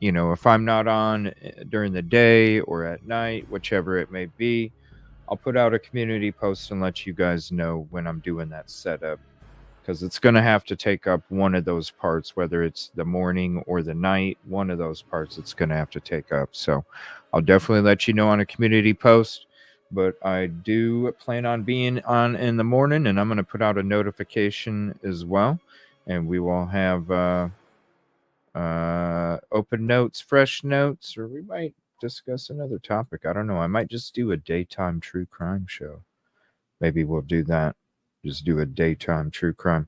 if I'm not on during the day or at night, whichever it may be, I'll put out a community post and let you guys know when I'm doing that setup, because it's going to have to take up one of those parts, whether it's the morning or the night, one of those parts it's going to have to take up. So I'll definitely let you know on a community post, but I do plan on being on in the morning, and I'm going to put out a notification as well. And we will have open notes, fresh notes, or we might discuss another topic. I don't know. I might just do a daytime true crime show. Maybe we'll do that. Just do a daytime true crime.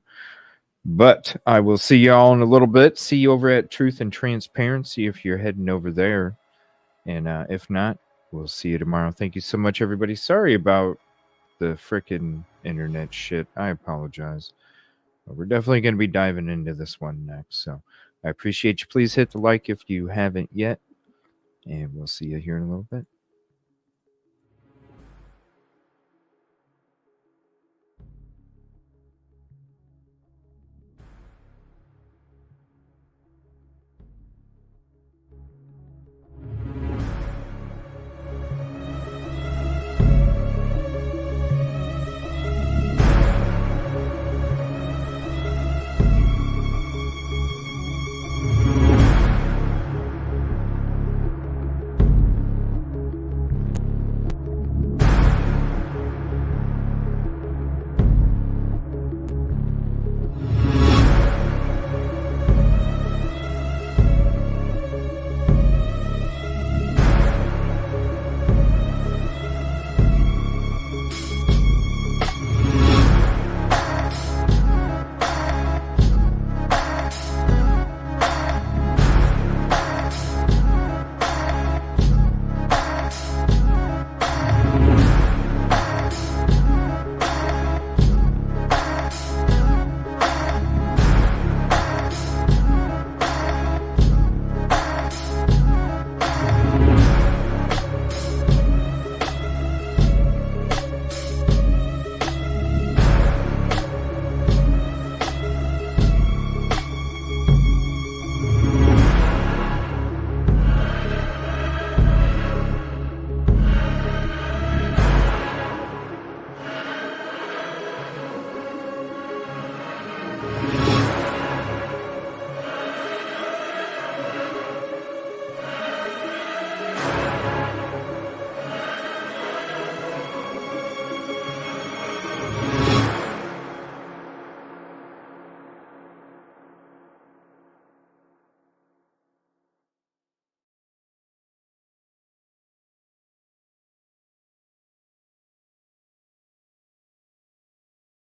But I will see y'all in a little bit. See you over at Truth and Transparency if you're heading over there. And if not, we'll see you tomorrow. Thank you so much, everybody. Sorry about the frickin' internet shit. I apologize. But we're definitely going to be diving into this one next. So I appreciate you. Please hit the like if you haven't yet. And we'll see you here in a little bit.